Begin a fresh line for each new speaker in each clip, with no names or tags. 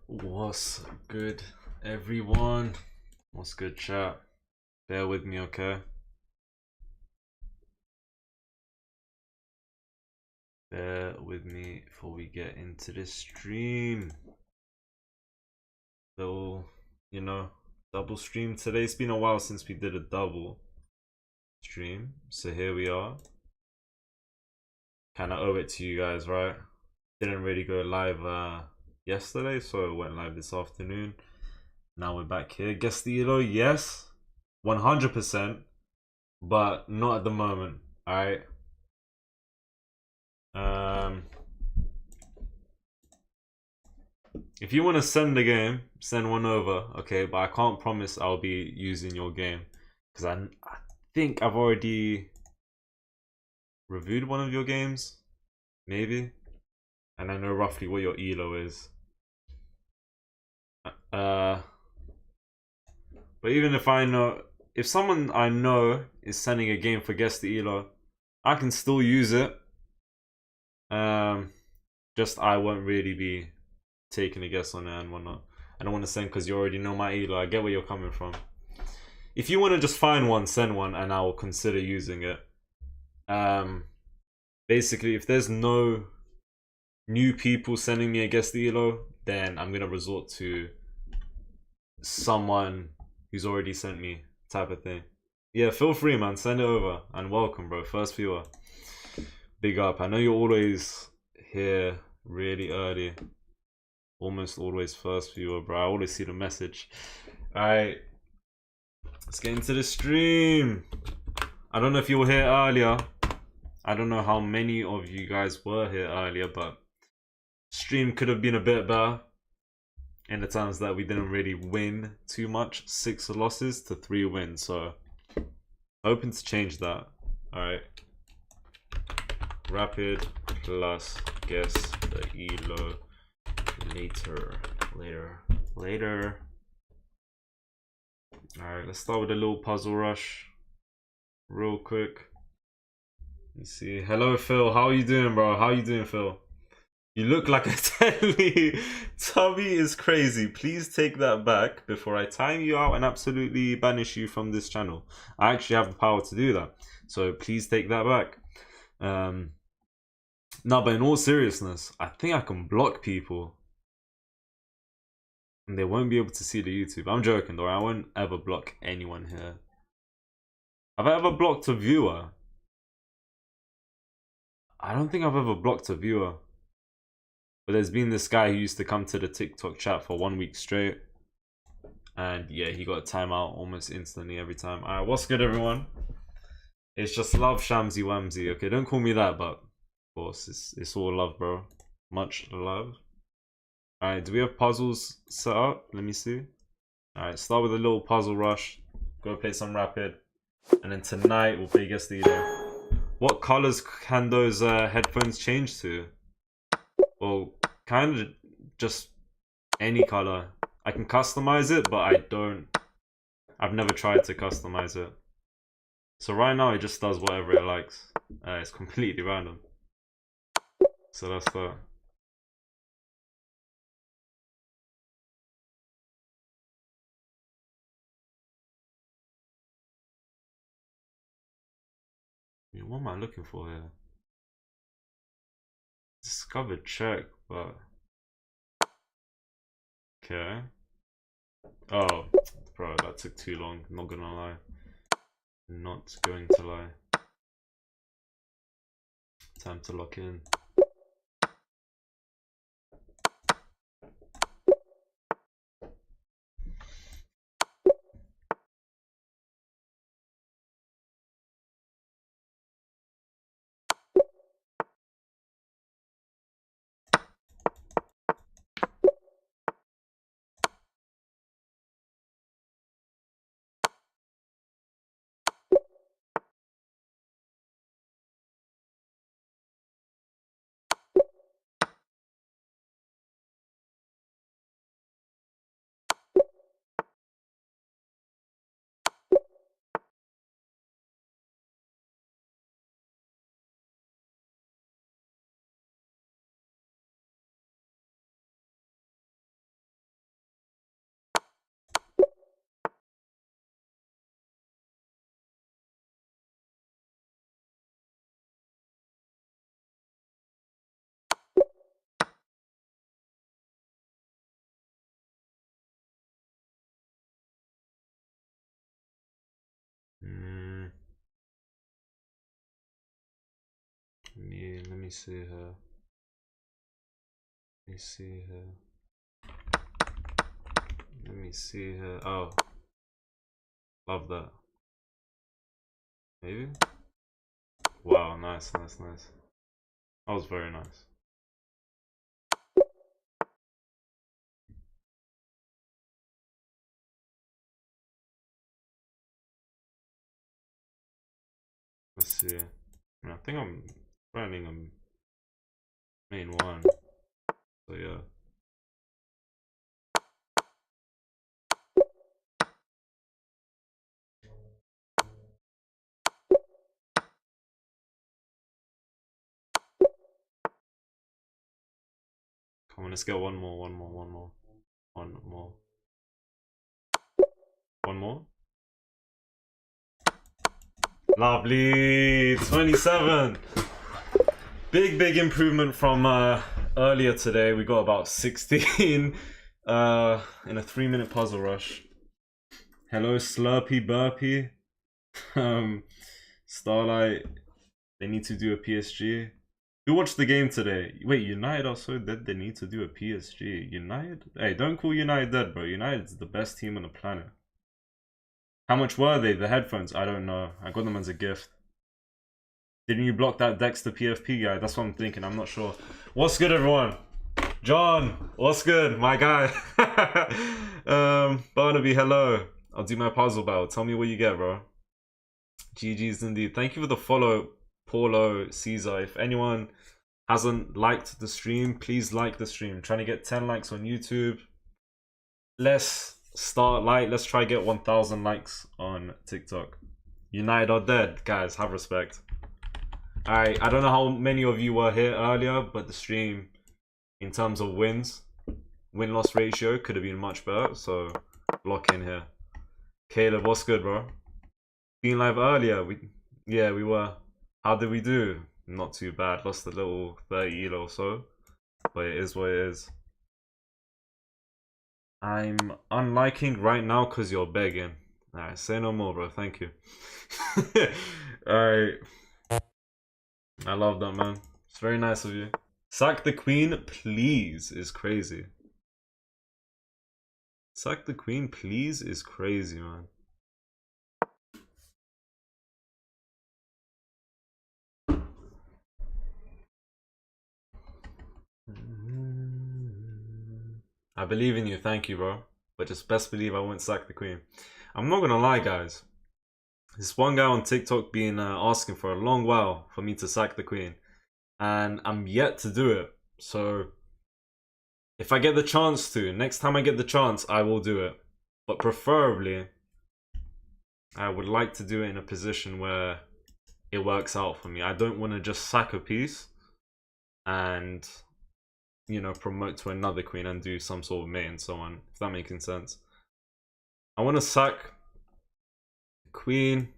What's good, everyone? What's good, chat? Bear with me, okay? Bear with me before we get into the stream. Little, double stream today. It's been a while since we did a double stream, so here we are. Kind of owe it to you guys, right? Didn't really go live yesterday, so I went live this afternoon. Now we're back here. Guess the Elo, yes, 100%, but not at the moment. All right. If you want to send the game, send one over, okay? But I can't promise I'll be using your game because I think I've already reviewed one of your games, maybe, and I know roughly what your elo is. But even if if someone I know is sending a game for guess the elo, I can still use it. Just I won't really be taking a guess on it and whatnot. I don't want to send because you already know my elo. I get where you're coming from. If you want to just find one, send one, and I will consider using it. Basically, if there's no new people sending me a guest elo, then I'm gonna resort to someone who's already sent me, type of thing. Yeah, feel free, man. Send it over, and welcome, bro. First viewer. Big up. I know you're always here really early. Almost always first viewer, bro. I always see the message. Alright, let's get into the stream. I don't know if you were here earlier. I don't know how many of you guys were here earlier, but stream could have been a bit better in the times that we didn't really win too much. 6 losses to 3 wins, so hoping to change that. Alright, rapid plus guess the elo later. Alright, let's start with a little puzzle rush real quick. You see, hello Phil, how are you doing, bro? How are you doing, Phil? You look like a telly. Tubby is crazy. Please take that back before I time you out and absolutely banish you from this channel. I actually have the power to do that, so please take that back. No, but in all seriousness, I think I can block people and they won't be able to see the YouTube. I'm joking though, I won't ever block anyone here. Have I ever blocked a viewer? I don't think I've ever blocked a viewer. But there's been this guy who used to come to the TikTok chat for 1 week straight. And yeah, he got a timeout almost instantly every time. Alright, what's good, everyone? It's just love, Shamzy Wamzy. Okay, don't call me that, but of course, it's all love, bro. Much love. Alright, do we have puzzles set up? Let me see. Alright, start with a little puzzle rush. Go play some rapid. And then tonight we'll play Guess the Elo. What colors can those headphones change to? Well, kind of just any color. I can customize it, but I've never tried to customize it. So right now it just does whatever it likes. It's completely random. So that's that. I mean, what am I looking for here? Discovered check, but okay. Oh, bro, that took too long. Not gonna lie. Not going to lie. Time to lock in. Let me see here. Let me see here. Let me see here. Oh, love that. Maybe. Wow, nice, nice, nice. That was very nice. Let's see. I think I'm running a main one. So yeah. Come on, let's get one more. One more. Lovely. 27. Big improvement from earlier today. We got about 16 in a 3-minute puzzle rush. Hello, Slurpy Burpy. Starlight. They need to do a PSG. Who watched the game today? Wait, United are so dead they need to do a PSG. United? Hey, don't call United dead, bro. United's the best team on the planet. How much were they? The headphones? I don't know. I got them as a gift. Didn't you block that Dexter PFP guy? That's what I'm thinking. I'm not sure. What's good, everyone? John, what's good? My guy. Barnaby, hello. I'll do my puzzle battle. Tell me what you get, bro. GG's indeed. Thank you for the follow, Paulo, Caesar. If anyone hasn't liked the stream, please like the stream. I'm trying to get 10 likes on YouTube. Let's start light. Let's try get 1,000 likes on TikTok. United are dead. Guys, have respect. Alright, I don't know how many of you were here earlier, but the stream, in terms of wins, win-loss ratio could have been much better, so lock in here. Caleb, what's good, bro? Being live earlier, we were. How did we do? Not too bad. Lost a little 30 elo or so, but it is what it is. I'm unliking right now because you're begging. Alright, say no more, bro. Thank you. Alright. I love that, man. It's very nice of you. Sack the queen, please, is crazy. Sack the queen, please, is crazy, man. I believe in you, thank you, bro. But just best believe I won't sack the queen. I'm not gonna lie, guys. This one guy on TikTok been asking for a long while for me to sack the queen. And I'm yet to do it. So, if I get the chance to, next time I get the chance, I will do it. But preferably, I would like to do it in a position where it works out for me. I don't want to just sack a piece and, you know, promote to another queen and do some sort of mate and so on, if that makes sense. I want to sack queen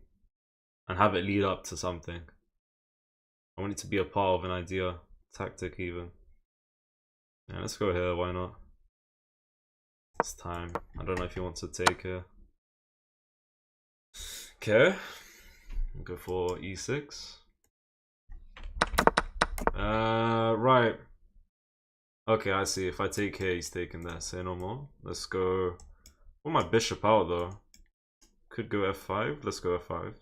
and have it lead up to something. I want it to be a part of an idea, tactic even. Yeah, let's go here, why not? It's time. I don't know if he wants to take her. Okay. We'll go for e6. Right. Okay, I see. If I take here, he's taking that. Say no more. Let's go. Put my bishop out though. Could go f5. Let's go f5.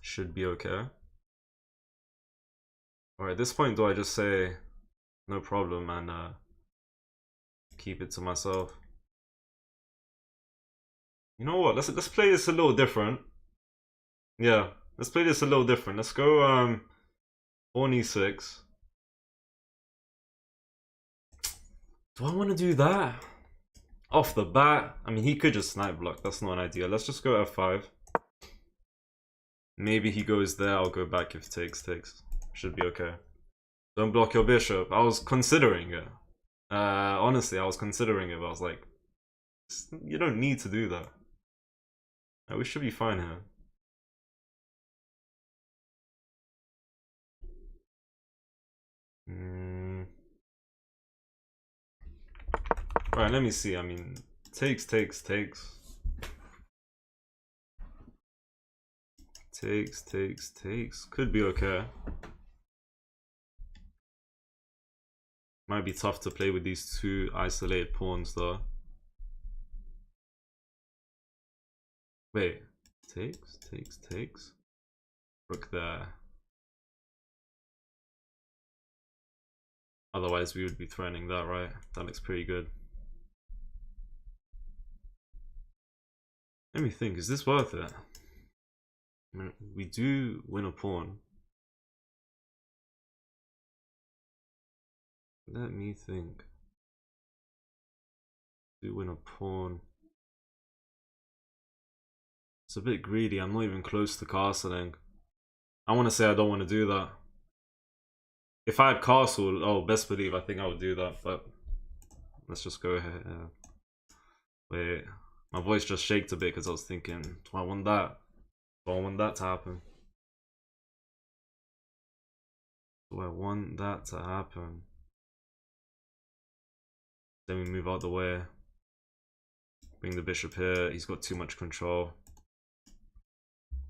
Should be okay. Alright, at this point, do I just say no problem and keep it to myself? You know what? Let's play this a little different. Yeah, let's play this a little different. Let's go pawn e6. Do I want to do that? Off the bat? I mean, he could just snipe block. That's not an idea. Let's just go f5. Maybe he goes there. I'll go back if takes. Should be okay. Don't block your bishop. I was considering it. Honestly, I was considering it, but I was like, you don't need to do that. No, we should be fine here. Right, let me see. I mean, takes. Takes. Could be okay. Might be tough to play with these two isolated pawns though. Wait, takes. Rook there. Otherwise we would be threatening that, right? That looks pretty good. Let me think, is this worth it? I mean, we do win a pawn. Let me think. Do win a pawn. It's a bit greedy. I'm not even close to castling. I want to say I don't want to do that. If I had castled, oh, best believe I think I would do that. But let's just go ahead. Wait, my voice just shaked a bit because I was thinking, do I want that? Do I want that to happen? Do I want that to happen? Then we move out the way. Bring the bishop here. He's got too much control.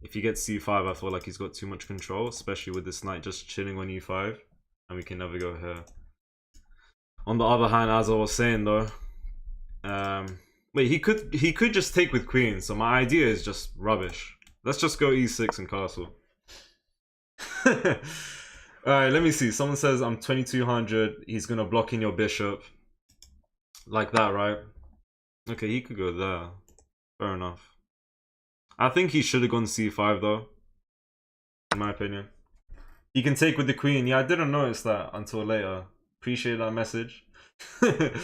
If he gets c5, I feel like he's got too much control, especially with this knight just chilling on e5, and we can never go here. On the other hand, as I was saying though, wait, he could just take with queen. So my idea is just rubbish. Let's just go e6 and castle. Alright, let me see. Someone says I'm 2200. He's gonna block in your bishop. Like that, right? Okay, he could go there. Fair enough. I think he should have gone c5 though, in my opinion. He can take with the queen. Yeah, I didn't notice that until later. Appreciate that message. But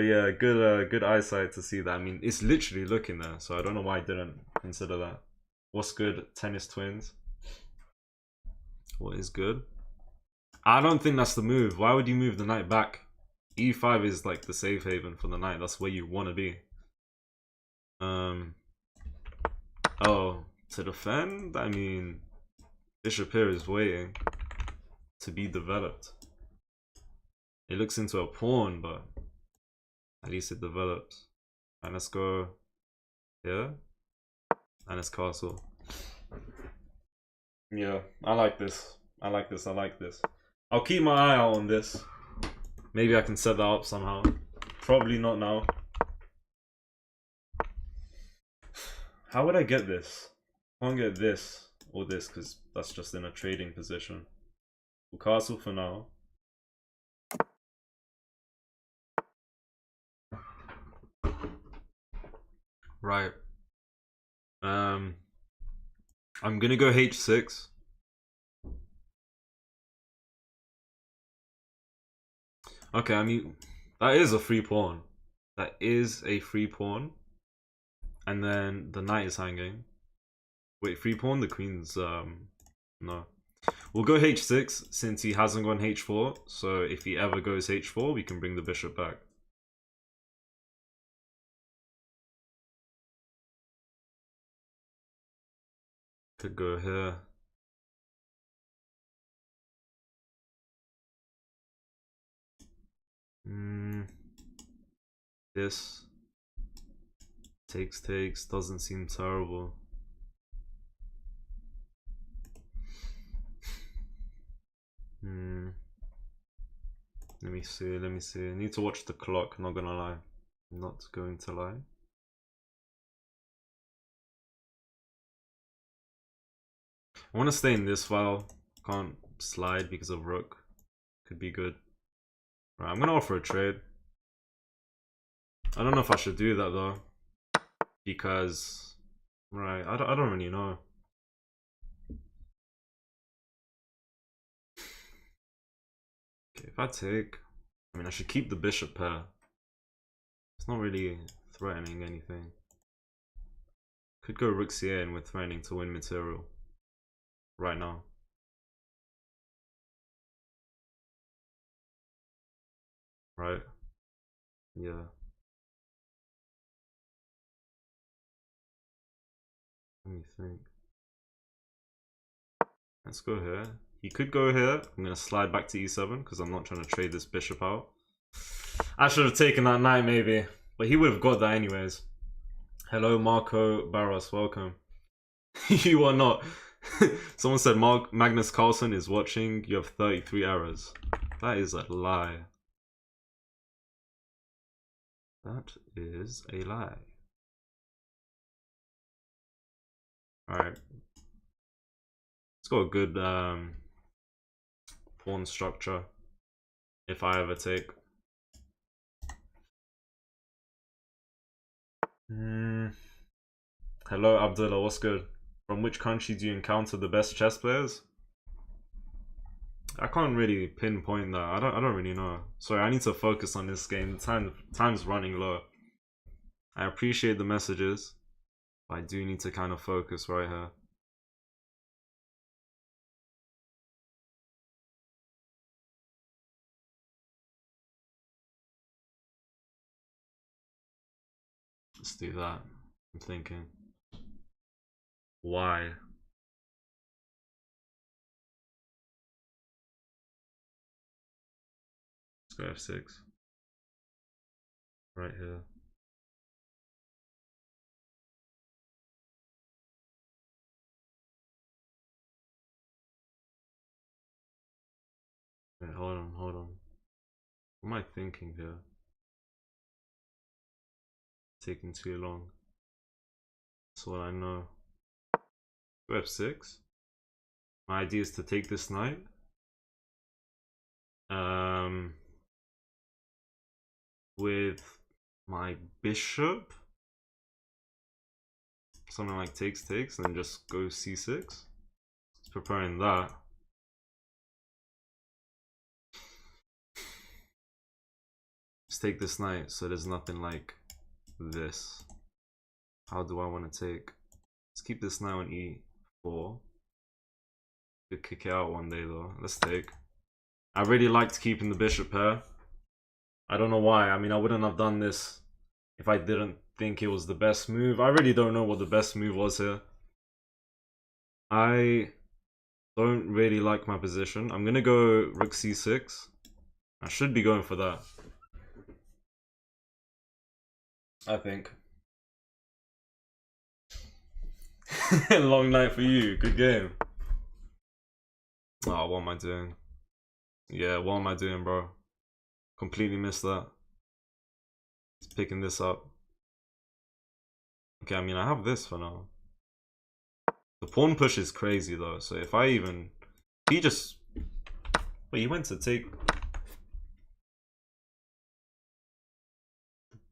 yeah, good eyesight to see that. I mean, it's literally looking there, so I don't know why I didn't consider that. What's good? Tennis twins. What is good? I don't think that's the move. Why would you move the knight back? e5 is like the safe haven for the knight. That's where you want to be. Oh, to defend? I mean, bishop here is waiting to be developed. It looks into a pawn, but at least it develops. And let's go here. And it's castle. Yeah, I like this. I like this. I'll keep my eye out on this. Maybe I can set that up somehow. Probably not now. How would I get this? I can't get this or this because that's just in a trading position. We'll castle for now. Right. I'm gonna go h6. Okay, I mean, that is a free pawn. That is a free pawn. And then the knight is hanging. Wait, free pawn? The queen's, no. We'll go h6 since he hasn't gone h4. So if he ever goes h4, we can bring the bishop back. Could go here. This. Takes, doesn't seem terrible. Let me see. I need to watch the clock, not gonna lie. Not going to lie. I want to stay in this file. Can't slide because of rook. Could be good. Right, I'm gonna offer a trade. I don't know if I should do that though. Because, right, I don't really know. Okay, if I take, I mean, I should keep the bishop pair. It's not really threatening anything. Could go rook c8 and we're threatening to win material right now. Right? Yeah. Let me think. Let's go here. He could go here. I'm going to slide back to e7 because I'm not trying to trade this bishop out. I should have taken that knight maybe, but he would have got that anyways. Hello Marco Barros, welcome. You are not. Someone said Magnus Carlsen is watching. You have 33 errors. That is a lie. That is a lie. Alright. Let's go a good pawn structure. If I ever take. Hello Abdullah, what's good? From which country do you encounter the best chess players? I can't really pinpoint that. I don't really know. Sorry, I need to focus on this game. Time's running low. I appreciate the messages, but I do need to kind of focus right here. Let's do that. I'm thinking. Why? Let's go f6. Right here. Wait, hold on. What am I thinking here? Taking too long. That's what I know. Go f6. My idea is to take this knight. With my bishop. Something like takes, and then just go c6. Just preparing that. Just take this knight, so there's nothing like this. How do I want to take? Let's keep this knight on e4. Could kick it out one day though. Let's take. I really liked keeping the bishop here. I don't know why. I mean, I wouldn't have done this if I didn't think it was the best move. I really don't know what the best move was here. I don't really like my position. I'm gonna go rook c6. I should be going for that. I think. Long night for you. Good game. Oh, what am I doing? Yeah, what am I doing, bro? Completely missed that. Just picking this up. Okay, I mean, I have this for now. The pawn push is crazy, though. So if I even... He just... Wait, he went to take...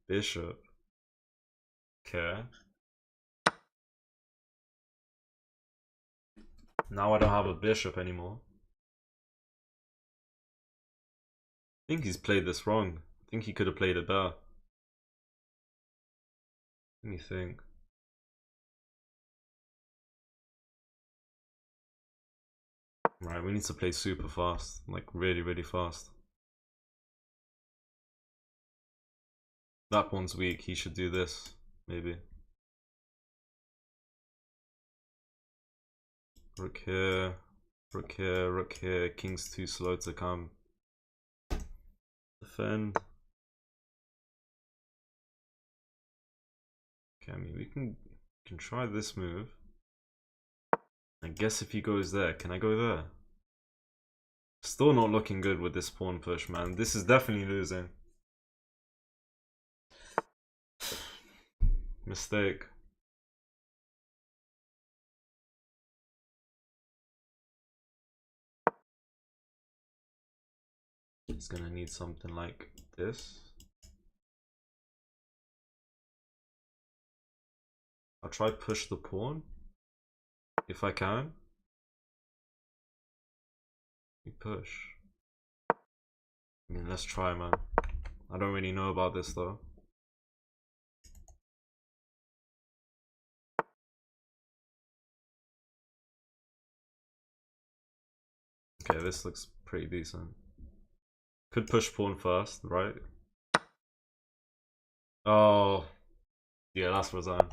Bishop. Okay. Now I don't have a bishop anymore. I think he's played this wrong. I think he could have played it better. Let me think. Right, we need to play super fast. Like, really, really fast. That pawn's weak. He should do this, maybe. Rook here. Rook here. Rook here. King's too slow to come. Defend. Okay, I mean, we can try this move. I guess if he goes there, can I go there? Still not looking good with this pawn push, man. This is definitely losing. Mistake. He's gonna need something like this. I'll try push the pawn if I can. We push. I mean, let's try, man. I don't really know about this though. Okay, this looks pretty decent. Could push pawn first, right? Oh, yeah, that's resign.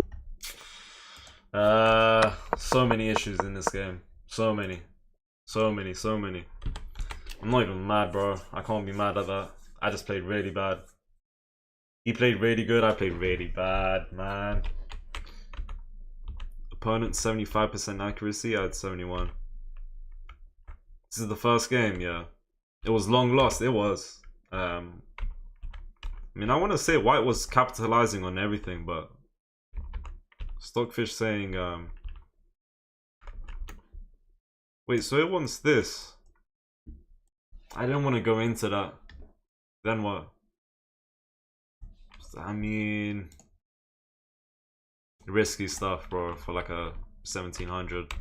So many issues in this game. So many. I'm not even mad, bro. I can't be mad at that. I just played really bad. He played really good. I played really bad, man. Opponent 75% accuracy, I had 71. This is the first game, yeah. It was long lost, it was. I mean, I want to say White was capitalizing on everything, but Stockfish saying, wait, so it wants this. I didn't want to go into that. Then what? I mean, risky stuff, bro, for like a 1700,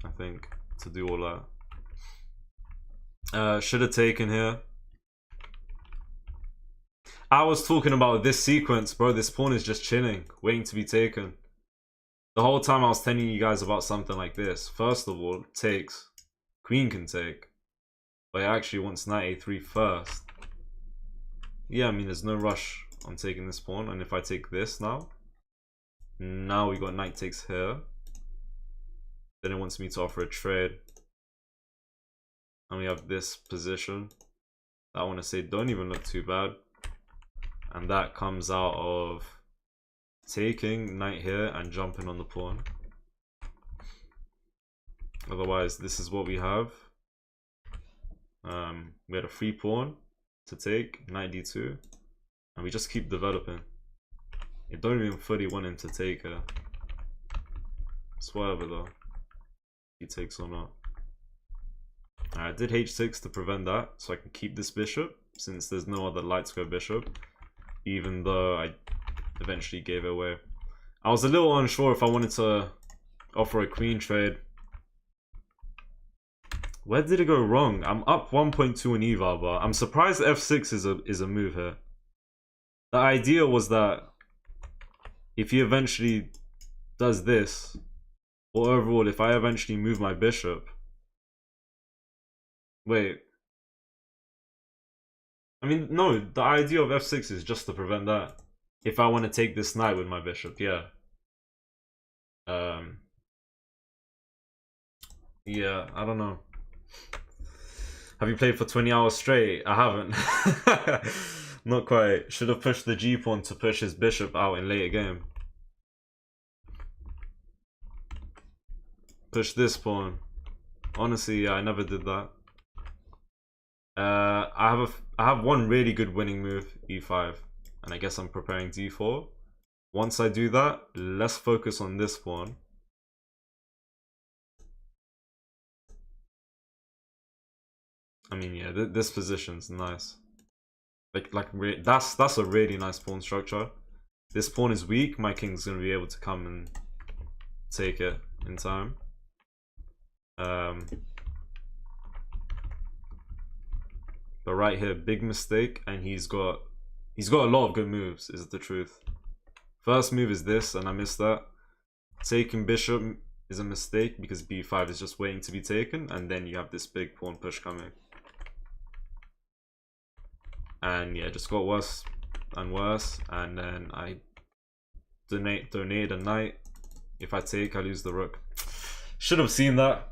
I think, to do all that. Should have taken here. I was talking about this sequence, bro. This pawn is just chilling, waiting to be taken. The whole time I was telling you guys about something like this. First of all, takes. Queen can take. But it actually wants knight a3 first. Yeah, I mean, there's no rush on taking this pawn. And if I take this now we got knight takes here. Then it wants me to offer a trade. And we have this position. I want to say don't even look too bad. And that comes out of taking knight here and jumping on the pawn. Otherwise, this is what we have. We had a free pawn to take, knight d2, and we just keep developing. You don't even fully want him to take her. It's whatever though, he takes or not. I did h6 to prevent that, so I can keep this bishop, since there's no other light square bishop, even though I eventually gave it away. I was a little unsure if I wanted to offer a queen trade. Where did it go wrong? I'm up 1.2 in eval, but I'm surprised f6 is a move here. The idea was that if he eventually does this, or overall if I eventually move my bishop. Wait. I mean, no, the idea of f6 is just to prevent that. If I want to take this knight with my bishop, yeah. Yeah, I don't know. Have you played for 20 hours straight? I haven't. Not quite. Should have pushed the g pawn to push his bishop out in later game. Push this pawn. Honestly, yeah, I never did that. I have one really good winning move, e5, and I guess I'm preparing d4. Once I do that, let's focus on this pawn. I mean, yeah, this position's nice. That's a really nice pawn structure. This pawn is weak. My king's gonna be able to come and take it in time. But right here, big mistake, and he's got a lot of good moves, is the truth. First move is this, and I missed that. Taking bishop is a mistake because b5 is just waiting to be taken, and then you have this big pawn push coming. And yeah, it just got worse and worse, and then I donate a knight. If I take, I lose the rook. Should have seen that.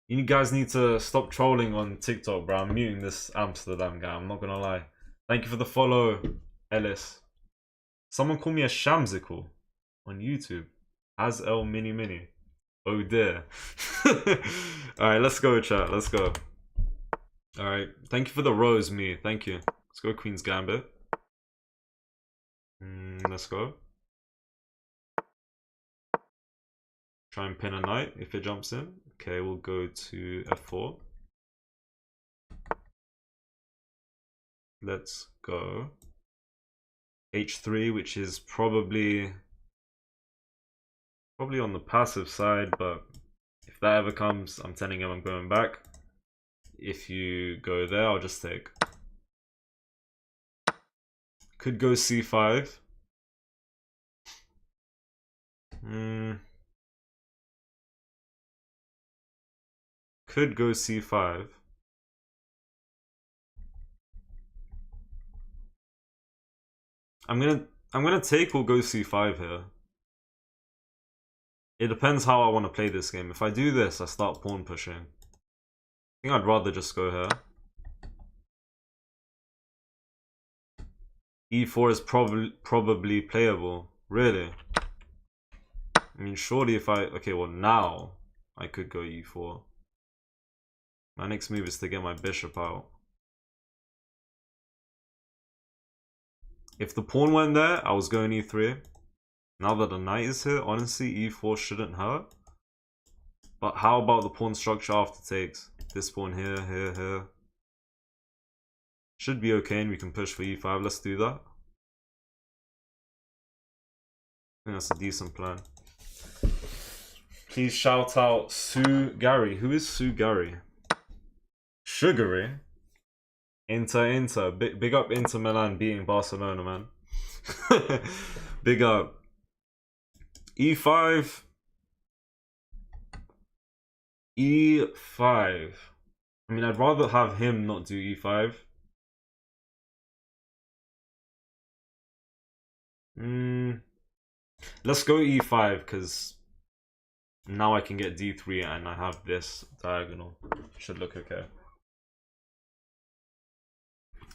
You guys need to stop trolling on TikTok, bro. I'm muting this Amsterdam guy, I'm not gonna lie. Thank you for the follow, Ellis. Someone call me a Shamsicle on YouTube. As El Mini Mini. Oh dear. Alright, let's go, chat. Let's go. Alright, thank you for the rose, me. Thank you. Let's go, Queen's Gambit. Let's go. Try and pin a knight if it jumps in. Okay, we'll go to f4. Let's go. h3, which is probably on the passive side, but if that ever comes, I'm telling him I'm going back. If you go there, I'll just take. Could go c5. Could go c5. I'm gonna take or go c5 here. It depends how I want to play this game. If I do this, I start pawn pushing. I think I'd rather just go here. e4 is probably playable. Really? I mean, surely if I... Okay, well, now I could go e4. My next move is to get my bishop out. If the pawn went there, I was going e3. Now that the knight is here, honestly, e4 shouldn't hurt. But how about the pawn structure after takes? This pawn here, here, here. Should be okay, and we can push for e5. Let's do that. I think that's a decent plan. Please shout out Sue Gary. Who is Sue Gary? Sugary? Inter. Big up Inter Milan beating Barcelona, man. Big up. E5. E5. I mean, I'd rather have him not do e5. Let's go e5, because now I can get d3 and I have this diagonal. Should look okay.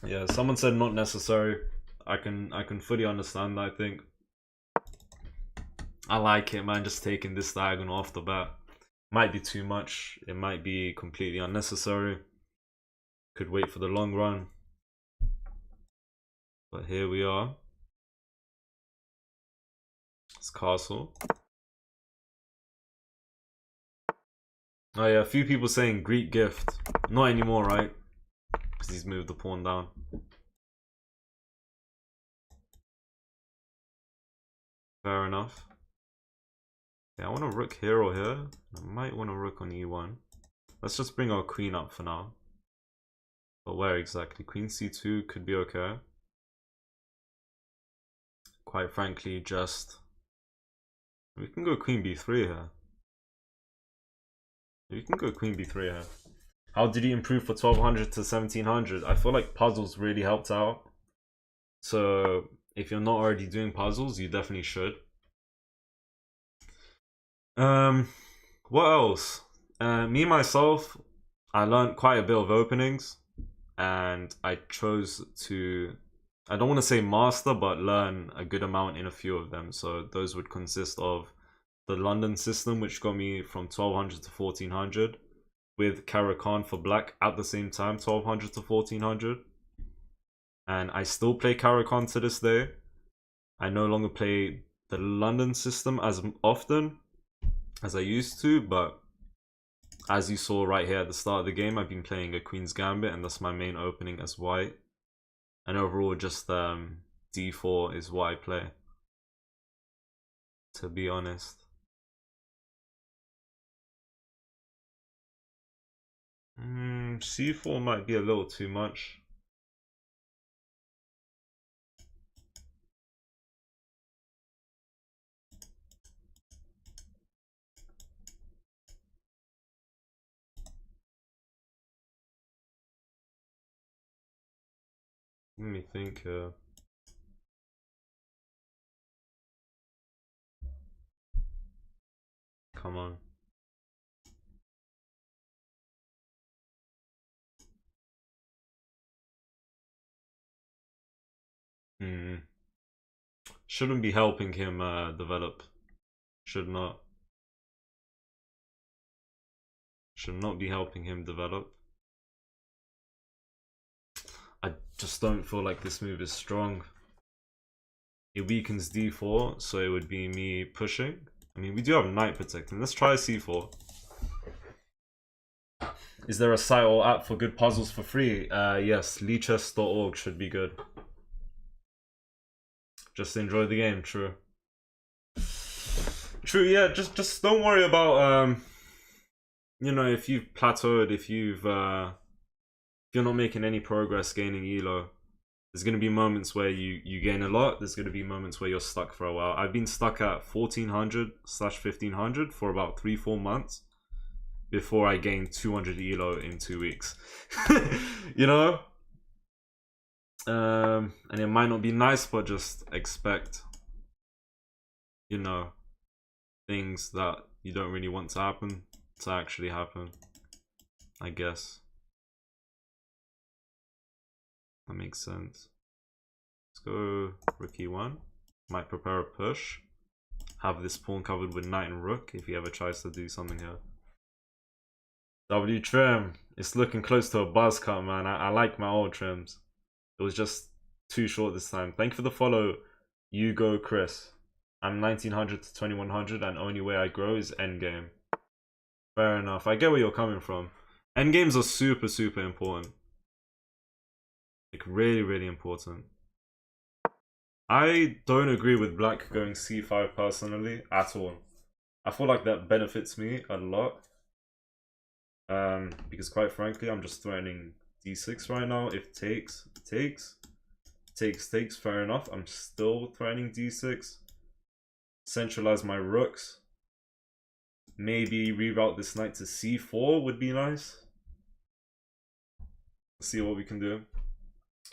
Yeah, someone said not necessary. I can fully understand that, I think. I like it, man, just taking this diagonal off the bat. Might be too much. It might be completely unnecessary. Could wait for the long run. But here we are. It's castle. Oh yeah, a few people saying Greek gift. Not anymore, right? Because he's moved the pawn down. Fair enough. Yeah, I want a rook here or here. I might want a rook on e1. Let's just bring our queen up for now. But where exactly? Queen c2 could be okay. Quite frankly, just... We can go queen b3 here. We can go queen b3 here. How did he improve for 1200 to 1700? I feel like puzzles really helped out. So if you're not already doing puzzles, you definitely should. What else? Me myself, I learned quite a bit of openings, and I chose to, I don't want to say master, but learn a good amount in a few of them. So those would consist of the London system, which got me from 1200 to 1400, with Caro-Kann for black at the same time, 1200 to 1400. And I still play Caro-Kann to this day. I no longer play the London system as often as I used to, but as you saw right here at the start of the game, I've been playing a Queen's Gambit, and that's my main opening as white. And overall, just d4 is what I play, to be honest. C4 might be a little too much. Let me think. Come on. Shouldn't be helping him develop. Should not be helping him develop. I just don't feel like this move is strong. It weakens d4, so it would be me pushing. I mean, we do have knight protecting. Let's try c4. Is there a site or app for good puzzles for free? Yes, leechess.org should be good. Just enjoy the game, true. True, yeah, just don't worry about you know, if you've plateaued, if you're not making any progress gaining elo. There's going to be moments where you gain a lot. There's going to be moments where you're stuck for a while. I've been stuck at 1400/1500 for about 3-4 months before I gained 200 elo in 2 weeks. You know? And it might not be nice, but just expect, you know, things that you don't really want to happen to actually happen, I guess. That makes sense. Let's go rook e1. Might prepare a push. have this pawn covered with knight and rook if he ever tries to do something here. W trim. It's looking close to a buzz cut, man. I like my old trims. It was just too short this time. Thank you for the follow, you go Chris. I'm 1900 to 2100 and only way I grow is endgame. Fair enough. I get where you're coming from. Endgames are super, super important. Like, really, really important. I don't agree with black going c5 personally at all. I feel like that benefits me a lot. Because quite frankly, I'm just threatening d6 right now. If takes, fair enough. I'm still threatening d6. Centralize my rooks. Maybe reroute this knight to c4 would be nice. See what we can do.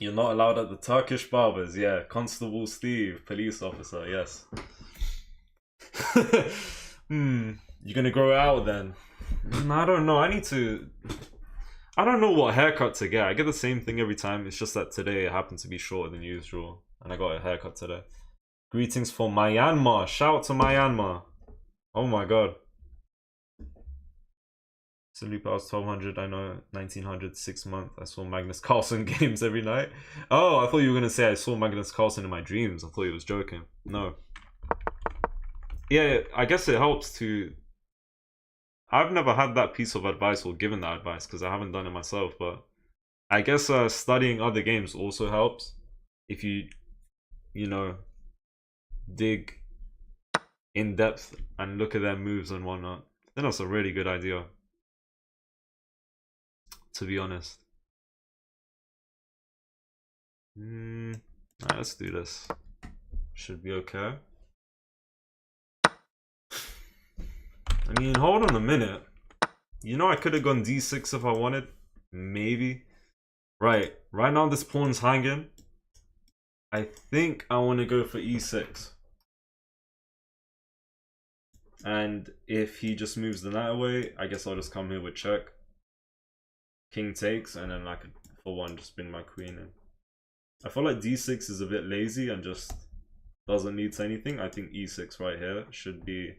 You're not allowed at the Turkish barbers. Yeah, Constable Steve, police officer, yes. You're gonna grow out then? I don't know. I don't know what haircut to get. I get the same thing every time. It's just that today it happened to be shorter than usual. And I got a haircut today. Greetings from Myanmar. Shout out to Myanmar. Oh my god. Simply past 1200, I know 1900, 6 months. I saw Magnus Carlsen games every night. Oh, I thought you were gonna say I saw Magnus Carlsen in my dreams. I thought you was joking. No. Yeah, I guess it helps to... I've never had that piece of advice or given that advice because I haven't done it myself, but I guess studying other games also helps. If you know, dig in depth and look at their moves and whatnot, then that's a really good idea. To be honest. Alright, let's do this. Should be okay. I mean, hold on a minute. You know I could have gone d6 if I wanted. Maybe. Right now this pawn's hanging. I think I want to go for e6. And if he just moves the knight away, I guess I'll just come here with check. King takes, and then I could, for one, just bring my queen in. I feel like d6 is a bit lazy and just doesn't lead to anything. I think e6 right here should be...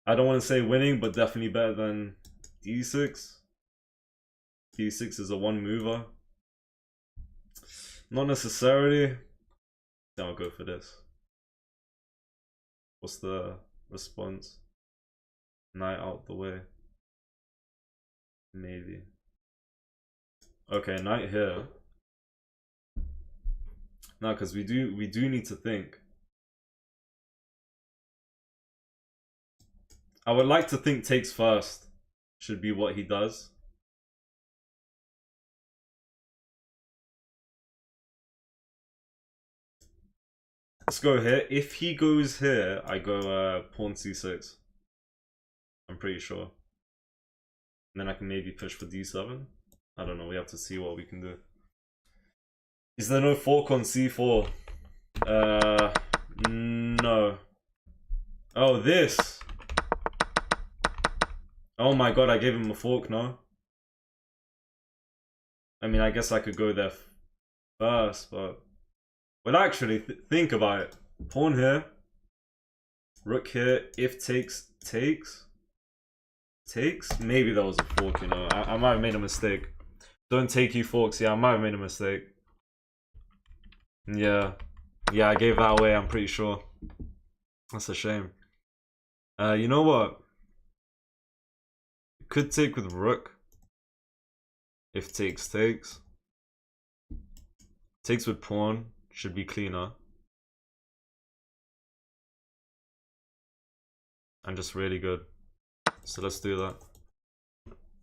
I don't want to say winning, but definitely better than d6. d6 is a one mover. Not necessarily. Then I'll go for this. What's the response? Knight out the way. Maybe. Okay, knight here. No, because we do need to think. I would like to think takes first should be what he does. Let's go here. If he goes here, I go pawn c6. I'm pretty sure. And then I can maybe push for d7. I don't know. We have to see what we can do. Is there no fork on c4? No. Oh, this. Oh my god, I gave him a fork, no? I mean, I guess I could go there first, but... Well, actually, think about it. Pawn here. Rook here. If takes, takes. Takes? Maybe that was a fork, you know. I might have made a mistake. Don't take you forks. Yeah, I might have made a mistake. Yeah. Yeah, I gave that away, I'm pretty sure. That's a shame. You know what? Could take with rook. If takes, takes. Takes with pawn. Should be cleaner. And just really good. So let's do that.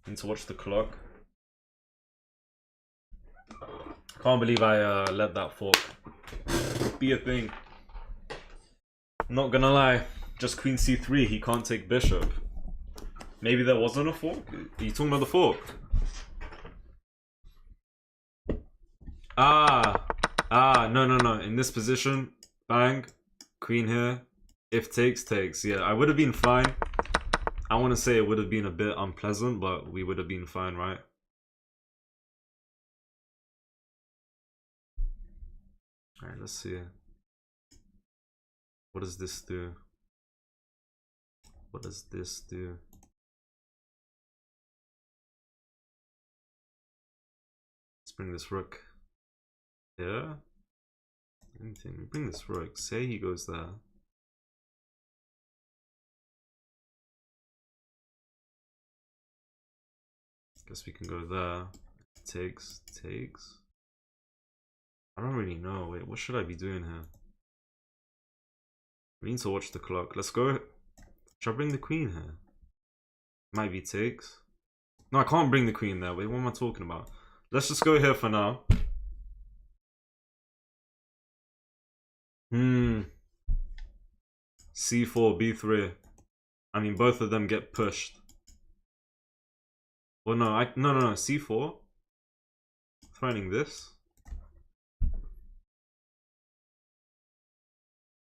Need to watch the clock. Can't believe I let that fork be a thing. Not gonna lie. Just queen c3, he can't take bishop. Maybe there wasn't a fork? Are you talking about the fork? No. In this position, bang, queen here. If takes, takes. Yeah, I would have been fine. I want to say it would have been a bit unpleasant, but we would have been fine, right? Alright, let's see. What does this do? What does this do? Let's bring this rook here. Anything. Bring this rook. Say he goes there. Guess we can go there. Takes. I don't really know. Wait, what should I be doing here? We need to watch the clock. Let's go. Should I bring the queen here? Might be takes. No, I can't bring the queen there. Wait, what am I talking about? Let's just go here for now. C4, B3. I mean, both of them get pushed. Well, no, no. C4. Threatening this.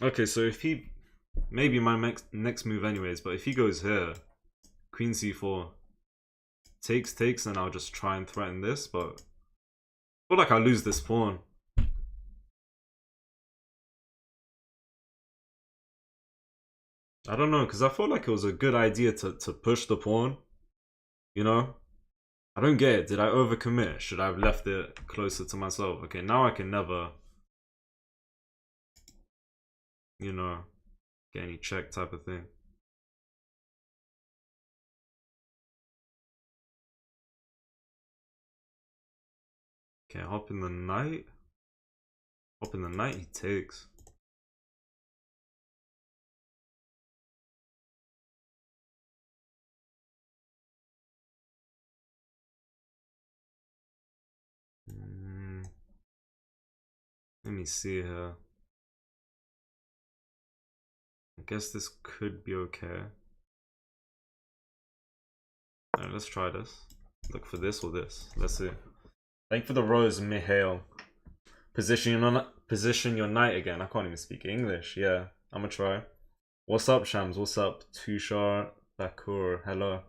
Okay, so if he, maybe my next move anyways, but if he goes here, queen c4, takes, and I'll just try and threaten this, but I feel like I lose this pawn. I don't know, because I felt like it was a good idea to push the pawn, you know? I don't get it. Did I overcommit? Should I have left it closer to myself? Okay, now I can never, you know, get any check type of thing. Okay, hop in the knight. Hop in the knight, he takes. Let me see here. I guess this could be okay. Alright, let's try this. Look for this or this. Let's see. Thank you for the rose, Mihail. Position your knight again. I can't even speak English. Yeah, I'm gonna try. What's up, Shams? What's up? Tushar Bakur. Hello.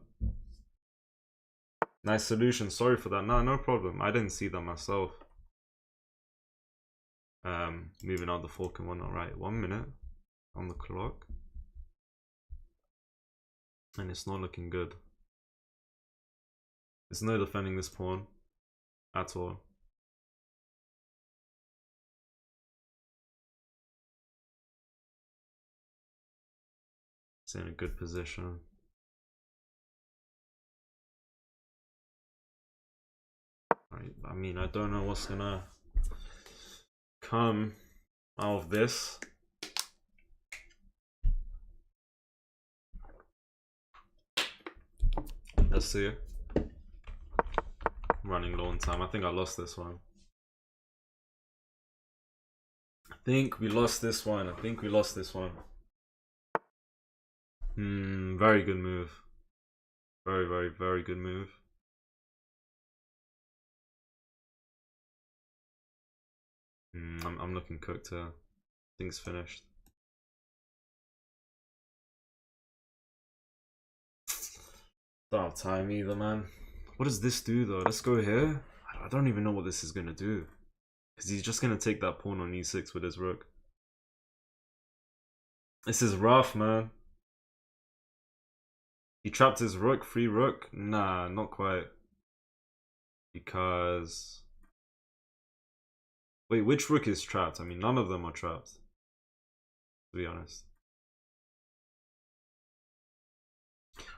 Nice solution. Sorry for that. No problem. I didn't see that myself. Moving out the fork and whatnot. Right, 1 minute on the clock. And it's not looking good. There's no defending this pawn at all. It's in a good position. Right, I mean, I don't know what's gonna come out of this. Let's see. Running low on time. I think I lost this one. I think we lost this one. Very good move. Very good move. I'm looking cooked here. Thing's finished. Don't have time either, man. What does this do though? Let's go here. I don't even know what this is gonna do. Because he's just gonna take that pawn on e6 with his rook. This is rough, man. He trapped his rook, free rook? Nah, not quite. Because... Wait, which rook is trapped? I mean, none of them are trapped. To be honest.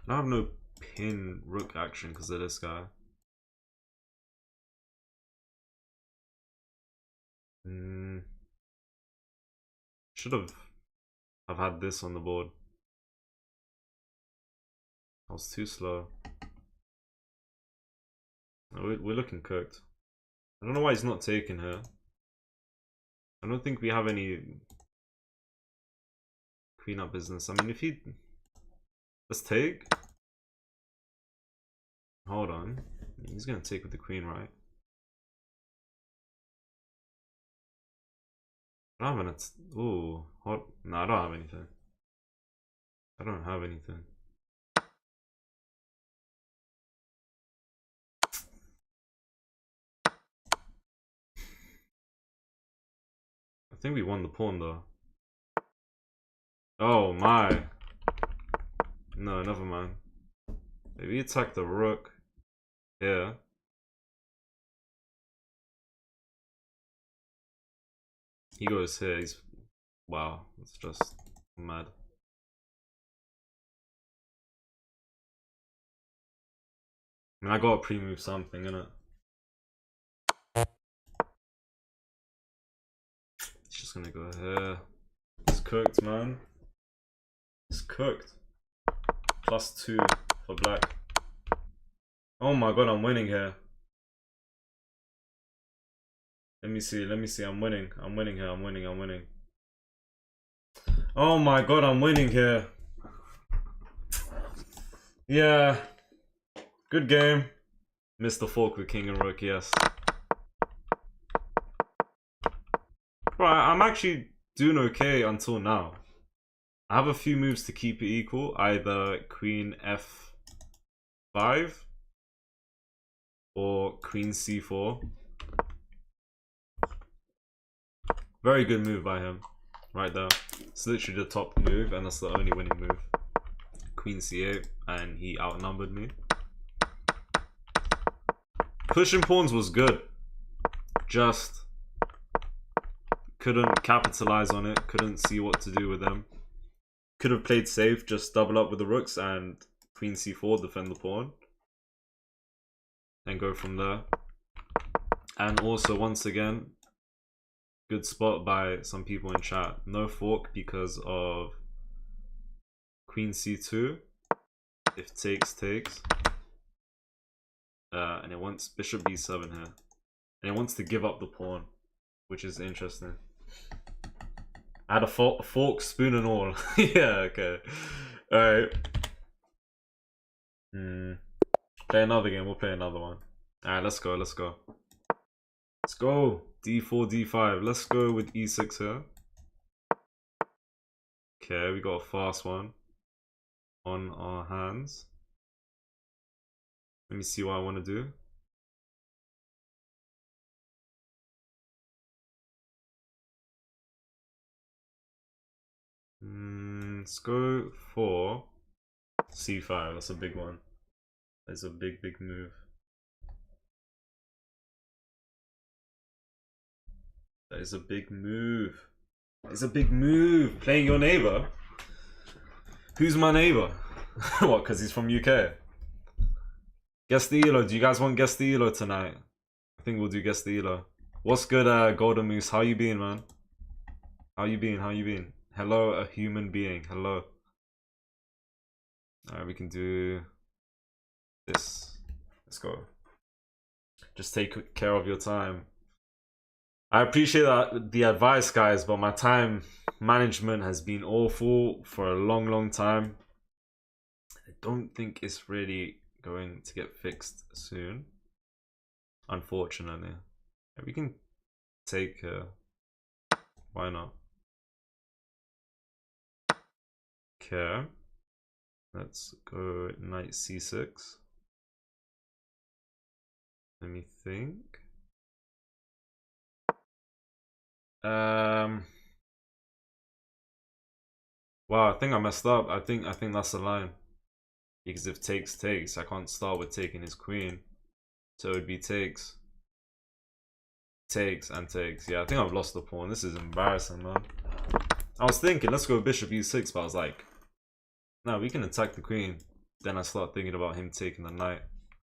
I have no pin rook action because of this guy. Should have had this on the board. I was too slow. We're looking cooked. I don't know why he's not taking her. I don't think we have any queen up business. I mean, if he... Let's take. Hold on. He's gonna take with the queen, right? I don't have an... Ooh. No, I don't have anything. I don't have anything. I think we won the pawn though. Oh my. No, never mind. Maybe attack the rook. Yeah. He goes here. He's wow. It's just mad. I mean, I gotta pre-move something, innit? He's just gonna go here. It's cooked, man. It's cooked. +2 for black. Oh my god, I'm winning here. Let me see, I'm winning. I'm winning here, I'm winning. Oh my god, I'm winning here. Yeah. Good game. Missed the fork with king and rook, yes. Right, I'm actually doing okay until now. I have a few moves to keep it equal. Either queen f5 or queen c4. Very good move by him. Right there. It's literally the top move, and that's the only winning move. Queen c8, and he outnumbered me. Pushing pawns was good. Just couldn't capitalize on it. Couldn't see what to do with them. Could have played safe, just double up with the rooks and queen c4, defend the pawn. And go from there. And also, once again, good spot by some people in chat. No fork because of queen c2. If takes. And it wants bishop b7 here. And it wants to give up the pawn, which is interesting. I had a fork, spoon and all. Yeah, okay. Alright. Play another game, we'll play another one. Alright, let's go. Let's go, d4, d5. Let's go with e6 here. Okay, we got a fast one on our hands. Let me see what I want to do. Let's go for c5. That's a big one. That's a big move. That is a big move. It's a big move. Playing your neighbor. Who's my neighbor? What? Because he's from UK. Guess the Elo. Do you guys want Guess the Elo tonight? I think we'll do Guess the Elo. What's good, Golden Moose? How you been, man? How you been? Hello, a human being. Hello. Alright, we can do this. Let's go. Just take care of your time. I appreciate the advice, guys, but my time management has been awful for a long time. I don't think it's really going to get fixed soon, unfortunately. We can take why not? Okay, let's go knight c6. Let me think. Wow, I think I messed up. I think that's the line. Because if takes, I can't start with taking his queen. So it would be takes and takes. Yeah, I think I've lost the pawn. This is embarrassing, man. I was thinking, let's go bishop e6, but I was like, no, we can attack the queen. Then I start thinking about him taking the knight.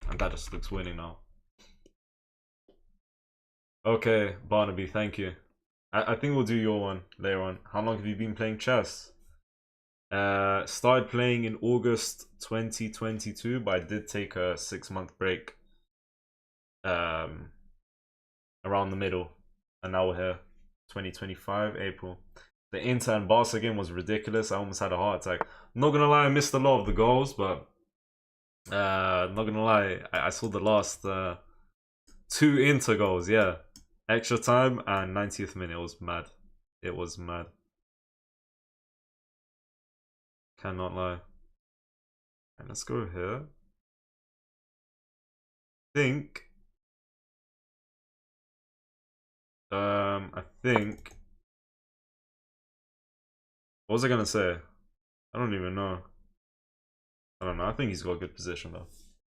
And that just looks winning now. Okay, Barnaby, thank you. I think we'll do your one later on. How long have you been playing chess? Started playing in August 2022, but I did take a 6-month break around the middle, and now we're here. 2025 April. The Inter and Barca game was ridiculous. I almost had a heart attack. I'm not gonna lie, I missed a lot of the goals, but not gonna lie, I saw the last 2 Inter goals. Yeah, extra time and 90th minute. It was mad. It was mad. Cannot lie. And let's go here. I think What was I gonna say? I don't even know. I don't know. I think he's got a good position though.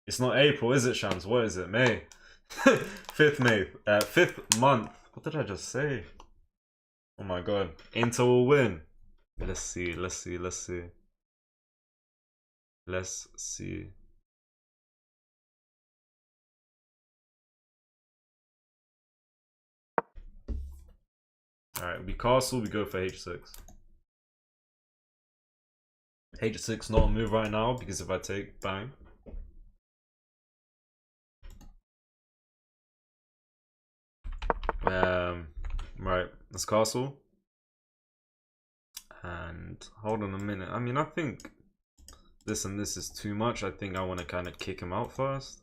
It's not April, is it, Shams? What is it? May. 5th May. 5th month. What did I just say? Oh my god. Inter will win. Let's see. Let's see. Let's see. Let's see. Alright, we castle, we go for H6. H6 not a move right now because if I take, bang. Right, let's castle. And hold on a minute. I mean, I think this and this is too much. I think I want to kind of kick him out first.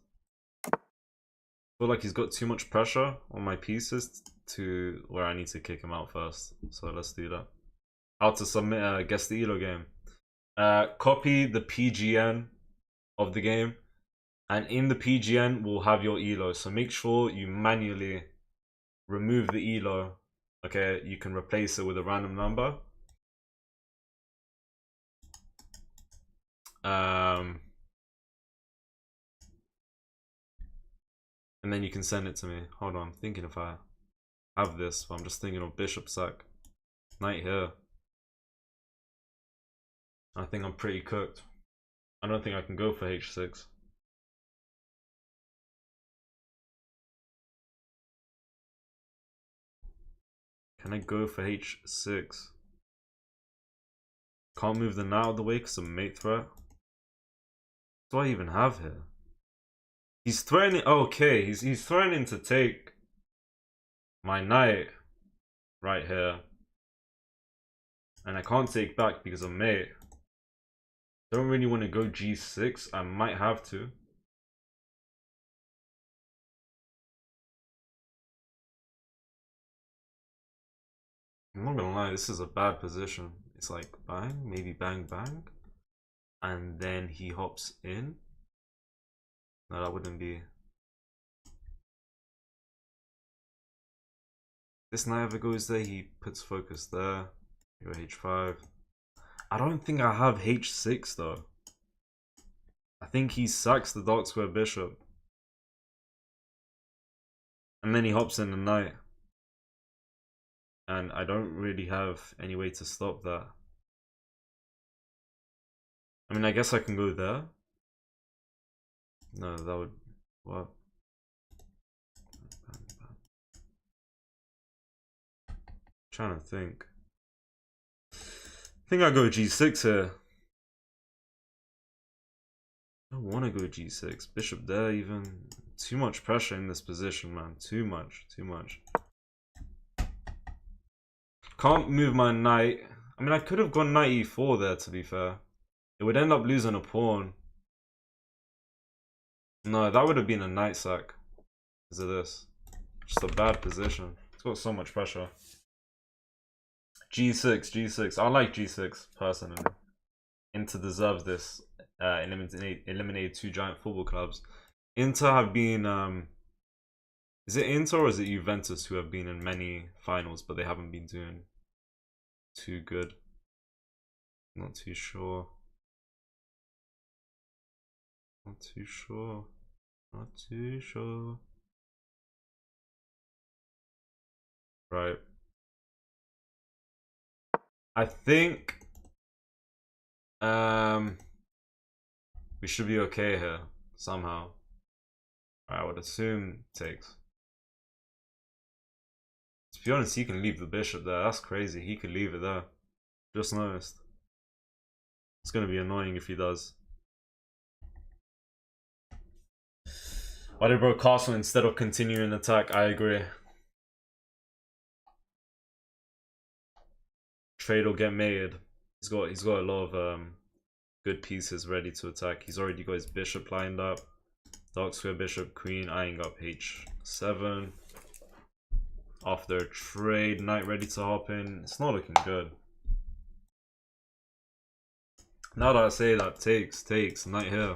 I feel like he's got too much pressure on my pieces to where I need to kick him out first. So let's do that. How to submit guess the ELO game. Copy the PGN of the game, and in the PGN we'll have your ELO. So make sure you manually remove the ELO. Okay, you can replace it with a random number. And then you can send it to me. Hold on, I'm thinking if I have this, but I'm just thinking of bishop sack. Knight here. I think I'm pretty cooked. I don't think I can go for H6. Can I go for H6? Can't move the knight out of the way because of mate threat. What do I even have here? He's threatening. Okay, he's threatening to take my knight right here, and I can't take back because of mate. Don't really want to go G6. I might have to. I'm not gonna lie, this is a bad position. It's like bang, maybe bang, bang, and then he hops in. No, that wouldn't be. This knight ever goes there, he puts focus there. Go H5. I don't think I have H6 though. I think he sacks the dark square bishop. And then he hops in the knight. And I don't really have any way to stop that. I mean, I guess I can go there. No, that would... What? Trying to think. I think I go G6 here. I don't want to go G6. Bishop there even. Too much pressure in this position, man. Too much. Too much. Can't move my knight. I mean, I could have gone knight e4 there, to be fair. It would end up losing a pawn. No, that would have been a knight sack. Because of this. Just a bad position. It's got so much pressure. G6, G6. I like G6, personally. Inter deserves this. Eliminated 2 giant football clubs. Inter have been... is it Inter or is it Juventus who have been in many finals, but they haven't been doing too good? Not too sure. Not too sure. Not too sure. Right. I think we should be okay here somehow. I would assume takes. To be honest, he can leave the bishop there. That's crazy. He could leave it there. Just noticed. It's gonna be annoying if he does. Why did bro castle instead of continuing attack? I agree. Trade will get made. He's got a lot of good pieces ready to attack. He's already got his bishop lined up. Dark square bishop, queen eyeing up H7. After a trade, knight ready to hop in. It's not looking good. Now that I say that, takes, knight here.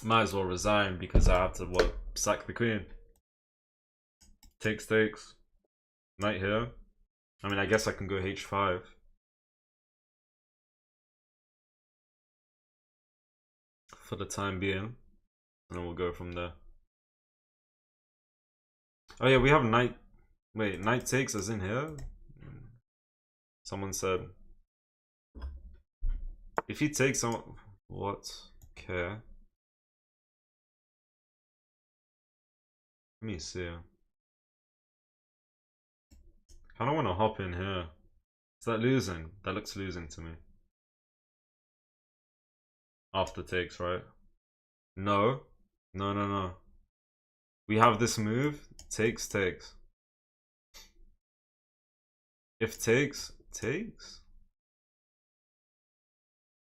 Might as well resign because I have to, what, sack the queen. Takes. Knight here. I mean, I guess I can go h5. For the time being. And then we'll go from there. Oh yeah, we have knight. Wait, knight takes as in here? Someone said. If he takes on... What? Okay. Let me see. I don't want to hop in here. Is that losing? That looks losing to me. After takes, right? No. No, no, no. We have this move. Takes, takes. If takes, takes?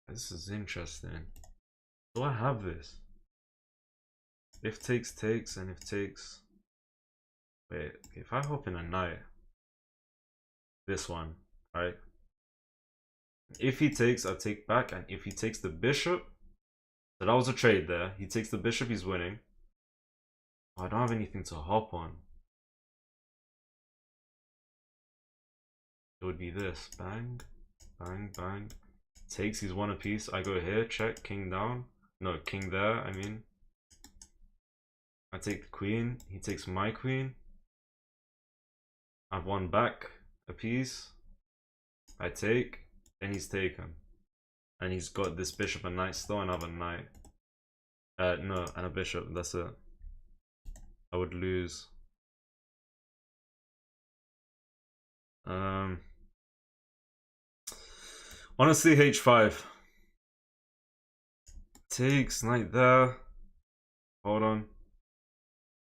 This is interesting. Do I have this? If takes, takes, and if takes... Wait, if I hop in a knight... This one, right? If he takes, I take back, and if he takes the bishop... So that was a trade there. He takes the bishop, he's winning. Oh, I don't have anything to hop on. It would be this. Bang, bang, bang. Takes, he's one apiece. I go here, check, king down. No, king there, I mean. I take the queen. He takes my queen. I've won back a piece. I take. Then he's taken. And he's got this bishop and knight still, another knight. No, and a bishop, that's it. I would lose. Honestly, h5. Takes, knight there. Hold on.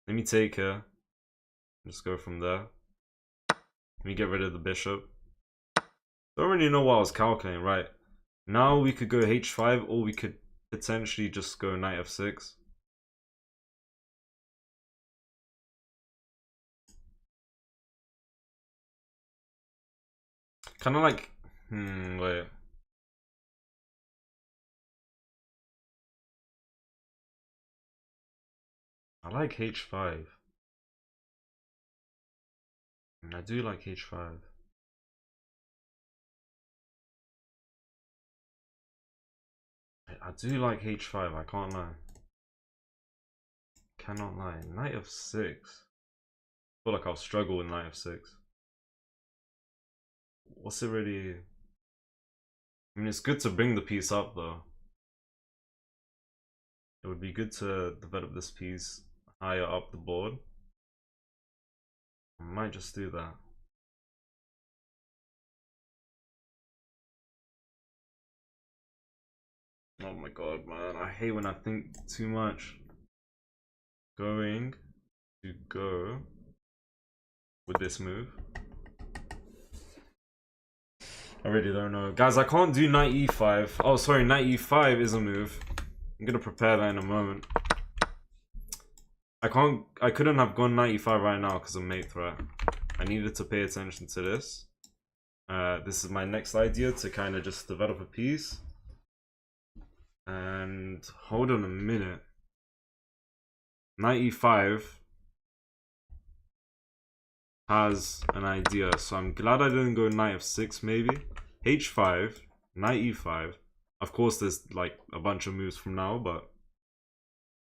Let me take here. Just go from there. Let me get rid of the bishop. Don't really know what I was calculating, right? Now we could go h5, or we could potentially just go knight f6. Kind of like... wait. I like h5. I do like h5. I do like h5, I can't lie. Cannot lie. Knight f6. I feel like I'll struggle with knight f6. What's it really... I mean, it's good to bring the piece up though. It would be good to develop this piece higher up the board. I might just do that. Oh my god, man. I hate when I think too much. Going to go with this move. I really don't know. Guys, I can't do knight e5. Oh, sorry, knight e5 is a move. I'm gonna prepare that in a moment. I couldn't have gone knight e5 right now because of mate threat. I needed to pay attention to this. This is my next idea to kind of just develop a piece. And hold on a minute. Knight e5 has an idea, so I'm glad I didn't go knight f6 maybe. h5, knight e5. Of course there's like a bunch of moves from now, but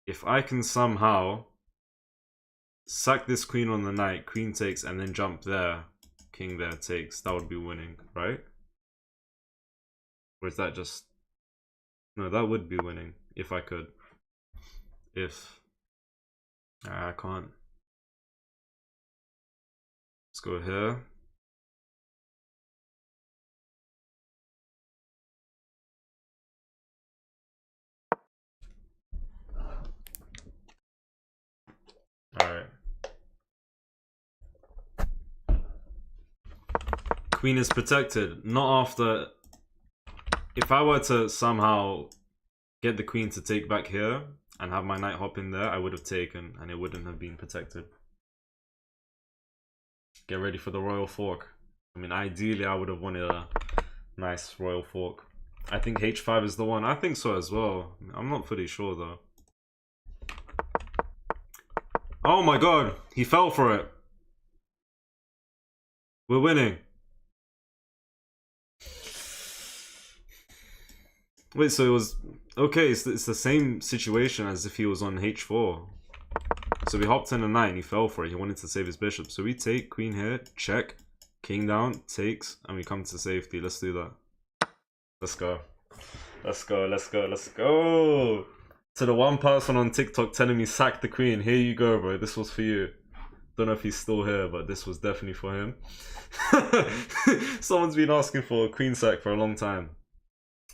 if I can somehow sack this queen on the knight, queen takes, and then jump there, king there takes, that would be winning, right? Or is that just... No, that would be winning, if I could. If... I can't. Let's go here. Alright. Queen is protected. Not after... If I were to somehow get the queen to take back here and have my knight hop in there, I would have taken and it wouldn't have been protected. Get ready for the royal fork. I mean, ideally I would have wanted a nice royal fork. I think h5 is the one. I think so as well. I'm not fully sure though. Oh my god, he fell for it. We're winning. Wait, so it was... Okay, it's the same situation as if he was on h4. So we hopped in a knight and he fell for it. He wanted to save his bishop. So we take queen here, check, king down, takes, and we come to safety. Let's do that. Let's go. Let's go, let's go, let's go. To the one person on TikTok telling me sack the queen, here you go, bro. This was for you. Don't know if he's still here, but this was definitely for him. Someone's been asking for a queen sack for a long time.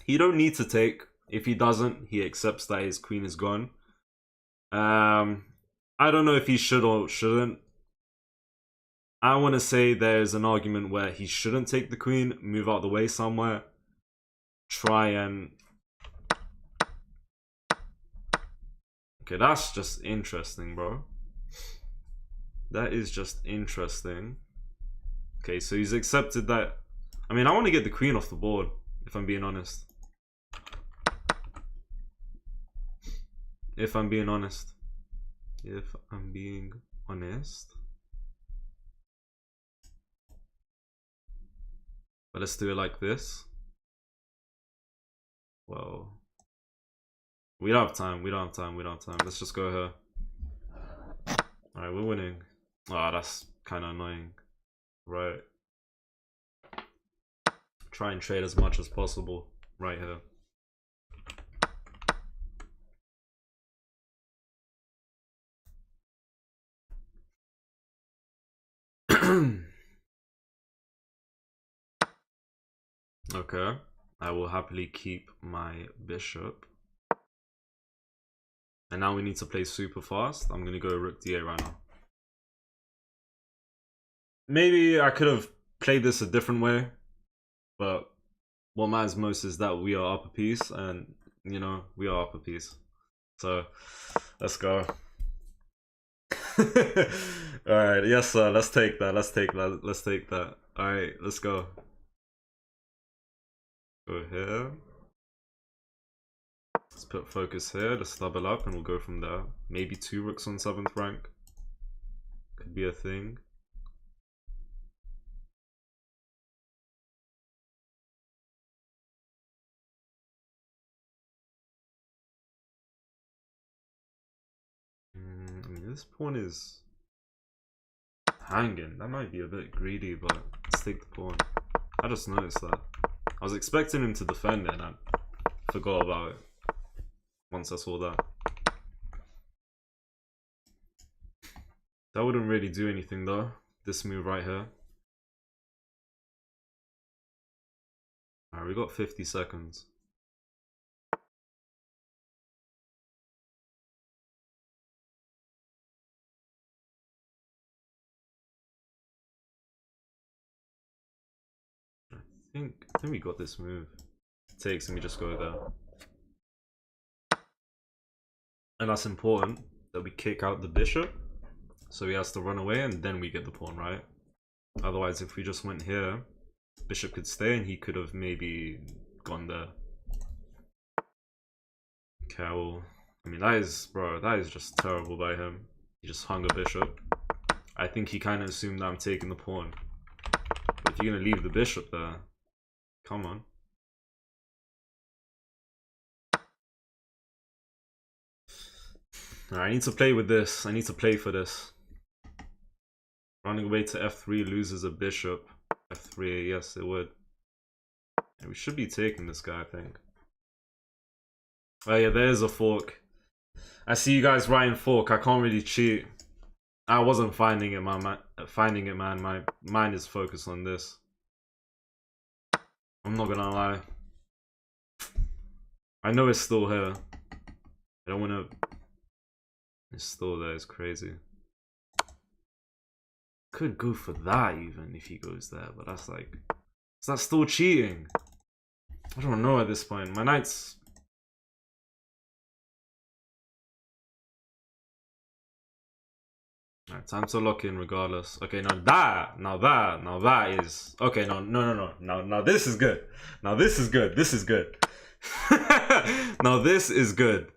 He don't need to take. If he doesn't, he accepts that his queen is gone. I don't know if he should or shouldn't. I want to say there's an argument where he shouldn't take the queen, move out the way somewhere, try and... Okay, that's just interesting, bro. That is just interesting. Okay, so he's accepted that. I mean, I want to get the queen off the board, if I'm being honest. If I'm being honest. If I'm being honest. But let's do it like this. Well, we don't have time. We don't have time. We don't have time. Let's just go here. Alright, we're winning. Oh, that's kind of annoying. Right. Try and trade as much as possible right here. Okay, I will happily keep my bishop. And now we need to play super fast. I'm gonna go rook d8 right now. Maybe I could have played this a different way, but what matters most is that we are up a piece, and you know, we are up a piece. So let's go. Alright, yes sir, let's take that, let's take that, let's take that. Alright, let's go. Go here. Let's put focus here, let's double up and we'll go from there. Maybe 2 rooks on 7th rank. Could be a thing. I mean, this pawn is hanging. That might be a bit greedy, but let's take the pawn. I just noticed that. I was expecting him to defend it and I forgot about it once I saw that. That wouldn't really do anything though, this move right here. Alright, we got 50 seconds. I think we got this move. Takes, and we just go there. And that's important, that we kick out the bishop. So he has to run away and then we get the pawn, right? Otherwise, if we just went here, bishop could stay and he could have maybe gone there. Okay, well, I mean, that is, bro, that is just terrible by him. He just hung a bishop. I think he kind of assumed that I'm taking the pawn. But if you're going to leave the bishop there, come on. Alright, I need to play with this. I need to play for this. Running away to f3 loses a bishop. f3, yes, it would. And we should be taking this guy, I think. Oh yeah, there's a fork. I see you guys writing fork. I can't really cheat. I wasn't finding it, man. My mind is focused on this. I'm not gonna lie. I know it's still here. I don't wanna... It's still there, it's crazy. Could go for that even if he goes there, but that's like... Is that still cheating? I don't know at this point. My knight's... Alright, time to lock in regardless. Okay, now that is... Okay, no. Now this is good. Now this is good. This is good. Now this is good.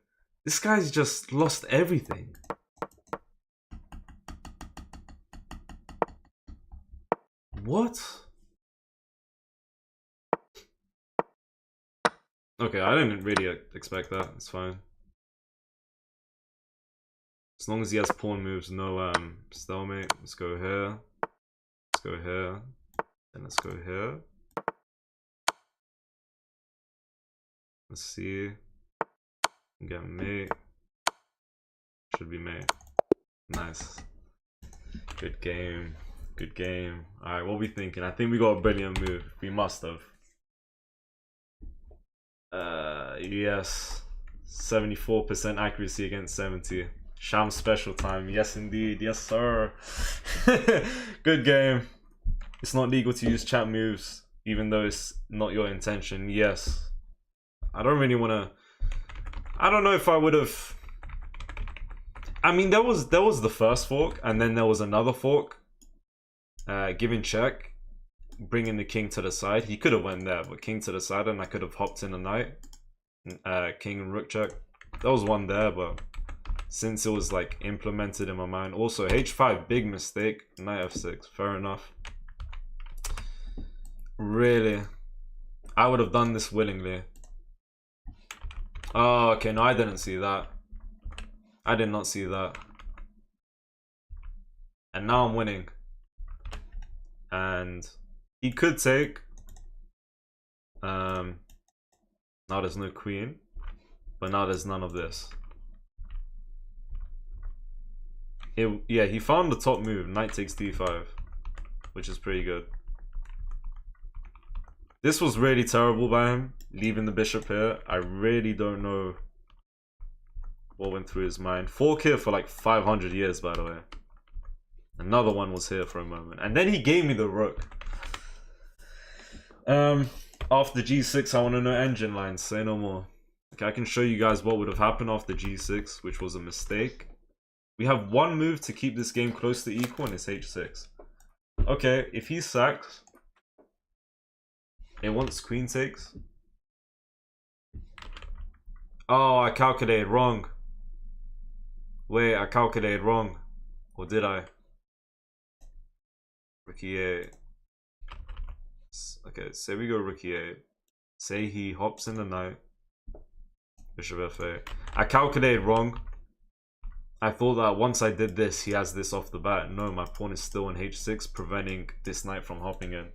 This guy's just lost everything. What? Okay, I didn't really expect that. It's fine. As long as he has pawn moves, no stalemate. Let's go here. Let's go here. And let's go here. Let's see. Get mate. Should be mate. Nice. Good game. Good game. Alright, what are we thinking? I think we got a brilliant move. We must have. Yes. 74% accuracy against 70. Shamz special time. Yes, indeed. Yes, sir. Good game. It's not legal to use chat moves, even though it's not your intention. Yes. I don't really want to... I don't know if I would have... I mean, there was the first fork, and then there was another fork. Giving check. Bringing the king to the side. He could have went there, but king to the side, and I could have hopped in a knight. King and rook check. There was one there, but since it was like implemented in my mind. Also, h5, big mistake. Knight f6, fair enough. Really? I would have done this willingly. Oh, okay, no, I didn't see that. I did not see that. And now I'm winning. And he could take. Now there's no queen. But now there's none of this. Yeah, he found the top move. Knight takes d5. Which is pretty good. This was really terrible by him. Leaving the bishop here. I really don't know what went through his mind. Fork here for like 500 years, by the way. Another one was here for a moment. And then he gave me the rook. After g6, I want to know engine lines. Say no more. Okay, I can show you guys what would have happened after g6, which was a mistake. We have one move to keep this game close to equal, and it's h6. Okay, if he sacks, it wants queen takes. Oh, I calculated wrong. Wait, I calculated wrong. Or did I? Rook e8. Okay, say we go rook e8. Say he hops in the knight. Bishop f8. I calculated wrong. I thought that once I did this, he has this off the bat. No, my pawn is still in h6, preventing this knight from hopping in.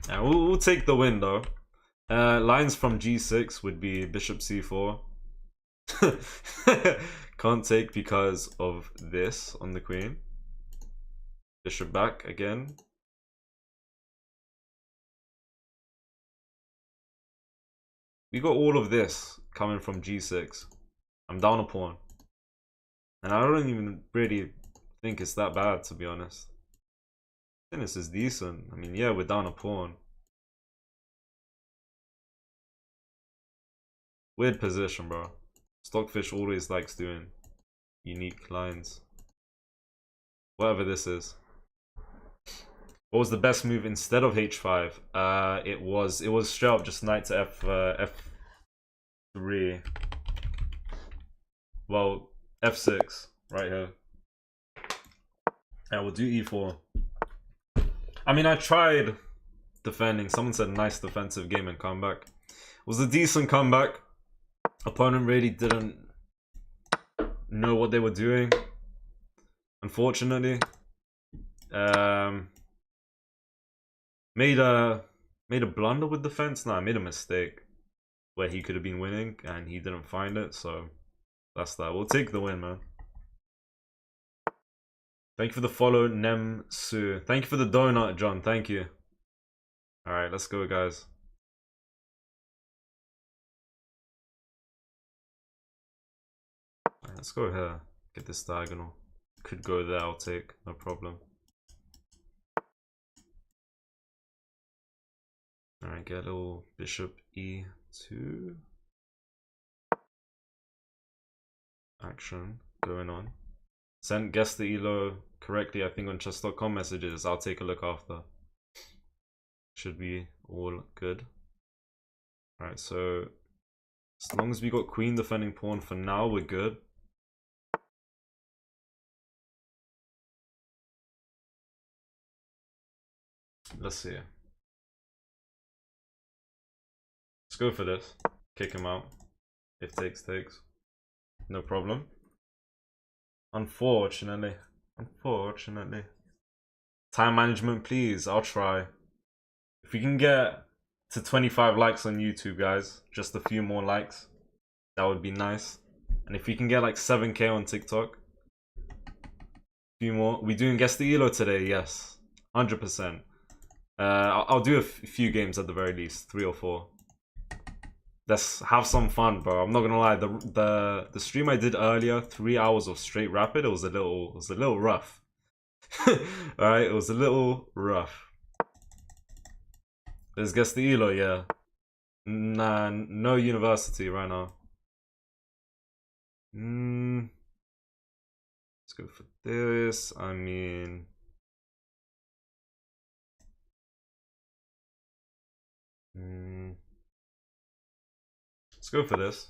And we'll take the win though. Lines from g6 would be bishop c4. Can't take because of this on the queen. Bishop back again. We got all of this coming from g6. I'm down a pawn. And I don't even really think it's that bad, to be honest. I think this is decent. I mean, yeah, we're down a pawn. Weird position, bro. Stockfish always likes doing unique lines. Whatever this is. What was the best move instead of h5? It was straight up just knight to f3. Well, f6 right here. And we'll do e4. I mean, I tried defending. Someone said nice defensive game and comeback. It was a decent comeback. Opponent really didn't know what they were doing, unfortunately. Made a blunder with defense. No, I made a mistake where he could have been winning and he didn't find it, so that's that. We'll take the win, man. Thank you for the follow, Nem Su. Thank you for the donut, John. Thank you. Alright, let's go, guys. Right, let's go here. Get this diagonal. Could go there, I'll take. No problem. Alright, get a little bishop e2. Action going on. Guess the elo correctly, I think, on chess.com messages. I'll take a look after. Should be all good. Alright, so as long as we got queen defending pawn for now, we're good. Let's see. Let's go for this. Kick him out. If takes. No problem. Unfortunately. Time management, please. I'll try. If we can get to 25 likes on YouTube, guys, just a few more likes, that would be nice. And if we can get like 7k on TikTok, a few more. We doing Guess the Elo today? Yes, 100%. I'll do a few games at the very least, 3 or 4. Let's have some fun, bro. I'm not gonna lie. The stream I did earlier, 3 hours of straight rapid, it was a little rough. Alright, it was a little rough. Let's guess the Elo, yeah. Nah, no university right now. Let's go for this. I mean, let's go for this.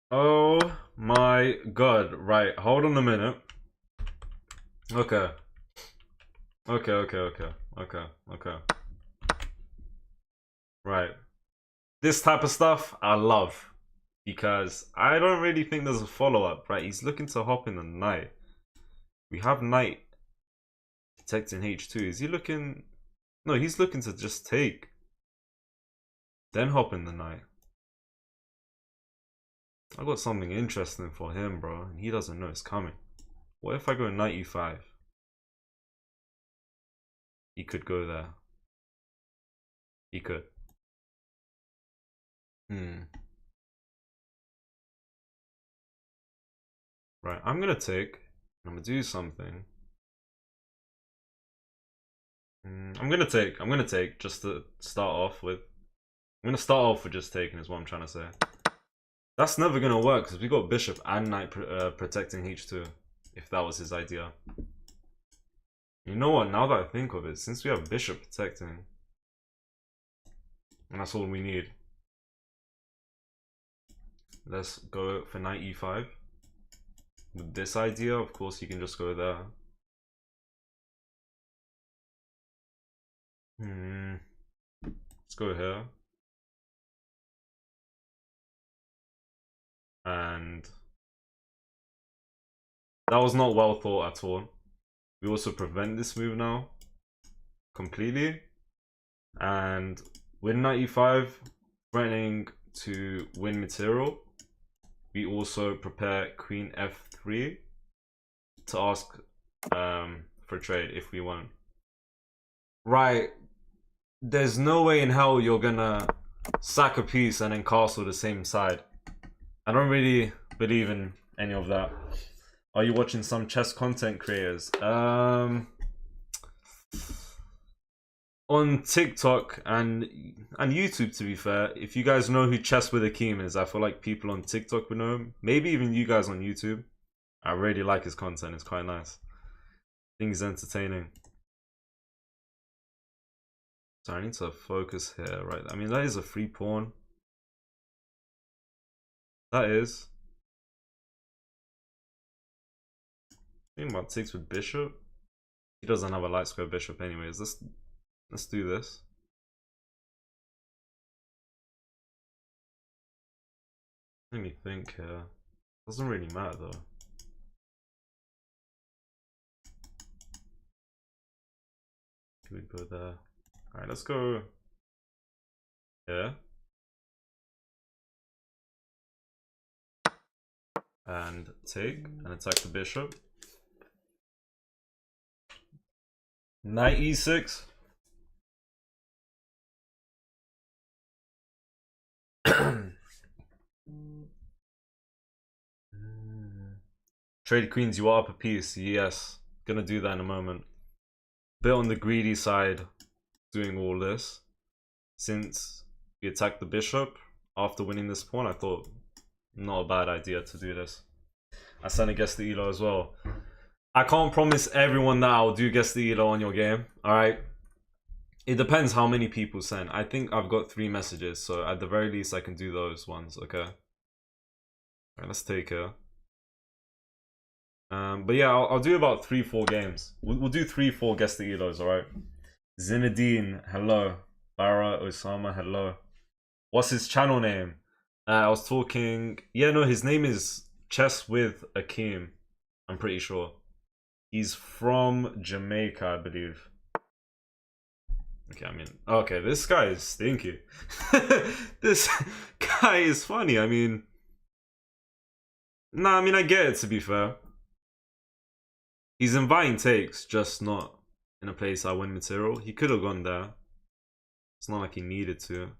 Oh my god. Right, hold on a minute. Okay. Right. This type of stuff I love. Because I don't really think there's a follow-up, right? He's looking to hop in the night. We have night protecting H2. Is he looking... No, he's looking to just take. Then hop in the night. I got something interesting for him, bro. And he doesn't know it's coming. What if I go knight e5? He could go there. He could. Right, I'm gonna take. I'm gonna do something. I'm gonna take just to start off with. I'm gonna start off with just taking is what I'm trying to say. That's never gonna work because we got bishop and knight protecting h2. If that was his idea. You know what? Now that I think of it, since we have bishop protecting, and that's all we need. Let's go for knight e5. With this idea, of course, you can just go there. Let's go here. And that was not well thought at all. We also prevent this move now completely. And with knight e5, threatening to win material, we also prepare queen f3 to ask for trade if we want. Right. There's no way in hell you're gonna sack a piece and then castle the same side. I don't really believe in any of that. Are you watching some chess content creators? On TikTok and YouTube, to be fair, if you guys know who Chess with Akeem is, I feel like people on TikTok would know him. Maybe even you guys on YouTube. I really like his content. It's quite nice. I think he's entertaining. So I need to focus here, right? I mean, that is a free pawn. That is. Think about takes with bishop. He doesn't have a light square bishop anyways. Let's do this. Let me think here. Doesn't really matter though. Can we go there? Alright, let's go here. And take and attack the bishop. Knight e6. Trade queens, you are up a piece. Yes, gonna do that in a moment. Bit on the greedy side doing all this. Since we attacked the bishop after winning this pawn, I thought not a bad idea to do this. I sent a guess the Elo as well. I can't promise everyone that I'll do guess the Elo on your game. Alright. It depends how many people send. I think I've got 3 messages, so at the very least I can do those ones, okay? Alright, let's take her. But yeah, I'll do about 3-4 games. We'll do 3-4 guess the elos, alright? Zinedine, hello. Bara Osama, hello. What's his channel name? I was talking. Yeah, no, his name is Chess with Akeem. I'm pretty sure. He's from Jamaica, I believe. Okay, I mean, okay, this guy is stinky. This guy is funny. I mean, nah, I mean, I get it, to be fair. He's inviting takes, just not in a place I win material. He could have gone there. It's not like he needed to.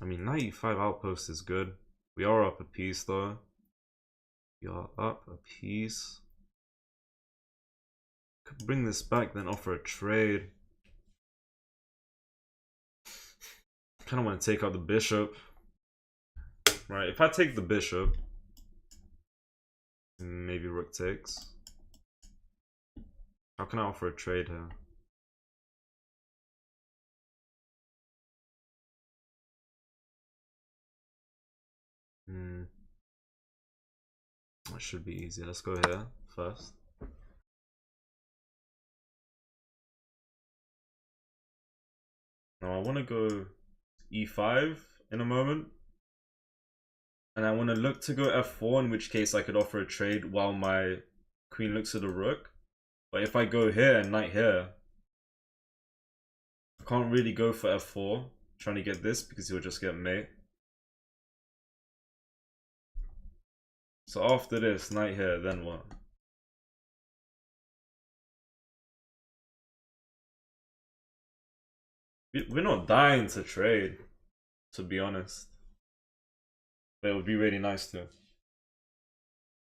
I mean, 95 outpost is good. We are up a piece, though. We are up a piece. Could bring this back, then offer a trade. Kind of want to take out the bishop. Right, if I take the bishop, maybe rook takes. How can I offer a trade here? That should be easy. Let's go here first. Now I want to go e5 in a moment. And I want to look to go f4, in which case I could offer a trade while my queen looks at the rook. But if I go here and knight here, I can't really go for f4, trying to get this, because he'll just get mate. So after this, knight here, then what? We're not dying to trade, to be honest. But it would be really nice to.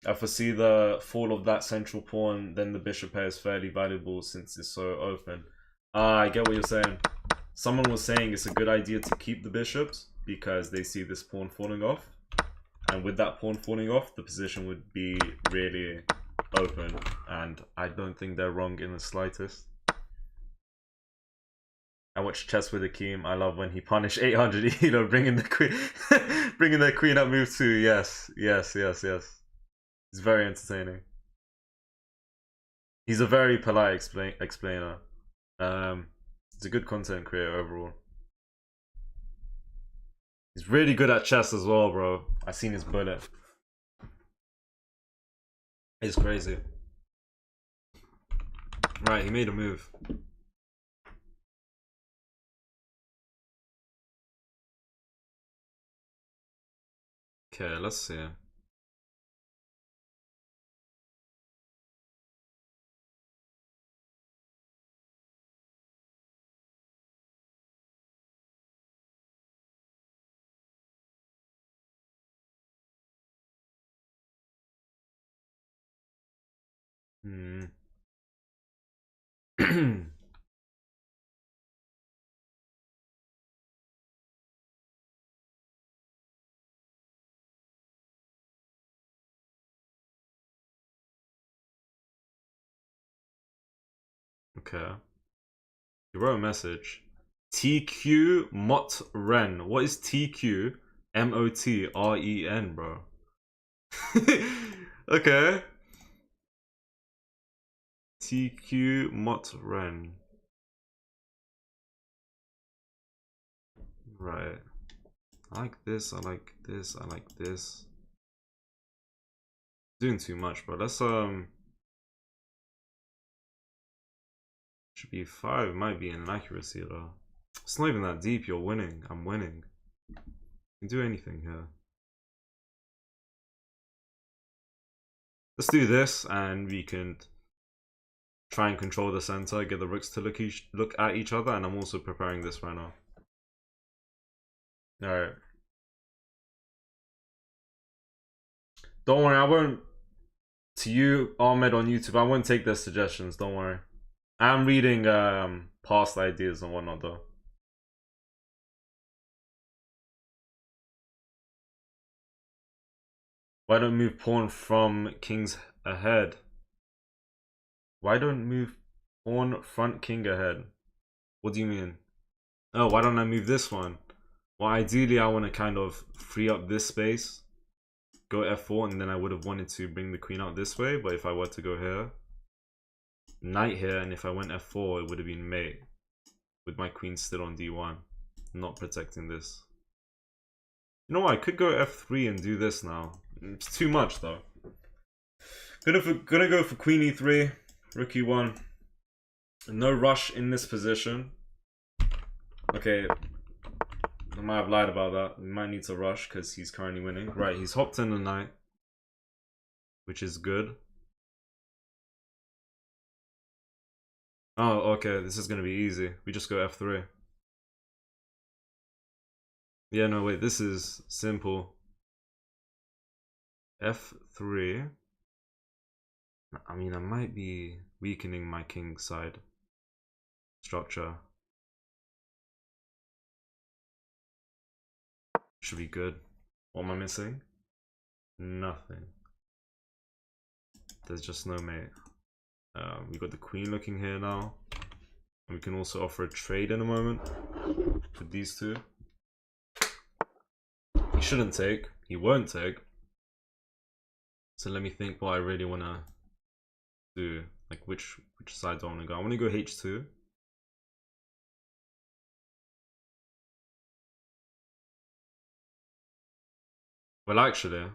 I foresee the fall of that central pawn, then the bishop pair is fairly valuable since it's so open. I get what you're saying. Someone was saying it's a good idea to keep the bishops because they see this pawn falling off. And with that pawn falling off, the position would be really open. And I don't think they're wrong in the slightest. I watch Chess with Akeem. I love when he punished 800 Elo, bringing the queen, bringing their queen up move 2. Yes, yes, yes, yes. It's very entertaining. He's a very polite explainer. He's a good content creator overall. He's really good at chess as well, bro. I seen his bullet. It's crazy. Right, he made a move. Okay, let's see. Okay. You wrote a message. TQ Mot Ren. What is TQ MOTREN, bro? Okay. TQ Mot Ren. Right. I like this, I like this, I like this. Doing too much, bro. Let's should be 5. Might be an inaccuracy though. It's not even that deep. You're winning. I'm winning. You can do anything here. Let's do this, and we can try and control the center, get the rooks to look at each other, and I'm also preparing this right now. Alright. Don't worry, I won't. To you, Ahmed on YouTube, I won't take their suggestions. Don't worry. I'm reading past ideas and whatnot though. Why don't move pawn from kings ahead? Why don't move pawn front king ahead? What do you mean? Oh, why don't I move this one? Well, ideally I want to kind of free up this space go f4, and then I would have wanted to bring the queen out this way. But if I were to go here, knight here, and if I went f4, it would have been mate with my queen still on d1, not protecting this. You know what? I could go f3 and do this now. It's too much though. Gonna go for queen e3, rook e1. No rush in this position. Okay, I might have lied about that. We might need to rush because he's currently winning. Right, he's hopped in the knight, which is good. Oh, okay, this is gonna be easy. We just go f3. Yeah, no, wait, this is simple. f3. I mean, I might be weakening my king side structure. Should be good. What am I missing? Nothing. There's just no mate. We got the queen looking here now. And we can also offer a trade in a moment with these two. He shouldn't take. He won't take. So let me think what I really want to do. Like which side do I want to go? I want to go h2. Well, actually,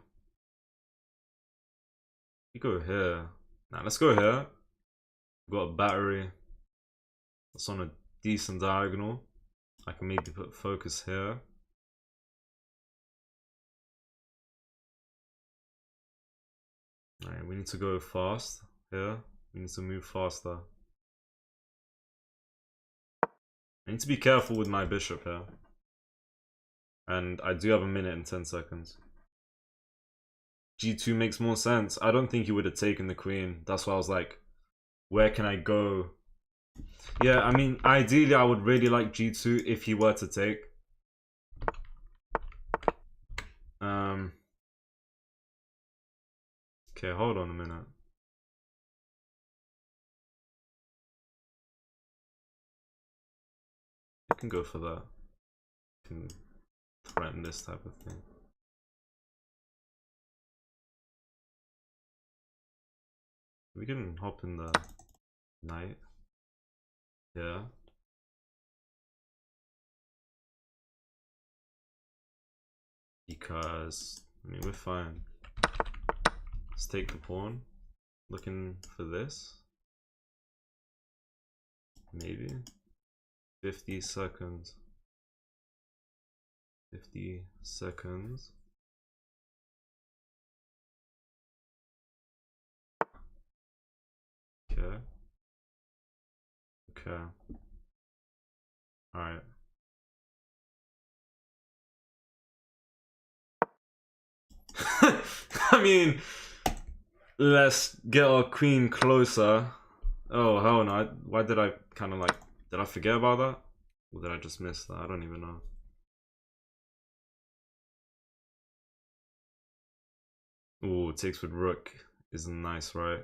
you go here. Now let's go here. We've got a battery. That's on a decent diagonal. I can maybe put focus here. Alright, we need to go fast here. We need to move faster. I need to be careful with my bishop here. And I do have a minute and 10 seconds. G2 makes more sense. I don't think he would have taken the queen. That's why I was like, where can I go? Yeah, I mean, ideally I would really like G2 if he were to take. Okay, hold on a minute. I can go for that. I can threaten this type of thing. We can hop in the knight. Yeah. Because, I mean, we're fine. Let's take the pawn. Looking for this. Maybe. 50 seconds. 50 seconds. Okay. Okay. Alright. I mean, let's get our queen closer. Oh, hell no. Why did I kind of like... Did I forget about that? Or did I just miss that? I don't even know. Ooh, takes with rook is nice, right?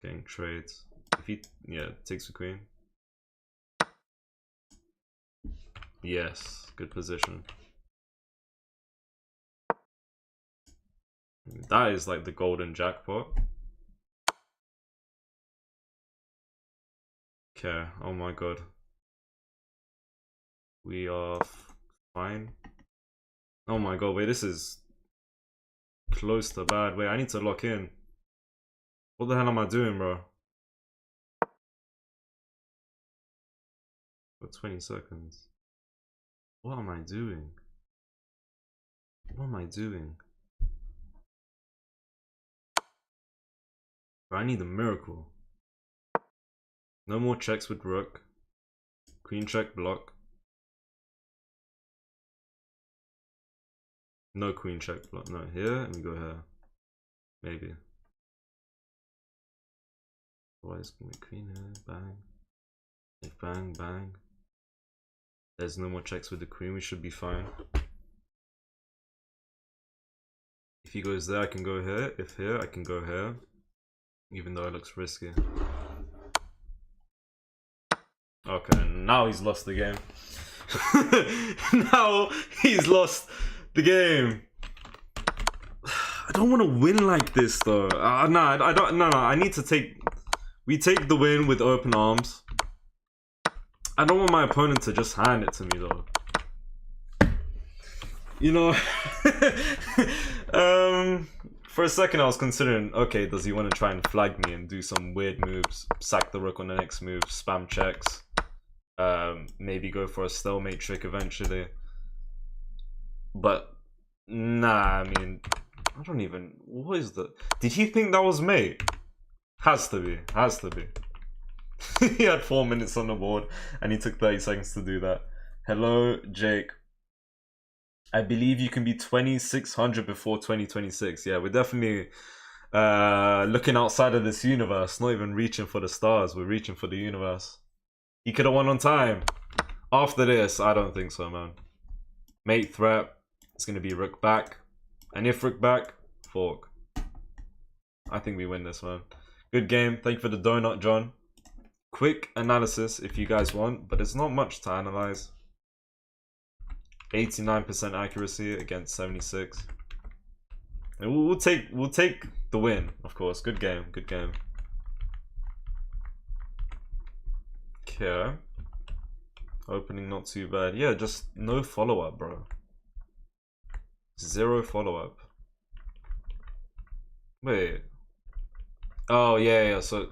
Getting trades. If he... Yeah, takes with queen. Yes, good position. That is like the golden jackpot. Okay, oh my god. We are fine. Oh my god, wait, this is close to bad. Wait, I need to lock in. What the hell am I doing, bro? For 20 seconds. What am I doing? What am I doing? Bro, I need a miracle. No more checks with rook. Queen check block. No queen check block. No, here, and we go here. Maybe. Otherwise, queen here. Bang. Bang, bang. There's no more checks with the queen. We should be fine. If he goes there, I can go here. If here, I can go here. Even though it looks risky. Okay, now he's lost the game. Now he's lost the game. I don't want to win like this though. No, I don't. No, I need to take. We take the win with open arms. I don't want my opponent to just hand it to me though. You know, for a second I was considering, okay, does he want to try and flag me and do some weird moves, sack the rook on the next move, spam checks, maybe go for a stalemate trick eventually. But nah, I mean, I don't even. What is the? Did he think that was mate? Has to be. Has to be. He had 4 minutes on the board, and he took 30 seconds to do that. Hello, Jake. I believe you can be 2600 before 2026. Yeah, we're definitely looking outside of this universe. Not even reaching for the stars. We're reaching for the universe. He could have won on time. After this, I don't think so, man. Mate threat. It's going to be rook back. And if rook back, fork. I think we win this, man. Good game. Thank you for the donut, John. Quick analysis if you guys want, but it's not much to analyze. 89% accuracy against 76. And we'll take the win, of course. Good game, good game. Okay. Opening not too bad. Yeah, just no follow-up, bro. 0 follow-up. Wait. Oh, yeah, so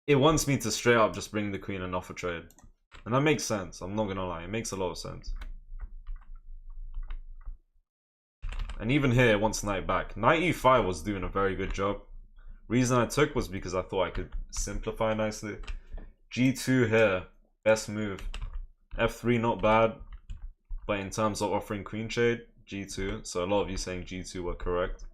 it wants me to straight up just bring the queen and offer trade. And that makes sense, I'm not gonna lie. It makes a lot of sense. And even here, it wants knight back. Knight e5 was doing a very good job. Reason I took was because I thought I could simplify nicely. G2 here, best move. F3 not bad, but in terms of offering queen trade, G2. So a lot of you saying G2 were correct.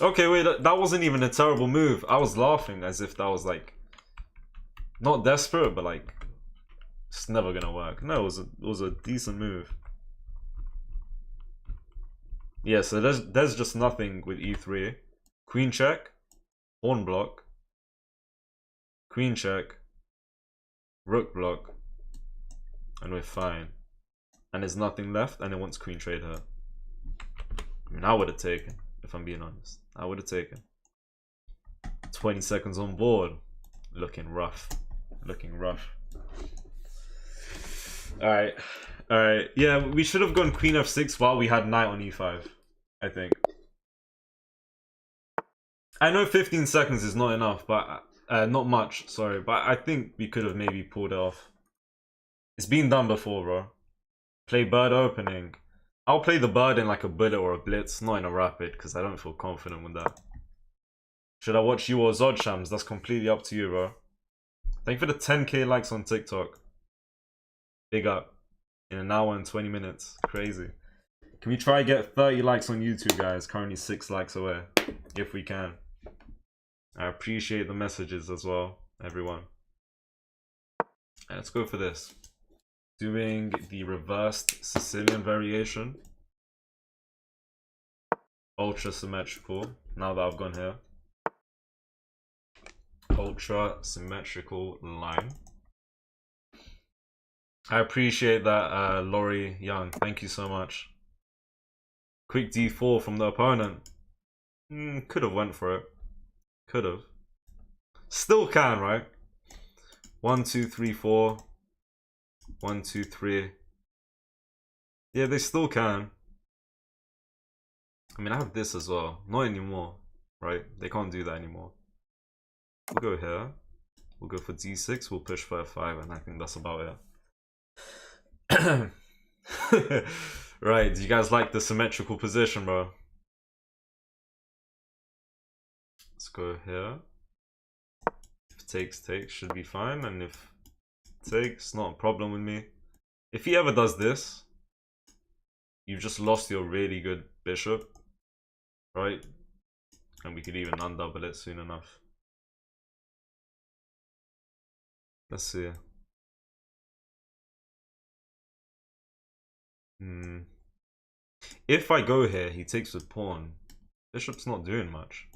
Okay, wait, that wasn't even a terrible move. I was laughing as if that was like, not desperate, but like, it's never gonna work. No, it was a decent move. Yeah, so there's just nothing with e3. Queen check, pawn block, queen check, rook block, and we're fine. And there's nothing left, and it wants queen trade her. I mean, I would have taken, if I'm being honest. I would have taken. 20 seconds on board. Looking rough. Looking rough. Alright. Alright. Yeah, we should have gone queen f6 while we had knight on e5. I think. I know 15 seconds is not enough, but not much, sorry. But I think we could have maybe pulled it off. It's been done before, bro. Play bird opening. I'll play the bird in like a bullet or a blitz, not in a rapid, because I don't feel confident with that. Should I watch you or Zod, Shams? That's completely up to you, bro. Thank you for the 10k likes on TikTok. Big up. In an hour and 20 minutes. Crazy. Can we try get 30 likes on YouTube, guys? Currently 6 likes away. If we can. I appreciate the messages as well, everyone. And let's go for this. Doing the reversed Sicilian variation. Ultra symmetrical. Now that I've gone here. Ultra symmetrical line. I appreciate that, Laurie Young. Thank you so much. Quick d4 from the opponent. Could have went for it. Could have. Still can, right? 1, 2, 3, 4. 1, 2, 3. Yeah, they still can. I mean, I have this as well. Not anymore, right? They can't do that anymore. We'll go here. We'll go for d6. We'll push for f5, and I think that's about it. Right, do you guys like the symmetrical position, bro? Let's go here. If takes, should be fine. And if takes, not a problem with me. If he ever does this, you've just lost your really good bishop, right? And we could even undouble it soon enough. Let's see. If I go here, he takes with pawn. Bishop's not doing much.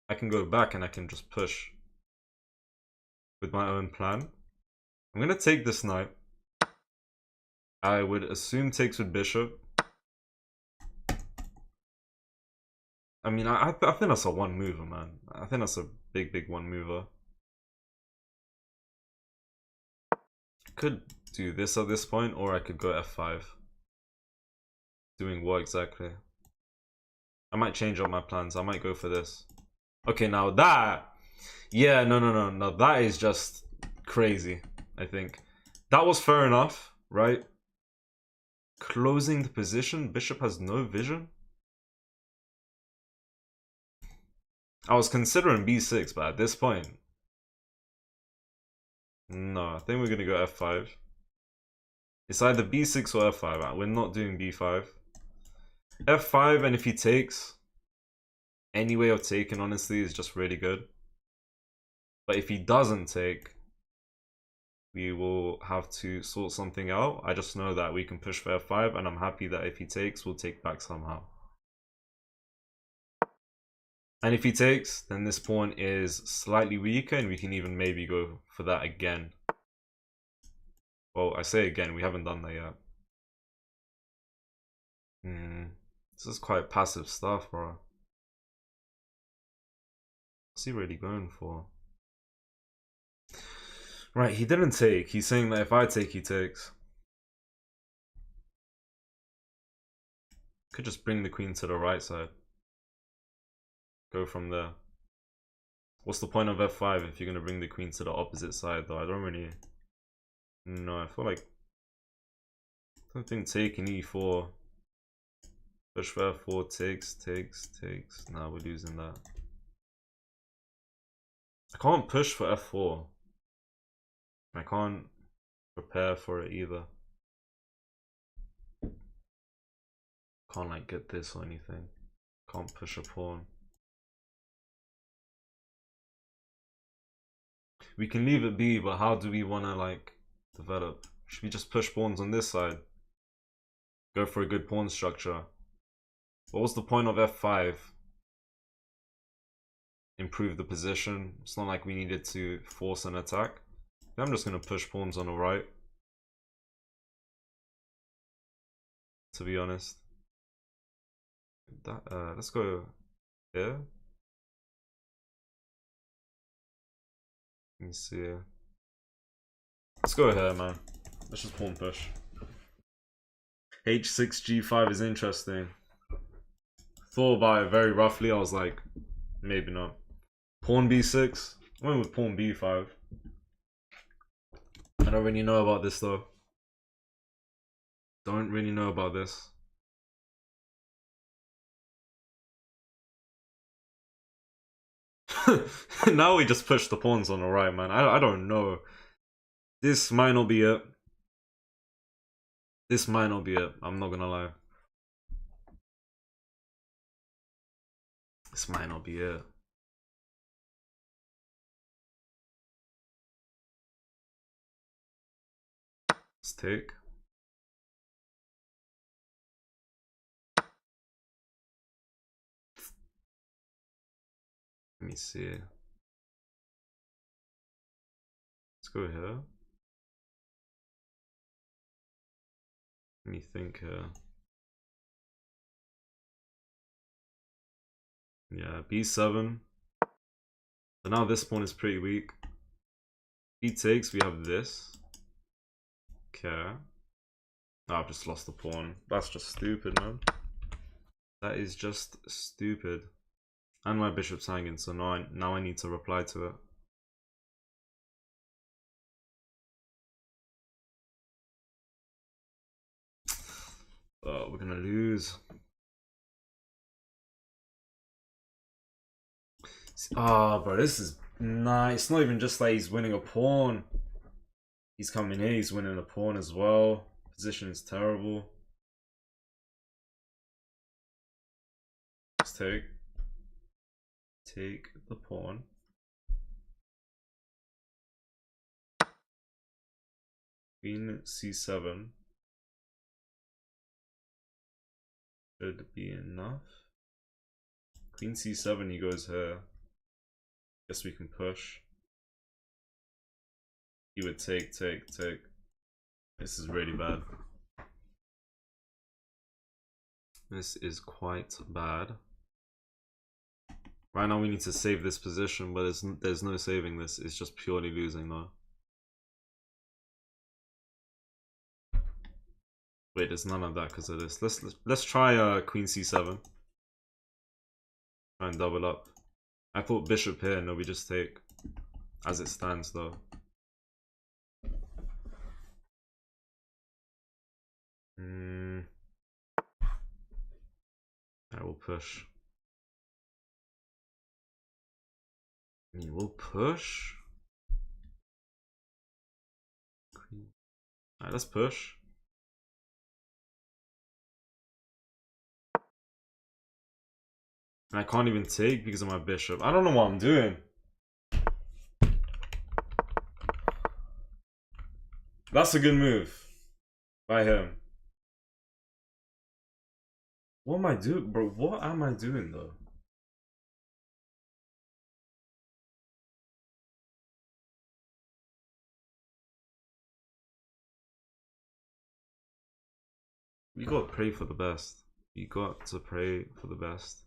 I can go back and I can just push with my own plan. I'm gonna take this knight. I would assume takes with bishop. I mean, I think that's a one mover, man. I think that's a big one mover. Could do this at this point, or I could go f5. Doing what exactly? I might change up my plans. I might go for this. Okay, now that... Yeah, no. That is just crazy, I think. That was fair enough, right? Closing the position. Bishop has no vision. I was considering b6, but at this point... No, I think we're going to go f5. It's either b6 or f5. We're not doing b5. f5, and if he takes... Any way of taking, honestly, is just really good. But if he doesn't take... We will have to sort something out. I just know that we can push for f5, and I'm happy that if he takes, we'll take back somehow. And if he takes, then this pawn is slightly weaker, and we can even maybe go for that again. Well, I say again, we haven't done that yet. This is quite passive stuff, bro. What's he really going for? Right, he didn't take. He's saying that if I take, he takes. Could just bring the queen to the right side. Go from there. What's the point of f5 if you're going to bring the queen to the opposite side, though? I don't really... No, I feel like... I don't think taking e4... Push for f4, takes. Nah, we're losing that. I can't push for f4. I can't prepare for it either. Can't like get this or anything. Can't push a pawn. We can leave it be, but how do we want to like develop? Should we just push pawns on this side? Go for a good pawn structure. What was the point of f5? Improve the position. It's not like we needed to force an attack. I'm just going to push pawns on the right. To be honest. Let's go here. Let me see. Let's go here, man. Let's just pawn push. h6, g5 is interesting. Thought about it very roughly. I was like, maybe not. Pawn b6. I went with pawn b5. I don't really know about this though. Don't really know about this. Now we just push the pawns on the right, man. I don't know. This might not be it. This might not be it. I'm not gonna lie. This might not be it. Let's take. Let me see. Let's go here. Let me think here. Yeah, b7. So now this pawn is pretty weak. B takes, we have this. Okay. Oh, I've just lost the pawn. That's just stupid, man. That is just stupid. And my bishop's hanging, so now I need to reply to it. Oh, we're gonna lose. Oh, bro, this is nice. It's not even just like he's winning a pawn. He's coming here, he's winning a pawn as well. Position is terrible. Let's take the pawn. Queen c7 should be enough. Queen c7, he goes here. Guess we can push. He would take. This is really bad. This is quite bad. Right now we need to save this position, but there's no saving this. It's just purely losing though. Wait, there's none of that because of this. Let's try Queen C7. Try and double up. I thought bishop here. No, we just take as it stands though. I will push. I mean, we'll push. Alright, let's push. And I can't even take because of my bishop. I don't know what I'm doing. That's a good move by him. What am I doing, bro? What am I doing though? You gotta pray for the best. You got to pray for the best.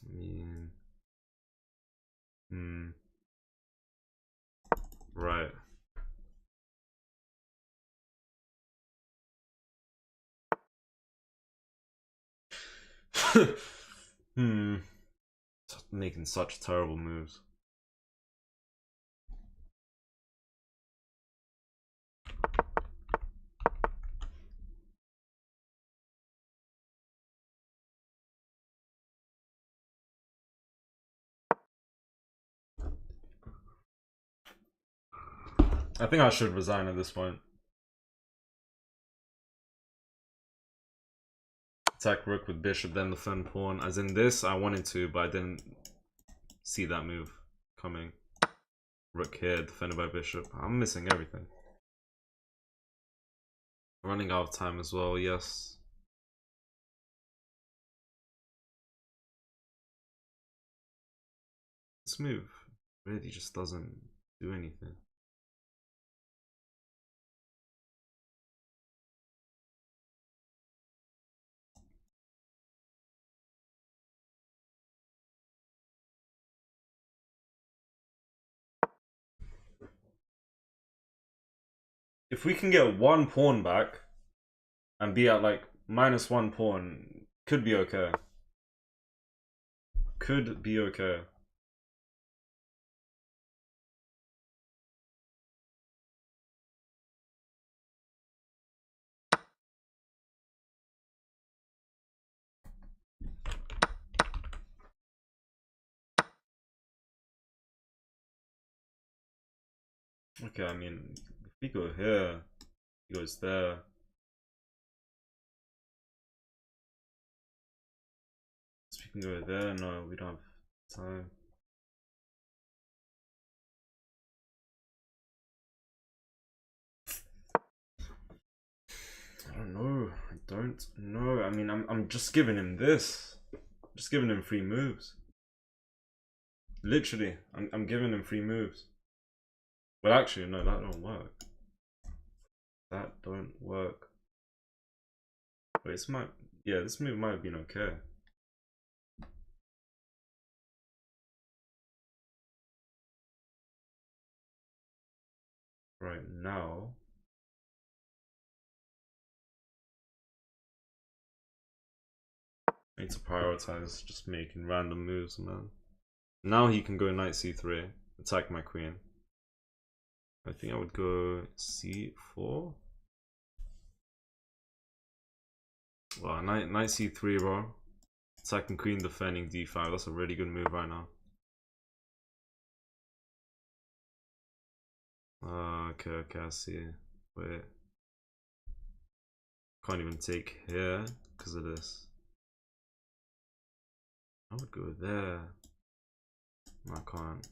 I mean, right. Making such terrible moves. I think I should resign at this point. Attack rook with bishop, then defend pawn. As in this, I wanted to, but I didn't see that move coming. Rook here, defended by bishop. I'm missing everything. Running out of time as well, yes. This move really just doesn't do anything. If we can get one pawn back and be at like -1 pawn, could be okay. Could be okay. Okay, I mean, if we go here, he goes there. So we can go there. No, we don't have time. I don't know. I don't know. I mean, I'm just giving him this. I'm just giving him free moves. Literally, I'm giving him free moves. But actually, no, that don't work. That don't work. Wait, this might, yeah, this move might have been okay. Right now, I need to prioritize just making random moves, man. Now he can go knight c3, attack my queen. I think I would go c4. Wow, knight c3, bro. Attacking queen, defending d5. That's a really good move right now. Okay, I see. Wait. Can't even take here because of this. I would go there. No, I can't.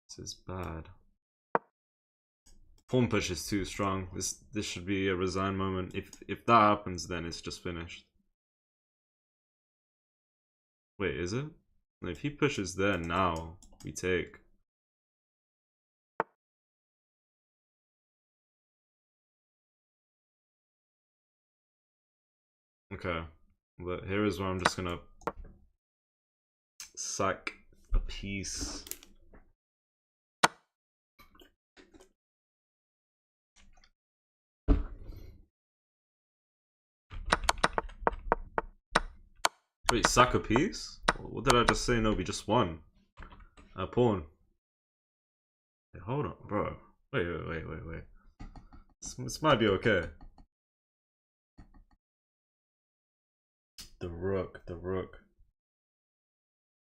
This is bad. Pawn push is too strong. This should be a resign moment. If that happens, then it's just finished. Wait, is it? If he pushes there now, we take. Okay, but here is where I'm just gonna sack a piece. Wait, sack a piece? What did I just say? No, we just won. Pawn. Hey, hold on, bro. Wait. This might be okay. The rook.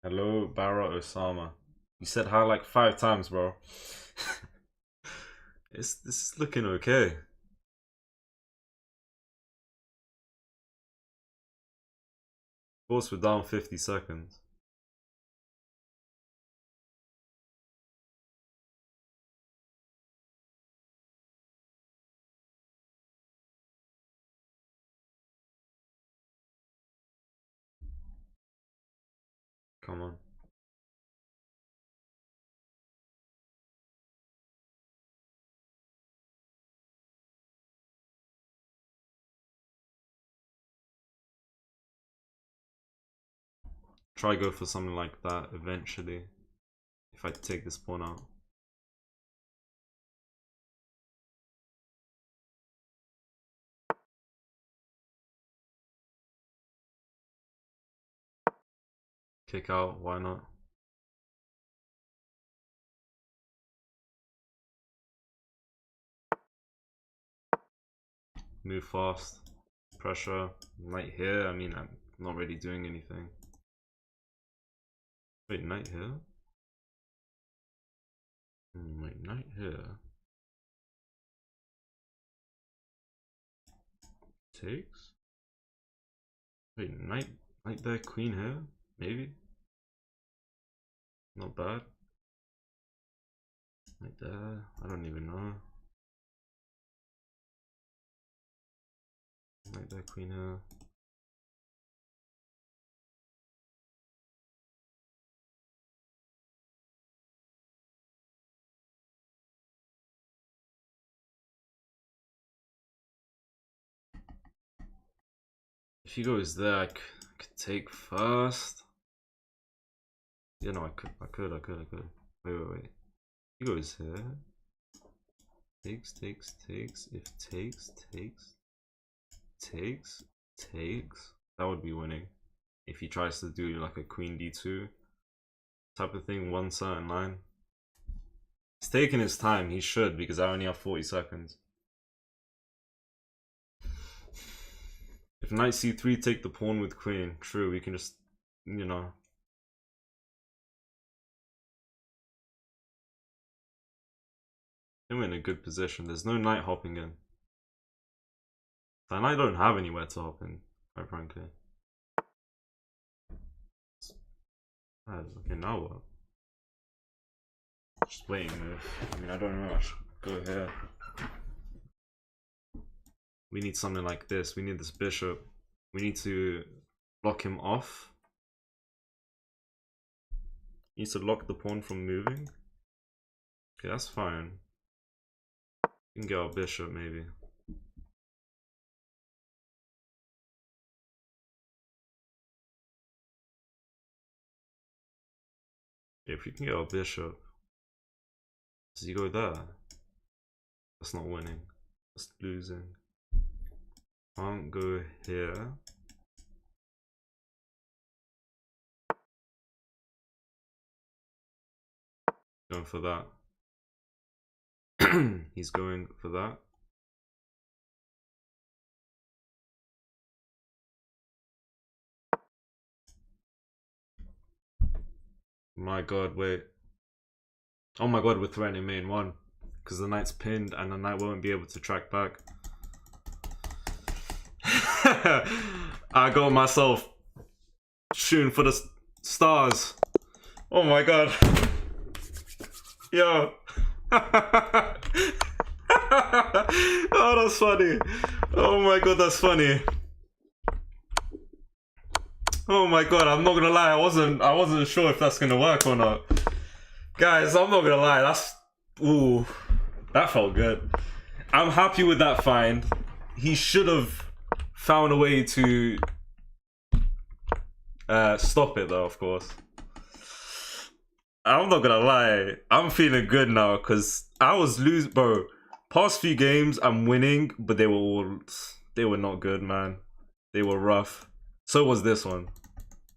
Hello, Barra Osama. You said hi like 5 times, bro. This is looking okay. Of course, we're down 50 seconds. Come on. Try go for something like that eventually. If I take this pawn out. Kick out, why not? Move fast. Pressure. Knight here, I mean, I'm not really doing anything. Wait, knight here? Wait, knight here? Takes? Wait, knight there, queen here? Maybe? Not bad. Knight there, I don't even know. Knight there, queen here. If he goes there, I could take first. Yeah, no, I could. Wait. He goes here. Takes. If takes. That would be winning. If he tries to do like a queen d2 type of thing, one certain line. He's taking his time. He should, because I only have 40 seconds. If knight c3, take the pawn with queen. True, we can just, you know. We're in a good position. There's no knight hopping in. And I don't have anywhere to hop in, quite frankly. Okay, now what? Just waiting move. I mean, I don't know. I should go here. We need something like this. We need this bishop. We need to lock him off. He needs to lock the pawn from moving. Okay, that's fine. We can get our bishop, maybe. If we can get our bishop. Does he go there? That's not winning. That's losing. Can't go here. Going for that. He's going for that. My god, wait. Oh my god, we're threatening main one. Because the knight's pinned and the knight won't be able to track back. I got myself shooting for the stars. Oh my god. Yo. Oh, that's funny. Oh my god, that's funny. Oh my god, I'm not gonna lie, I wasn't sure if that's gonna work or not. Guys, I'm not gonna lie, ooh, that felt good. I'm happy with that find. He should have found a way to stop it though, of course. I'm not gonna lie, I'm feeling good now because I was losing, bro. Past few games I'm winning, but they were not good, man. They were rough. So was this one.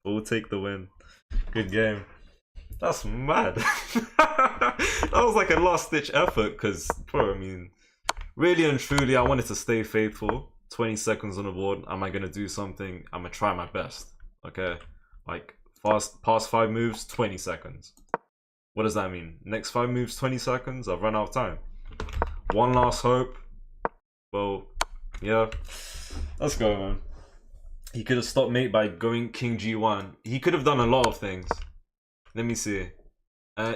But we'll take the win. Good game. That's mad. That was like a last ditch effort because, bro, I mean, really and truly, I wanted to stay faithful. 20 seconds on the board. Am I gonna do something? I'm gonna try my best. Okay, like past 5 moves, 20 seconds. What does that mean? Next 5 moves, 20 seconds. I've run out of time. One last hope. Well, yeah. Let's go, man. He could have stopped mate by going King G1. He could have done a lot of things. Let me see.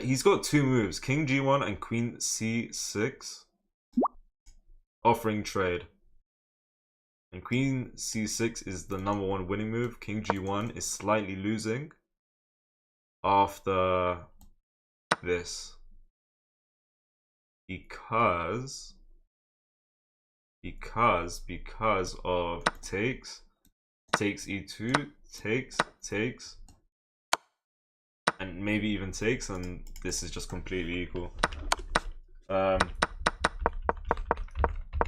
He's got 2 moves, King G1 and Queen C6. Offering trade. And Queen C6 is the #1 winning move. King G1 is slightly losing after this. Because of takes E2, takes, and maybe even takes, and this is just completely equal.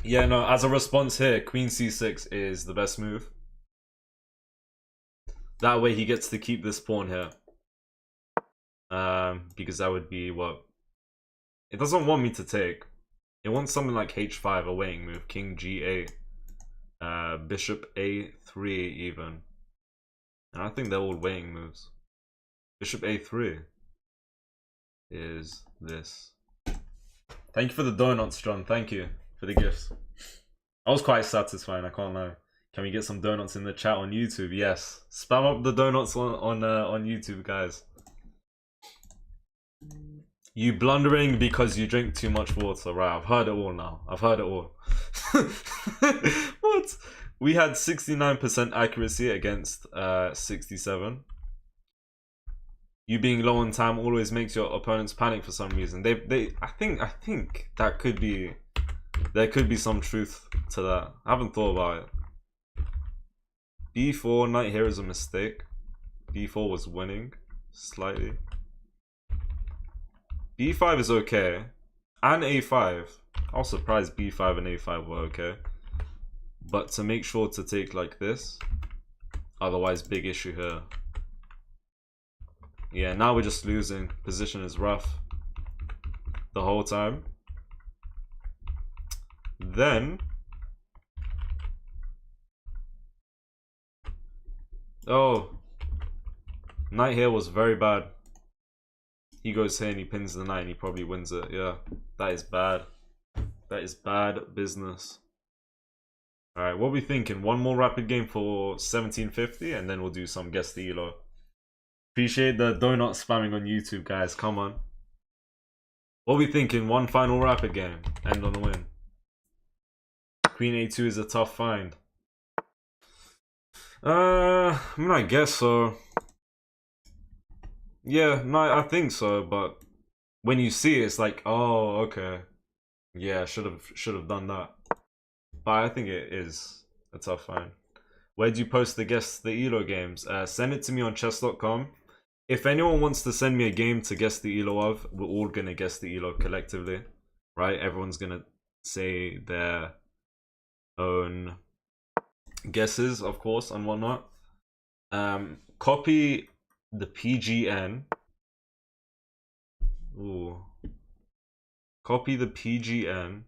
Yeah, no, as a response here, Queen C6 is the best move. That way he gets to keep this pawn here. Because that would be what? It doesn't want me to take. It wants something like H5, a weighing move. King G8. Bishop A3 even. And I think they're all weighing moves. Bishop A3 is this. Thank you for the donuts, John. Thank you for the gifts. I was quite satisfying, I can't lie. Can we get some donuts in the chat on YouTube? Yes. Spam up the donuts on YouTube, guys. You blundering because you drink too much water. Right, I've heard it all now. I've heard it all. What? We had 69% accuracy against 67. You being low on time always makes your opponents panic for some reason. I think that could be, there could be some truth to that. I haven't thought about it. B4, knight here is a mistake. B4 was winning slightly. B5 is okay. And A5. I was surprised B5 and A5 were okay. But to make sure to take like this. Otherwise, big issue here. Yeah, now we're just losing. Position is rough the whole time. Then... oh. Knight here was very bad. He goes here and he pins the knight and he probably wins it. Yeah, that is bad. That is bad business. Alright, what are we thinking? One more rapid game for 1750 and then we'll do some guess the elo. Appreciate the donut spamming on YouTube, guys. Come on. What are we thinking? One final rapid game. End on a win. Queen A2 is a tough find. I mean, I guess so. Yeah, no, I think so, but when you see it, it's like, oh, okay. Yeah, should have done that. But I think it is a tough find. Where do you post the guess the elo games? Send it to me on chess.com. If anyone wants to send me a game to guess the elo of, we're all gonna guess the elo collectively, right? Everyone's gonna say their own guesses, of course, and whatnot. Copy the PGN. Ooh. Copy the PGN.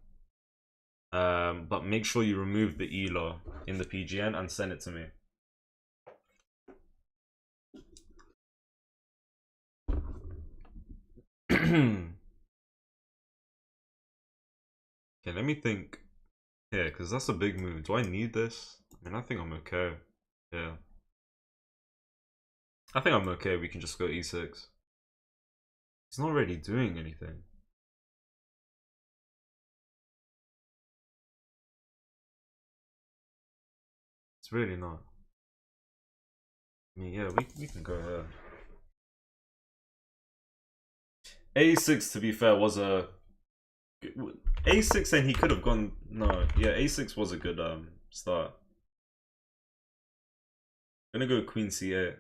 But make sure you remove the elo in the PGN and send it to me. Okay, let me think here, because that's a big move. Do I need this? I mean, I think I'm okay. Yeah. I think I'm okay. We can just go E6. He's not really doing anything. It's really not. I mean, yeah, we can go here. A6, to be fair, was a A6, and he could have gone. No, yeah, A6 was a good start. I'm gonna go Queen C8.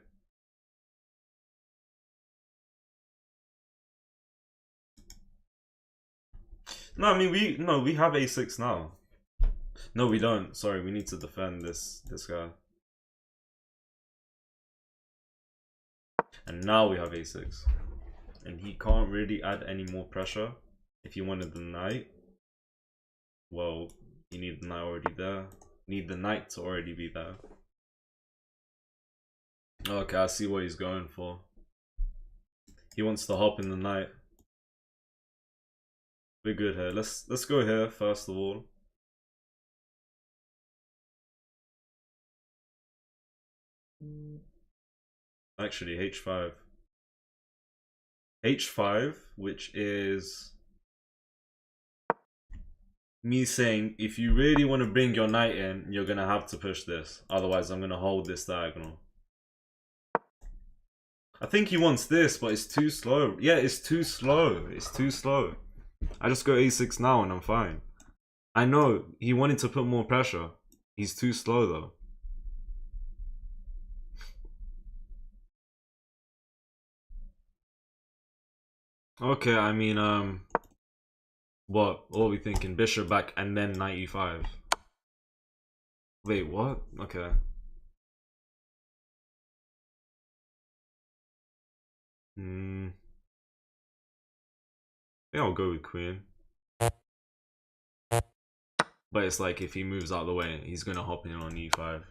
No, I mean we have A6 now. No, we don't. Sorry, we need to defend this guy. And now we have A6. And he can't really add any more pressure. If you wanted the knight, well, you need the knight already there. You need the knight to already be there. Okay, I see what he's going for. He wants to hop in the knight. We're good here. Let's go here first of all. Actually, H5. H5, which is me saying if you really want to bring your knight in, you're gonna have to push this. Otherwise, I'm gonna hold this diagonal. I think he wants this, but it's too slow. Yeah, it's too slow. It's too slow. I just go A6 now and I'm fine. I know he wanted to put more pressure. He's too slow though. Okay, I mean, what are we thinking? Bishop back and then knight e5. Wait, what? Okay. Hmm. Yeah, I'll go with queen. But it's like if he moves out of the way, he's gonna hop in on e5.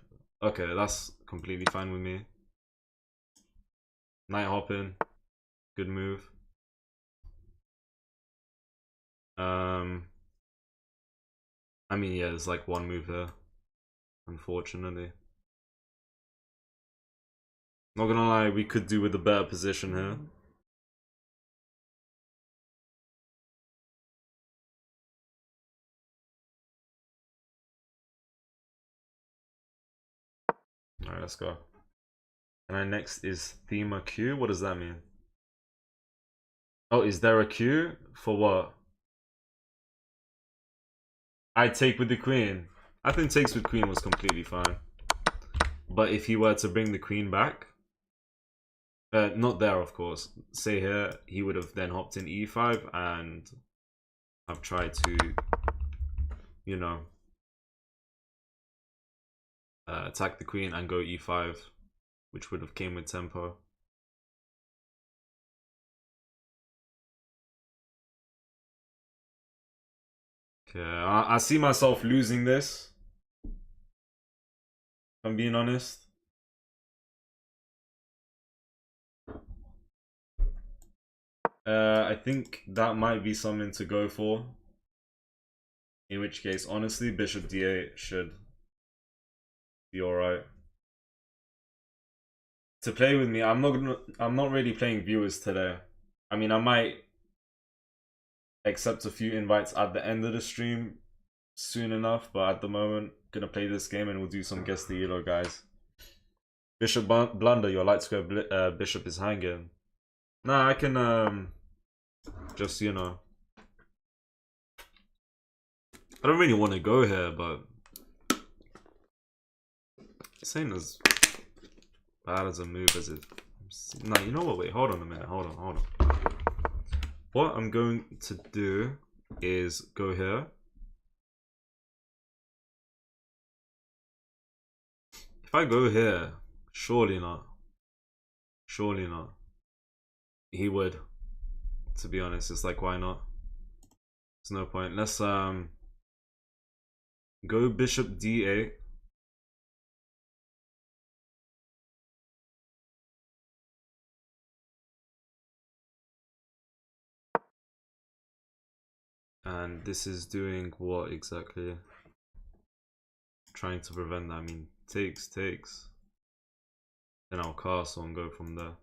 Okay, that's completely fine with me. Knight hop in. Good move. I mean, yeah, there's like one move here. Unfortunately. Not gonna lie, we could do with a better position here. Alright, let's go. And our next is Thema Q. What does that mean? Oh, is there a Q? For what? I take with the queen. I think takes with queen was completely fine. But if he were to bring the queen back, not there of course, say here, he would have then hopped in e5 and I've tried to, you know, attack the queen and go e5, which would have came with tempo. Okay, I see myself losing this, if I'm being honest. I think that might be something to go for. In which case, honestly, bishop d8 should be alright. To play with me, I'm not really playing viewers today. I mean, I might accept a few invites at the end of the stream soon enough, but at the moment, gonna play this game and we'll do some guess the elo, guys. Bishop blunder, your light square bishop is hanging. Nah, I can just, you know, I don't really want to go here, but this ain't as bad as a move as it. Nah, you know what? Wait, hold on a minute. Hold on. What I'm going to do is go here. If I go here, surely not. Surely not. He would. To be honest, it's like, why not? There's no point. Let's go bishop d8. And this is doing what exactly? Trying to prevent that. I mean, takes. Then I'll castle and go from there.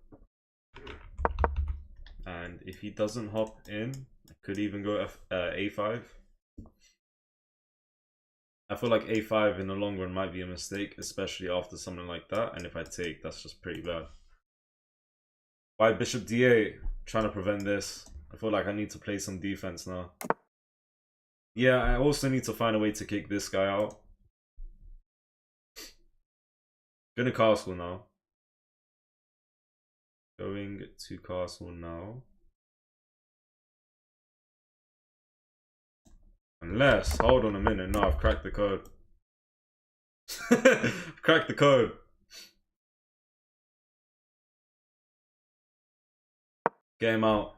And if he doesn't hop in, I could even go a5. I feel like a5 in the long run might be a mistake, especially after something like that. And if I take, that's just pretty bad. Why bishop d8? Trying to prevent this. I feel like I need to play some defense now. Yeah, I also need to find a way to kick this guy out. Gonna castle now. Going to castle now. Unless, hold on a minute. No, I've cracked the code. I've cracked the code. Get him out.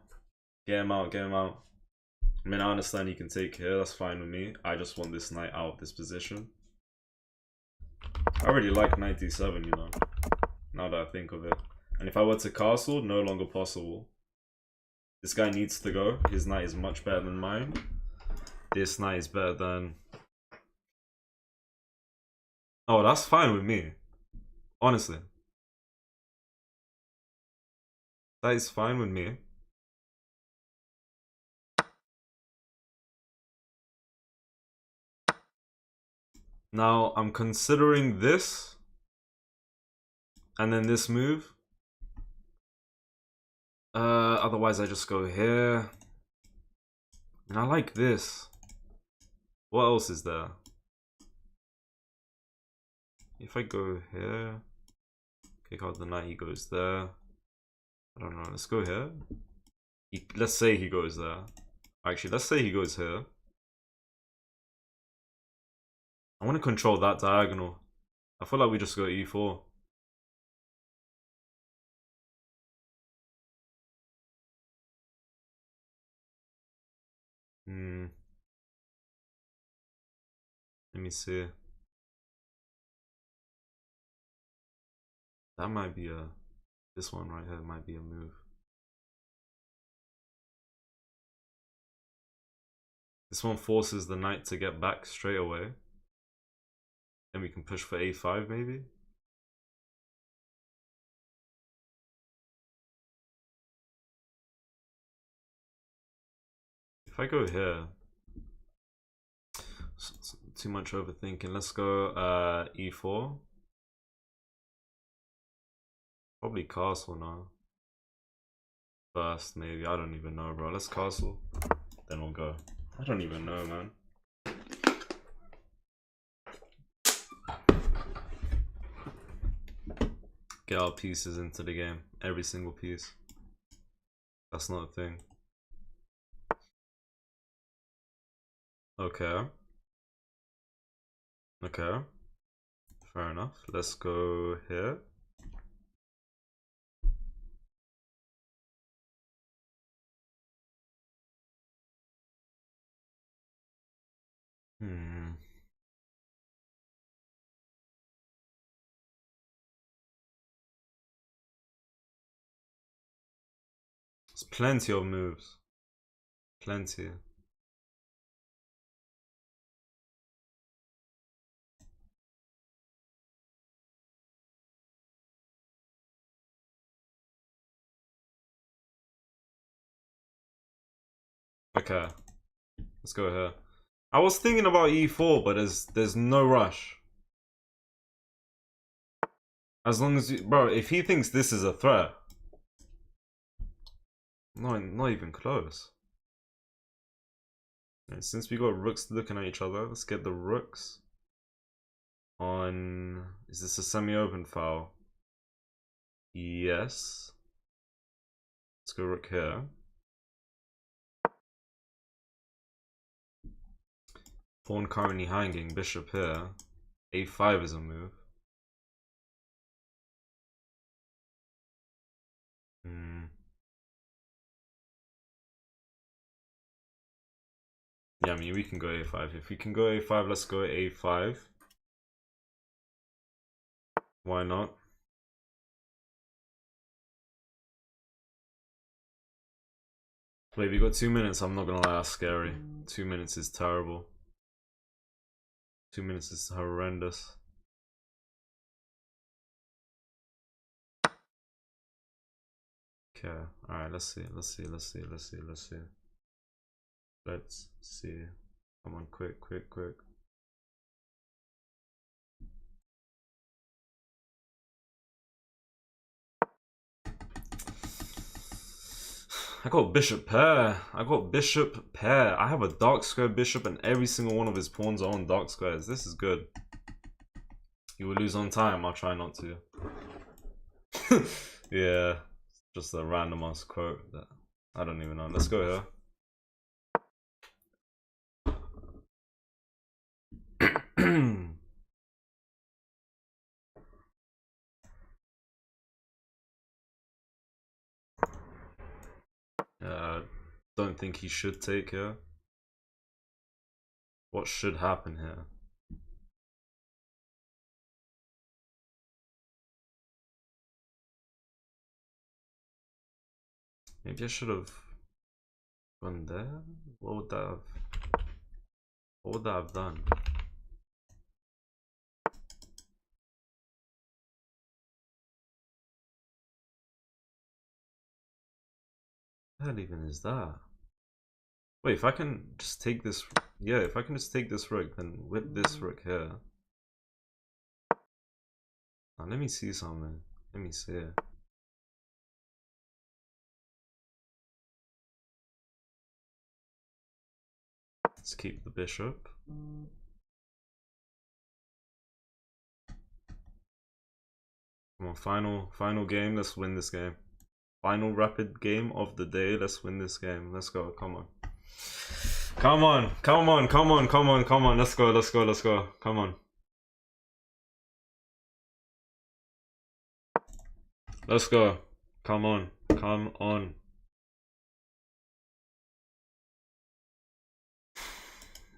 Get him out. Get him out. I mean, I understand he can take here. That's fine with me. I just want this knight out of this position. I really like knight d7, you know. Now that I think of it. And if I were to castle, no longer possible. This guy needs to go. His knight is much better than mine. This knight is better than... Oh, that's fine with me. Honestly. That is fine with me. Now, I'm considering this. And then this move. Otherwise I just go here. And I like this. What else is there? If I go here, kick out the knight, he goes there. I don't know, let's go here. Let's say he goes there. Actually, let's say he goes here. I want to control that diagonal. I feel like we just go e4. Let me see. That might be a... This one right here might be a move. This one forces the knight to get back straight away. Then we can push for a5 maybe. If I go here, too much overthinking. Let's go e4. Probably castle now. First, maybe. I don't even know, bro. Let's castle. Then we'll go. I don't even know, man. Get our pieces into the game. Every single piece. That's not a thing. Okay. Okay. Fair enough. Let's go here. There's plenty of moves. Plenty. Okay. Let's go here. I was thinking about e4, but there's no rush. As long as you, bro, if he thinks this is a threat, not even close. And since we got rooks looking at each other, let's get the rooks on. Is this a semi-open file? Yes. Let's go rook here. Pawn currently hanging, bishop here. a5 is a move. Yeah, I mean, we can go a5. If we can go a5, let's go a5. Why not? Wait, we got 2 minutes. I'm not gonna lie, that's scary. 2 minutes is terrible. 2 minutes is horrendous. Okay, alright, let's see. Let's see. Come on, quick. I got bishop pair. I got bishop pair. I have a dark square bishop and every single one of his pawns are on dark squares. This is good. You will lose on time. I'll try not to. Yeah. Just a random ass quote that I don't even know. Let's go here. Don't think he should take here. What should happen here? Maybe I should have gone there. What would that have done? What the hell even is that? Wait, if I can just take this, yeah, if I can just take this rook, then whip this rook here. Now, let me see something. Let me see it. Let's keep the bishop. Come on, final game. Let's win this game. Final rapid game of the day. Let's win this game. Let's go. Come on. Come on. Come on. Come on. Come on. Come on. Let's go. Let's go. Let's go. Come on. Let's go. Come on. Come on.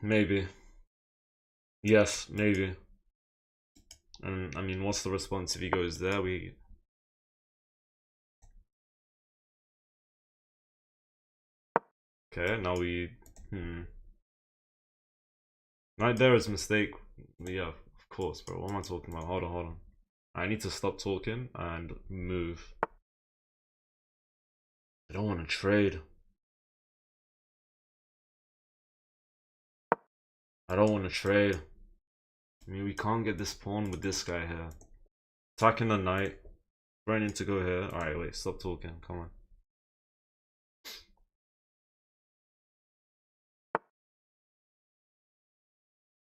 Maybe. Yes, maybe. And I mean, what's the response if he goes there? Okay, now we Right there is a mistake. Yeah, of course, bro. What am I talking about? Hold on. I need to stop talking and move. I don't want to trade. I don't want to trade. I mean, we can't get this pawn with this guy here. Attacking the knight. Running to go here. Alright, wait, stop talking. Come on.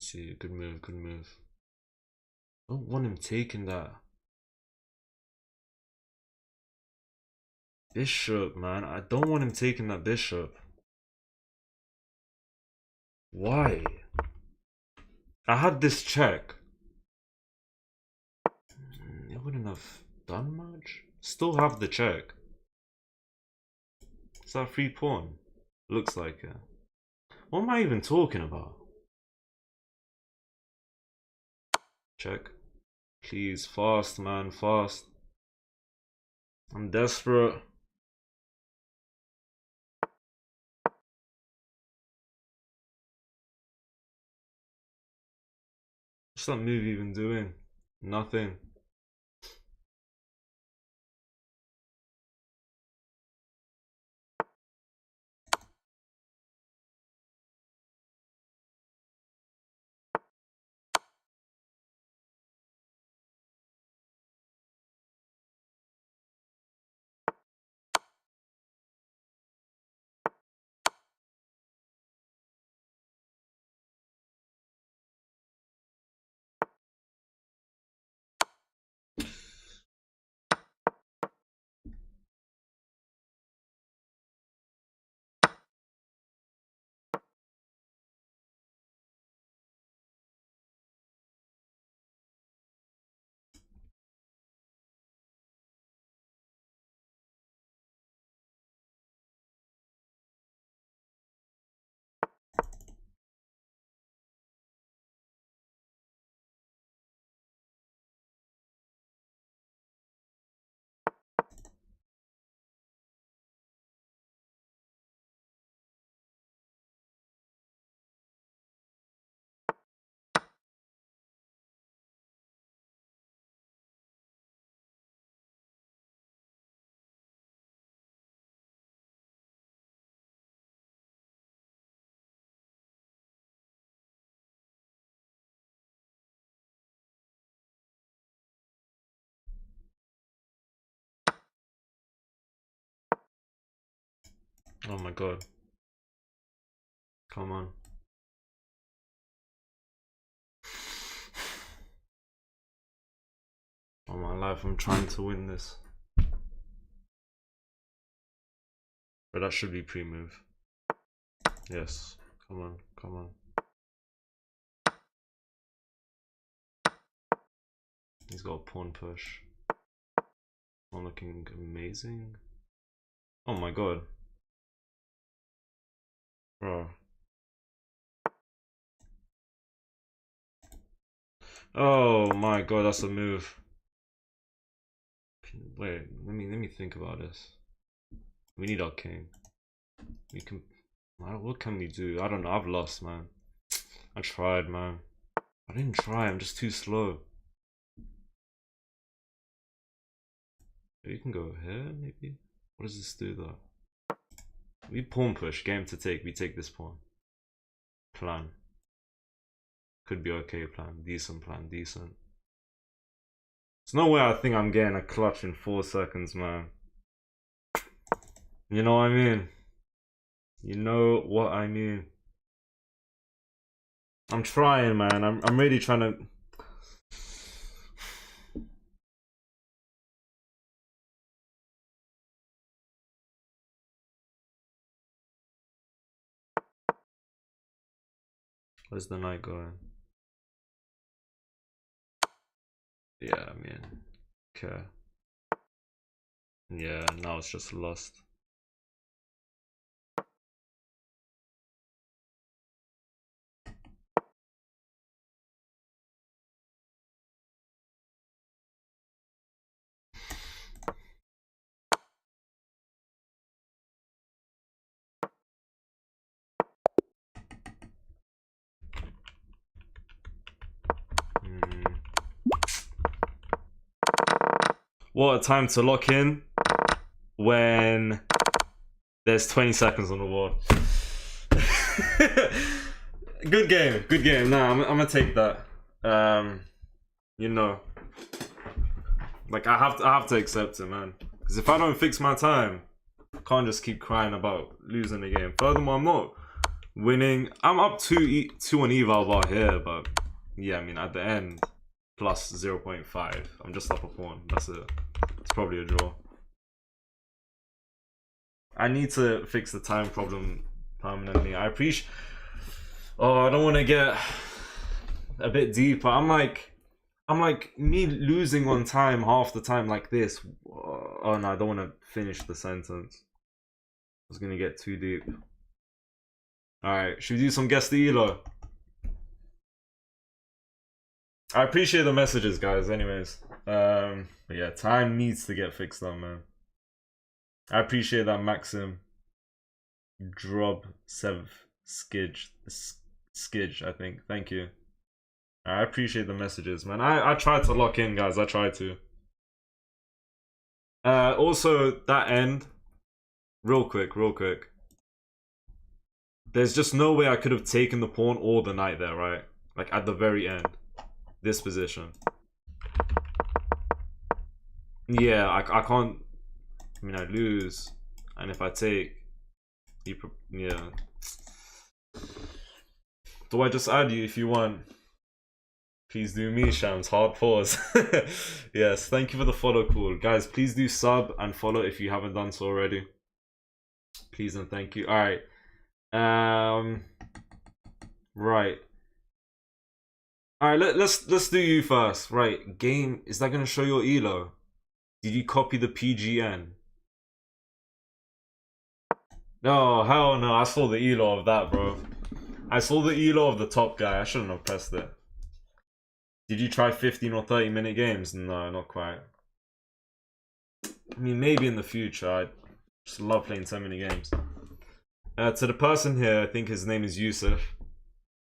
See, good move, good move. Don't want him taking that. Bishop, man. I don't want him taking that bishop. Why? I had this check. It wouldn't have done much. Still have the check. Is that free pawn? Looks like it. What am I even talking about? Check. Please, fast, man, fast. I'm desperate. What's that move even doing? Nothing. Oh my god. Come on. All my life I'm trying to win this. But that should be pre-move. Yes. Come on, come on. He's got a pawn push. Not looking amazing. Oh my god. Bro. Oh my god, that's a move. Wait, let me think about this. We need our king. We can. What can we do? I don't know. I've lost, man. I tried, man. I didn't try. I'm just too slow. We can go here, maybe. What does this do, though? We pawn push. Game to take. We take this pawn. Plan. Could be okay. Plan. Decent plan. Decent. There's no way I think I'm getting a clutch in 4 seconds, man. You know what I mean? You know what I mean? I'm trying, man. I'm really trying to. Where's the knight going? Yeah, I mean, okay. Yeah, now it's just lost. What a time to lock in when there's 20 seconds on the board. Good game, good game. Nah, I'm gonna take that. You know, like I have to accept it, man. Because if I don't fix my time, I can't just keep crying about losing the game. Furthermore, I'm not winning. I'm up 2 on eval bar here, but yeah, I mean at the end plus 0.5. I'm just up a pawn. That's it. It's probably a draw. I need to fix the time problem permanently. I appreciate. Oh, I don't want to get a bit deeper. I'm like me losing on time half the time like this. Oh no, I don't want to finish the sentence. I was gonna get too deep. All right, should we do some guess the elo? I appreciate the messages, guys. Anyways, but yeah, time needs to get fixed on, man. I appreciate that, Maxim. Drob Sev Skidge, I think. Thank you. I appreciate the messages, man. I tried to lock in, guys. I tried to. Also, that end, real quick. There's just no way I could have taken the pawn or the knight there, right? Like at the very end, this position. Yeah, I can't. I mean, I lose, and if I take, yeah. Do I just add you if you want? Please do me, Shams. Hard pause. Yes, thank you for the follow, cool. Guys, please do sub and follow if you haven't done so already. Please and thank you. Alright. Right. Alright, let's do you first. Right, game. Is that gonna show your elo? Did you copy the PGN? No, hell no. I saw the elo of that, bro. I saw the elo of the top guy. I shouldn't have pressed it. Did you try 15 or 30-minute games? No, not quite. I mean, maybe in the future. I just love playing 10-minute games. To the person here, I think his name is Yusuf.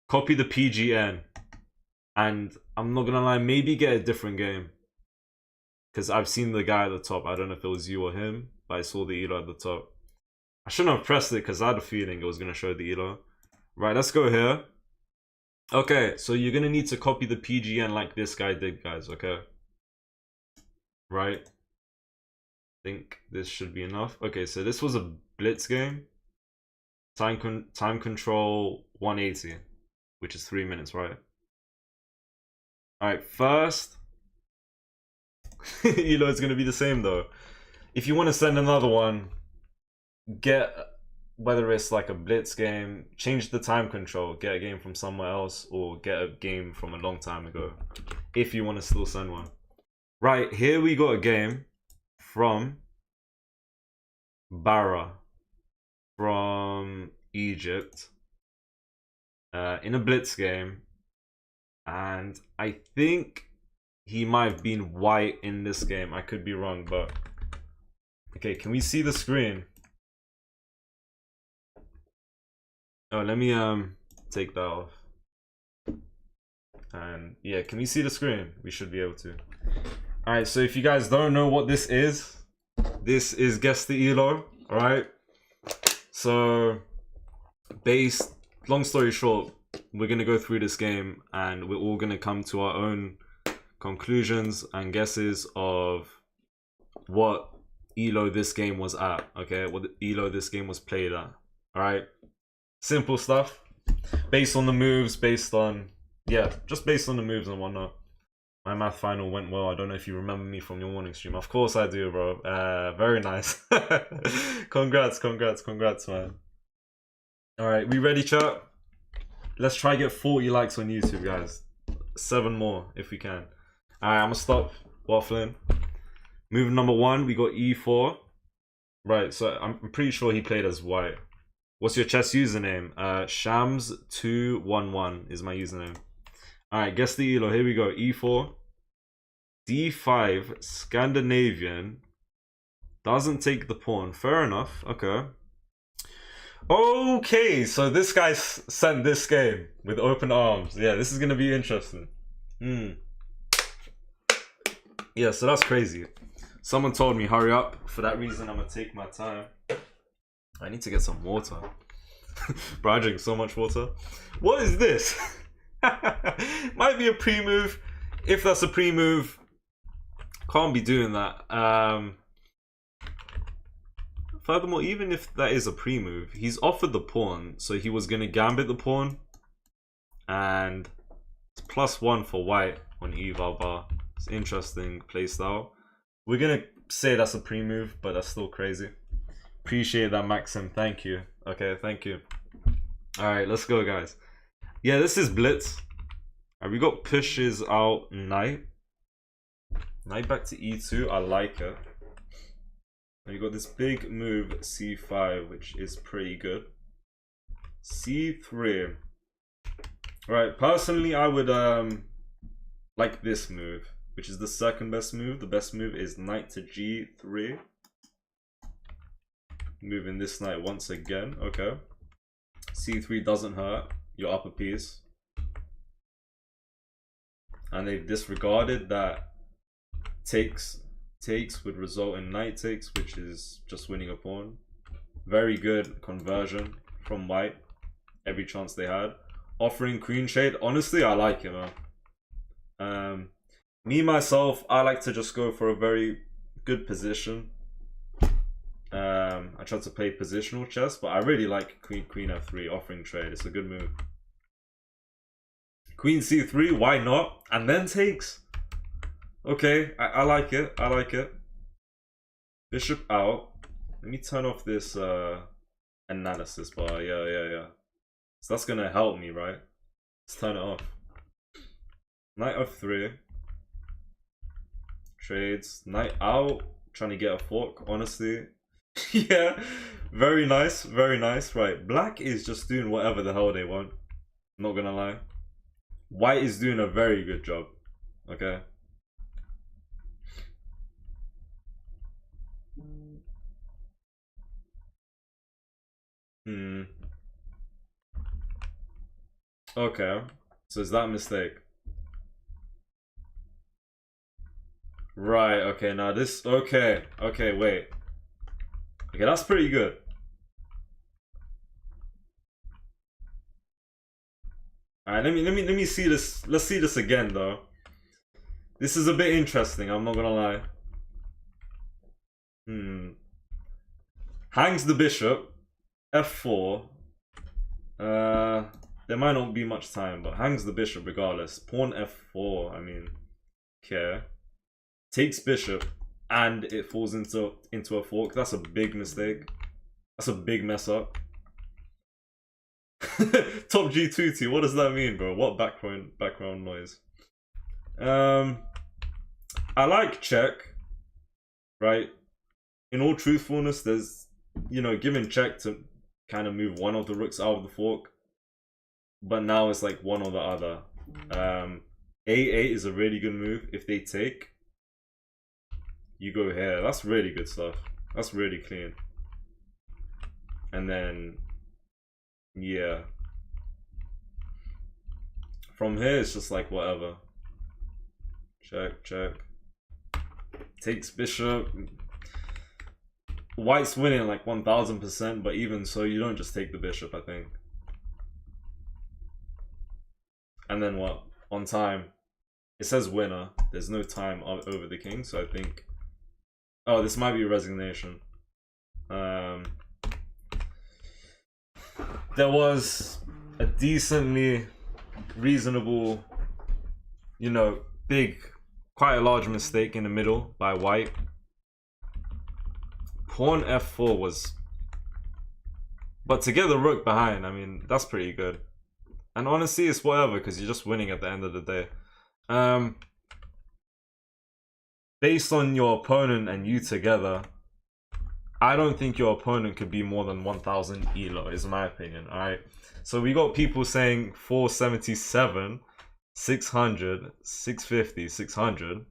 Copy the PGN. And I'm not gonna lie, maybe get a different game. Because I've seen the guy at the top. I don't know if it was you or him, but I saw the elo at the top. I shouldn't have pressed it because I had a feeling it was gonna show the elo. Right, let's go here. Okay, so you're gonna need to copy the PGN like this guy did, guys, okay? Right? I think this should be enough. Okay, so this was a blitz game. Time control 180, which is 3 minutes, right? All right, first, it's gonna be the same though. If you want to send another one, get whether it's like a blitz game, change the time control, get a game from somewhere else, or get a game from a long time ago. If you want to still send one. Right, here we got a game from Barra from Egypt in a blitz game, and I think he might have been white in this game. I could be wrong, but okay, can we see the screen? Oh, let me take that off. And yeah, can we see the screen? We should be able to. Alright, so if you guys don't know what this is Guess the Elo, alright? So long story short, we're gonna go through this game and we're all gonna come to our own conclusions and guesses of what Elo this game was at, okay? What Elo this game was played at, alright? Simple stuff. Based on the moves, based on the moves and whatnot. My math final went well. I don't know if you remember me from your morning stream. Of course I do, bro. Very nice. Congrats, man. Alright, we ready, chat? Let's try get 40 likes on YouTube, guys. 7 more, if we can. Alright, I'm gonna stop waffling. Move number 1, we got E4. Right, so I'm pretty sure he played as white. What's your chess username? Shams211 is my username. Alright, guess the Elo. Here we go. E4. D5. Scandinavian. Doesn't take the pawn. Fair enough. Okay. Okay, so this guy sent this game with open arms. Yeah, this is going to be interesting. Yeah, so that's crazy. Someone told me hurry up. For that reason, I'm going to take my time. I need to get some water. Bro, I drink so much water. What is this? Might be a pre-move. If that's a pre-move, can't be doing that. Furthermore, even if that is a pre-move, he's offered the pawn, so he was going to gambit the pawn. And it's +1 for white on eval bar. It's interesting playstyle. We're going to say that's a pre-move, but that's still crazy. Appreciate that, Maxim. Thank you. Okay, thank you. Alright, let's go, guys. Yeah, this is blitz. Alright, we got pushes out knight. Knight back to e2. I like it. And we got this big move c5, which is pretty good. c3. Right, personally, I would like this move, which is the second best move. The best move is knight to g3. Moving this knight once again. Okay. c3 doesn't hurt your upper piece. And they've disregarded that takes would result in knight takes, which is just winning a pawn. Very good conversion from white. Every chance they had. Offering queen trade. Honestly, I like it, man. Me, myself, I like to just go for a very good position. I tried to play positional chess, but I really like queen f3, offering trade. It's a good move. Queen c3, why not? And then takes. Okay, I like it. I like it. Bishop out. Let me turn off this analysis bar. Yeah. So that's gonna help me, right? Let's turn it off. Knight f3. Trades. Knight out. Trying to get a fork, honestly. Yeah, very nice, very nice. Right, black is just doing whatever the hell they want. Not gonna lie. White is doing a very good job. Okay. Okay. So is that a mistake? Right, okay, now this, okay, wait. Okay, that's pretty good. Alright, let me see this. Let's see this again though. This is a bit interesting, I'm not gonna lie. Hangs the bishop. F4. There might not be much time, but hangs the bishop regardless. Pawn f4, I mean, okay. Takes bishop, and it falls into a fork. That's a big mistake. That's a big mess up. Top G2T, what does that mean, bro? What background noise? I like check, right? In all truthfulness, there's, you know, giving check to kind of move one of the rooks out of the fork, but now it's like one or the other. A8 is a really good move. If they take, you go here. That's really good stuff. That's really clean. And then, yeah, from here it's just like whatever. Check, check. Takes bishop. White's winning like 1000%, but even so, you don't just take the bishop, I think. And then what? On time. It says winner. There's no time over the king, so I think... Oh, this might be a resignation. There was a decently reasonable, you know, quite a large mistake in the middle by white. Pawn f4 was... But to get the rook behind, I mean, that's pretty good. And honestly, it's whatever, because you're just winning at the end of the day. Based on your opponent and you together, I don't think your opponent could be more than 1000 elo, is my opinion, alright? So we got people saying 477, 600, 650, 600,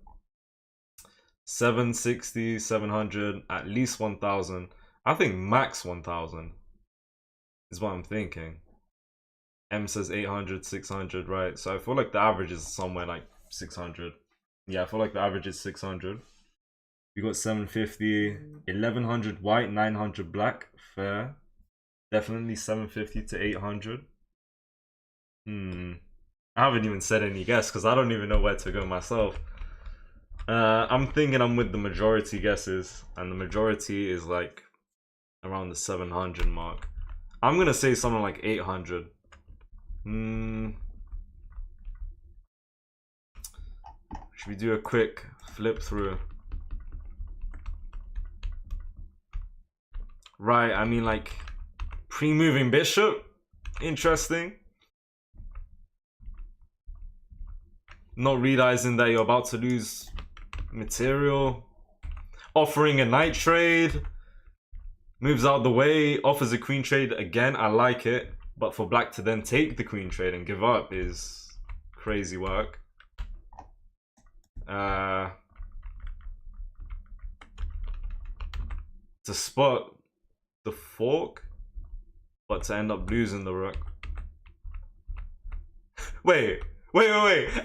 760, 700, at least 1000. I think max 1000 is what I'm thinking. M says 800, 600, right? So I feel like the average is somewhere like 600. Yeah, I feel like the average is 600. We got 750, 1100 white, 900 black. Fair. Definitely 750 to 800. I haven't even said any guess because I don't even know where to go myself. I'm thinking I'm with the majority guesses, and the majority is like around the 700 mark. I'm gonna say something like 800. Should we do a quick flip through? Right, I mean, like, pre-moving bishop, interesting. Not realizing that you're about to lose material. Offering a knight trade. Moves out the way, offers a queen trade again. I like it, but for black to then take the queen trade and give up is crazy work. To spot the fork, but to end up losing the rook. Wait,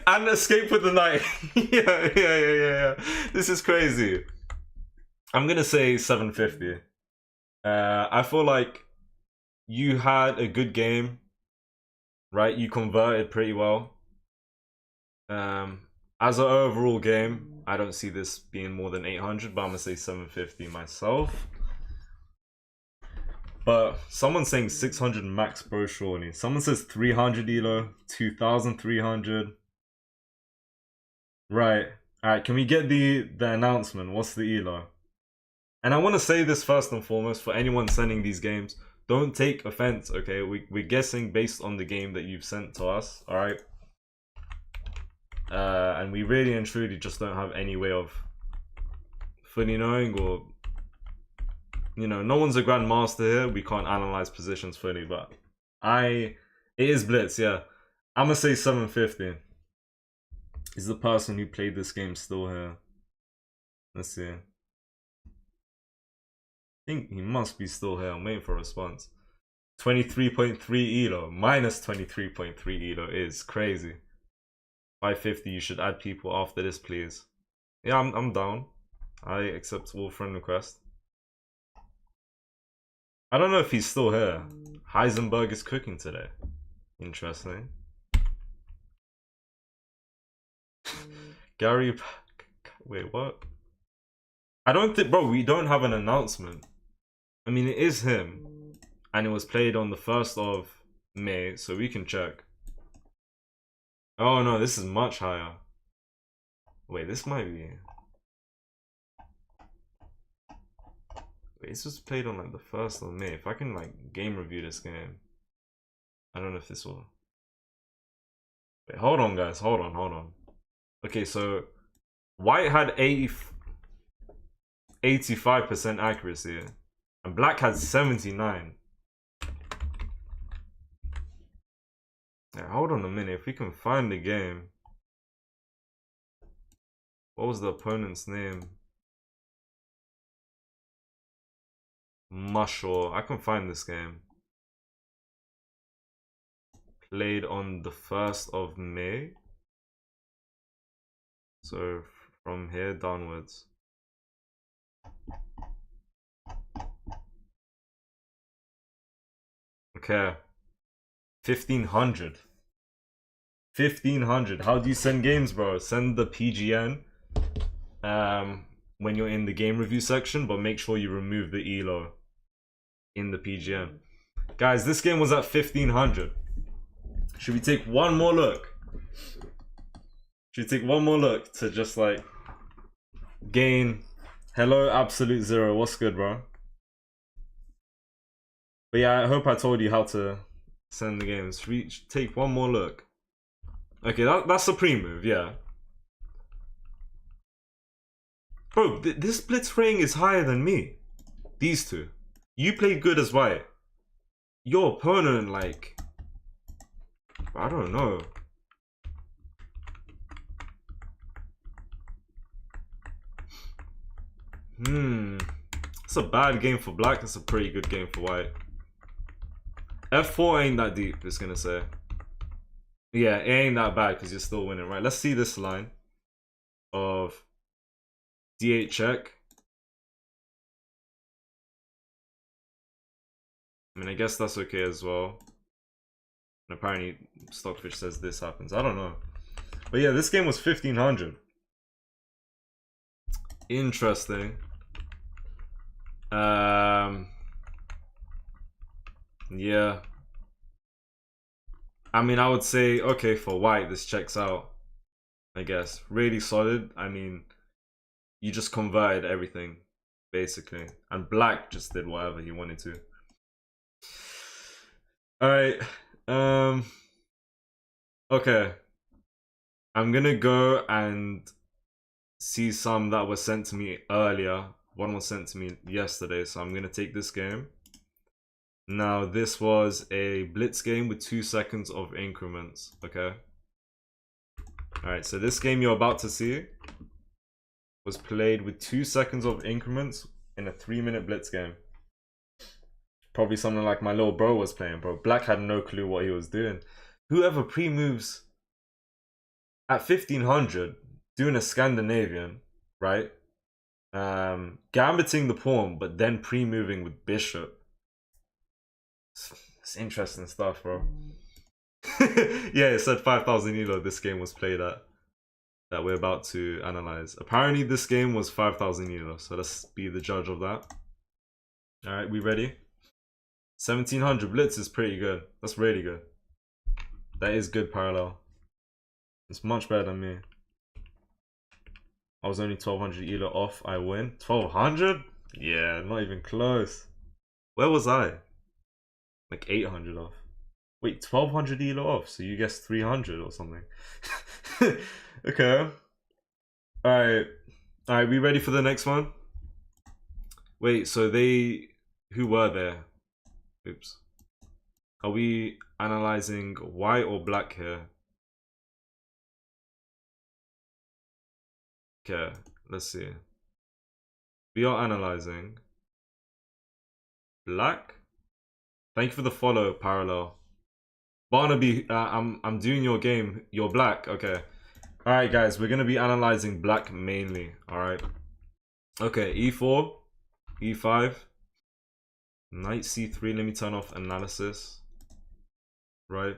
and escape with the knight. yeah. This is crazy. I'm gonna say 750. I feel like you had a good game, right? You converted pretty well. As an overall game, I don't see this being more than 800, but I'm gonna say 750 myself. But someone's saying 600 max, bro, surely. Someone says 300 elo, 2300. Right. Alright, can we get the announcement? What's the elo? And I want to say this first and foremost for anyone sending these games. Don't take offense, okay? We're guessing based on the game that you've sent to us, alright? And we really and truly just don't have any way of fully knowing, or, you know, no one's a grandmaster here. We can't analyze positions fully, but it is Blitz, yeah. I'm gonna say 750. Is the person who played this game still here? Let's see. I think he must be still here. I'm waiting for a response. 23.3 elo. Minus 23.3 elo is crazy. 550, you should add people after this, please. Yeah, I'm down. I accept all friend requests. I don't know if he's still here. Heisenberg is cooking today. Interesting. Gary... Wait, what? I don't think... Bro, we don't have an announcement. I mean, it is him. And it was played on the 1st of May, so we can check. Oh no, this is much higher. Wait, this might be. Wait, this was played on like the 1st of May. If I can like game review this game, I don't know if this will. Wait, hold on, guys. Hold on. Okay, so white had 85% accuracy, and black had 79. Yeah, hold on a minute. If we can find the game, what was the opponent's name? Mushor. I can find this game. Played on the 1st of May. So from here downwards. Okay. 1500. 1500. How do you send games, bro? Send the PGN when you're in the game review section, but make sure you remove the ELO in the PGN. Guys, this game was at 1500. Should we take one more look? Should we take one more look to just like gain? Hello, Absolute Zero. What's good, bro? But yeah, I hope I told you how to send the games. Should we take one more look? Okay, that's a pre-move, yeah. Bro, this blitz rating is higher than me. These two. You played good as white. Your opponent, like, I don't know. It's a bad game for black. It's a pretty good game for white. F4 ain't that deep, it's gonna say. Yeah, it ain't that bad because you're still winning, right? Let's see this line of D8 check. I mean, I guess that's okay as well. And apparently, Stockfish says this happens. I don't know. But yeah, this game was 1500. Interesting. Yeah. I mean, I would say, okay, for white, this checks out. I guess. Really solid. I mean, you just converted everything, basically. And black just did whatever he wanted to. Alright. Okay. I'm gonna go and see some that were sent to me earlier. One was sent to me yesterday, so I'm gonna take this game. Now, this was a blitz game with 2 seconds of increments, okay? Alright, so this game you're about to see was played with 2 seconds of increments in a 3-minute blitz game. Probably something like my little bro was playing, bro. Black had no clue what he was doing. Whoever pre-moves at 1500, doing a Scandinavian, right? Gambiting the pawn, but then pre-moving with bishop. It's interesting stuff, bro. Yeah, it said 5,000 ELO this game was played at. That we're about to analyze. Apparently this game was 5,000 ELO, so let's be the judge of that. Alright, we ready? 1700 blitz is pretty good. That's really good. That is good parallel. It's much better than me. I was only 1200 ELO off. I win. 1200? Yeah, not even close. Where was I? Like 800 off. Wait, 1200 ELO off. So you guessed 300 or something. Okay. Alright. Alright, we ready for the next one? Wait, so they... Who were there? Oops. Are we analyzing white or black here? Okay, let's see. We are analyzing black. Thank you for the follow, Parallel. Barnaby, I'm doing your game. You're black. Okay. Alright, guys, we're gonna be analyzing black mainly. Alright. Okay, e4, e5, knight c3. Let me turn off analysis. Right.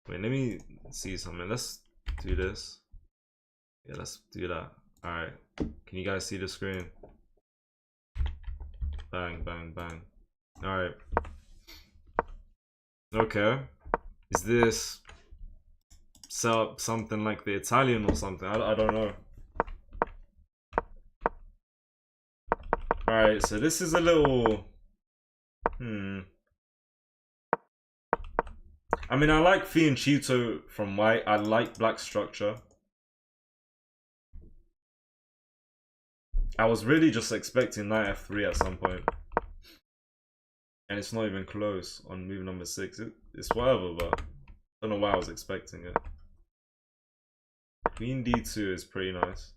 Wait, let me see something. Let's do this. Yeah, let's do that. Alright. Can you guys see the screen? Bang, bang, bang. Alright. Okay. Is this something like the Italian or something? I don't know. Alright, so this is a little... I mean, I like Fianchetto from white. I like black structure. I was really just expecting knight f3 at some point. And it's not even close on move number 6. It's whatever, but I don't know why I was expecting it. Queen d2 is pretty nice.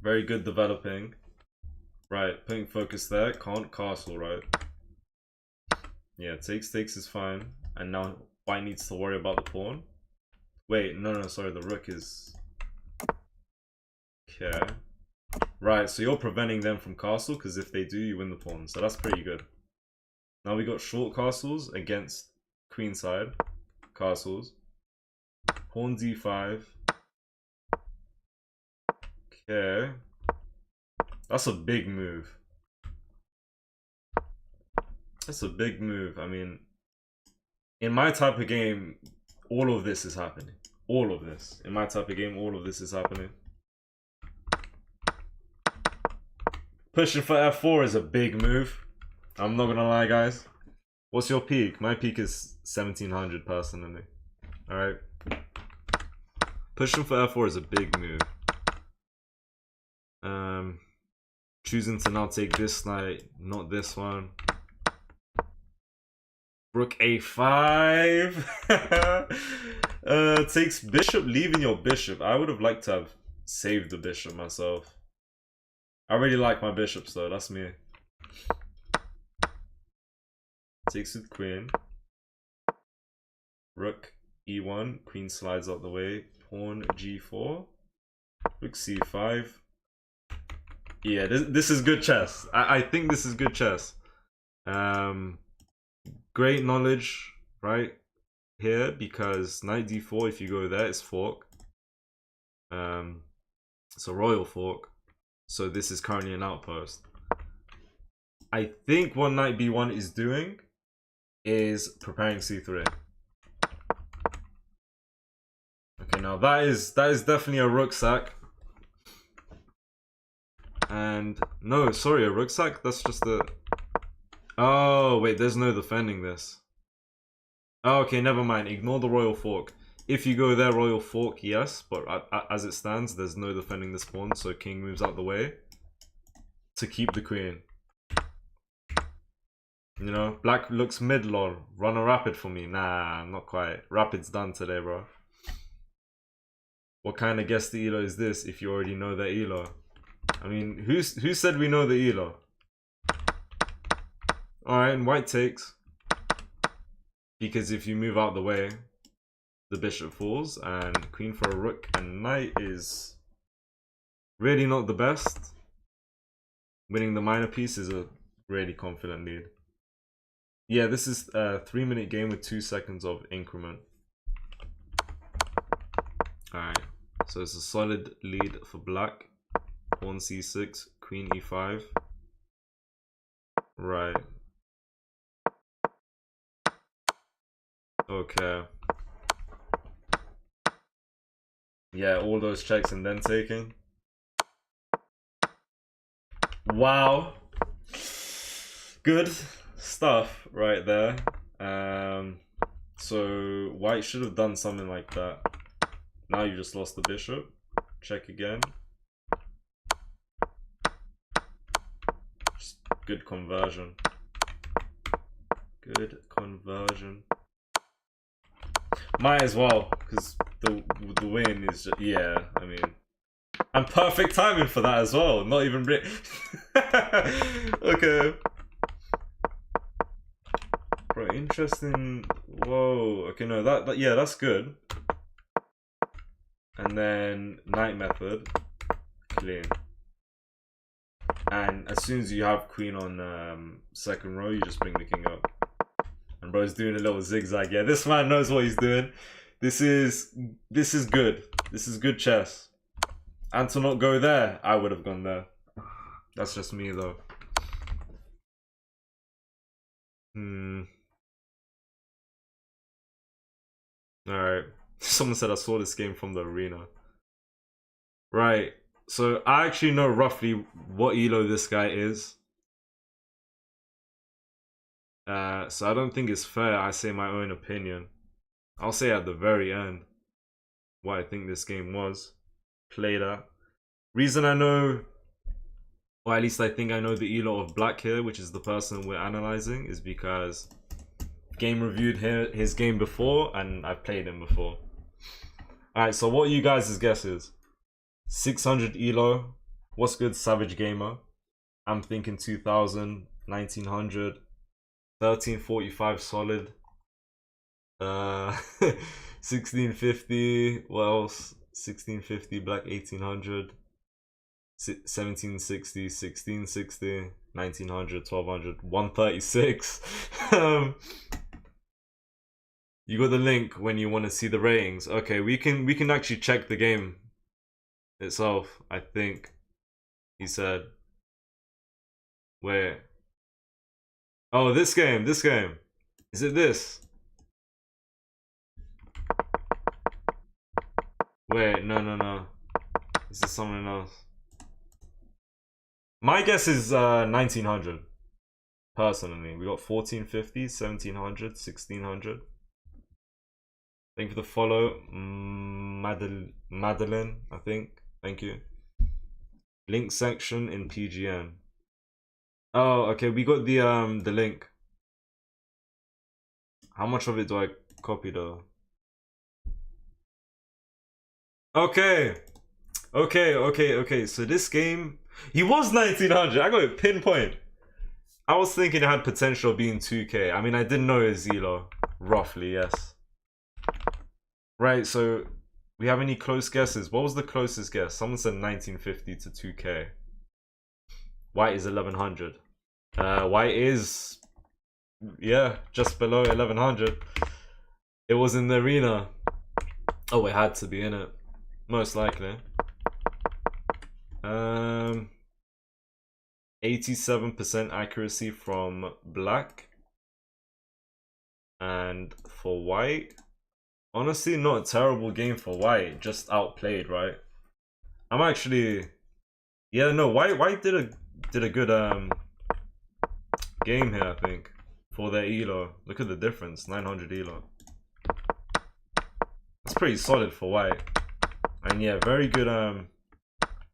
Very good developing. Right, putting focus there. Can't castle, right? Yeah, takes is fine. And now white needs to worry about the pawn. Wait, no, sorry, the rook is... Okay. Right, so you're preventing them from castle, because if they do, you win the pawn. So that's pretty good. Now we got short castles against queenside castles. Pawn d5. Okay. That's a big move. That's a big move. I mean, in my type of game, all of this is happening. All of this. In my type of game, all of this is happening. Pushing for f4 is a big move. I'm not gonna lie, guys. What's your peak? My peak is 1700 personally. Alright. Pushing for f4 is a big move. Choosing to now take this knight, not this one. Rook a5. Takes bishop, leaving your bishop. I would have liked to have saved the bishop myself. I really like my bishops though, that's me. Takes with queen. Rook e1, queen slides out the way. Pawn g4. Rook c5. Yeah, this is good chess. I think this is good chess. Great knowledge right here, because knight d4, if you go there, it's fork. It's a royal fork. So this is currently an outpost. I think what knight b1 is doing is preparing c3. Okay, now that is definitely a rook sack. And no, sorry, a rook sack. That's just a... Oh wait, there's no defending this. Oh, okay, never mind. Ignore the royal fork. If you go there, royal fork, yes, but as it stands, there's no defending this pawn, so king moves out the way to keep the queen. You know, black looks mid, lol. Run a rapid for me. Nah, not quite. Rapid's done today, bro. What kind of guess the elo is this if you already know the elo? I mean, who said we know the elo? Alright, and white takes. Because if you move out the way, the bishop falls, and queen for a rook and knight is really not the best. Winning the minor piece is a really confident lead. Yeah, this is a 3-minute game with 2 seconds of increment. Alright, so it's a solid lead for black. Pawn c6, queen e5. Right. Okay. Yeah, all those checks and then taking. Wow. Good stuff right there. So white should have done something like that. Now you just lost the bishop. Check again. Just good conversion. Good conversion. Might as well, because the win is just, yeah, I mean, and perfect timing for that as well. Not even okay. Bro, interesting. Whoa. Okay, no, that yeah, that's good. And then knight method, clean. And as soon as you have queen on second row, you just bring the king up. And bro's doing a little zigzag. Yeah, this man knows what he's doing. This is good. This is good chess. And to not go there, I would have gone there. That's just me though. Hmm. Alright. Someone said I saw this game from the arena. Right. So I actually know roughly what elo this guy is. So I don't think it's fair I say my own opinion. I'll say at the very end what I think this game was. Play that. Reason I know, or at least I think I know the elo of Black here, which is the person we're analyzing, is because game reviewed his game before and I've played him before. Alright, so what are you guys' guesses? 600 elo. What's good, Savage Gamer? I'm thinking 2000, 1900, 1345 solid. 1650. What else? 1650 Black 1800. 1760, 1660, 1900, 1200, 136. You got the link when you want to see the ratings. Okay, we can actually check the game itself. I think he said. Wait. Oh, this game. Is it this? Wait, no. This is something else. My guess is 1900. Personally, we got 1450, 1700, 1600. Thank you for the follow, Madeline. I think. Thank you. Link section in PGN. Oh, okay. We got the link. How much of it do I copy though? Okay. So this game, he was 1900. I got it pinpoint. I was thinking it had potential being 2K. I mean, I didn't know his elo. Roughly, yes. Right, so we have any close guesses? What was the closest guess? Someone said 1950 to 2K. White is 1100. White is, yeah, just below 1100. It was in the arena. Oh, it had to be in it. Most likely. 87% accuracy from Black. And for White, honestly, not a terrible game for White. Just outplayed, right? I'm actually, yeah, no, White did a good game here, I think, for their elo. Look at the difference, 900 elo. That's pretty solid for White. And yeah, very good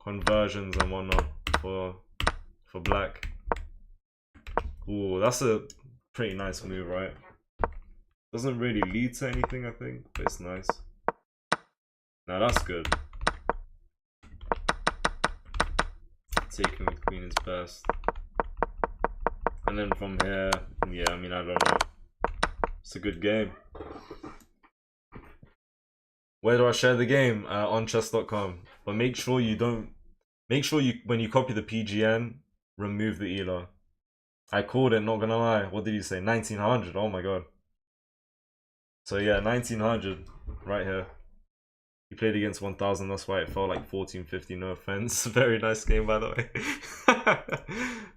conversions and whatnot for Black. Ooh, that's a pretty nice move, right? Doesn't really lead to anything, I think, but it's nice. Now that's good. Taking with queen is best. And then from here, yeah, I mean, I don't know. It's a good game. Where do I share the game? On chess.com. But make sure you don't. Make sure you, when you copy the PGN, remove the elo. I called it, not gonna lie. What did you say? 1900. Oh my god. So yeah, 1900 right here. He played against 1000. That's why it felt like 1450. No offense. Very nice game, by the way.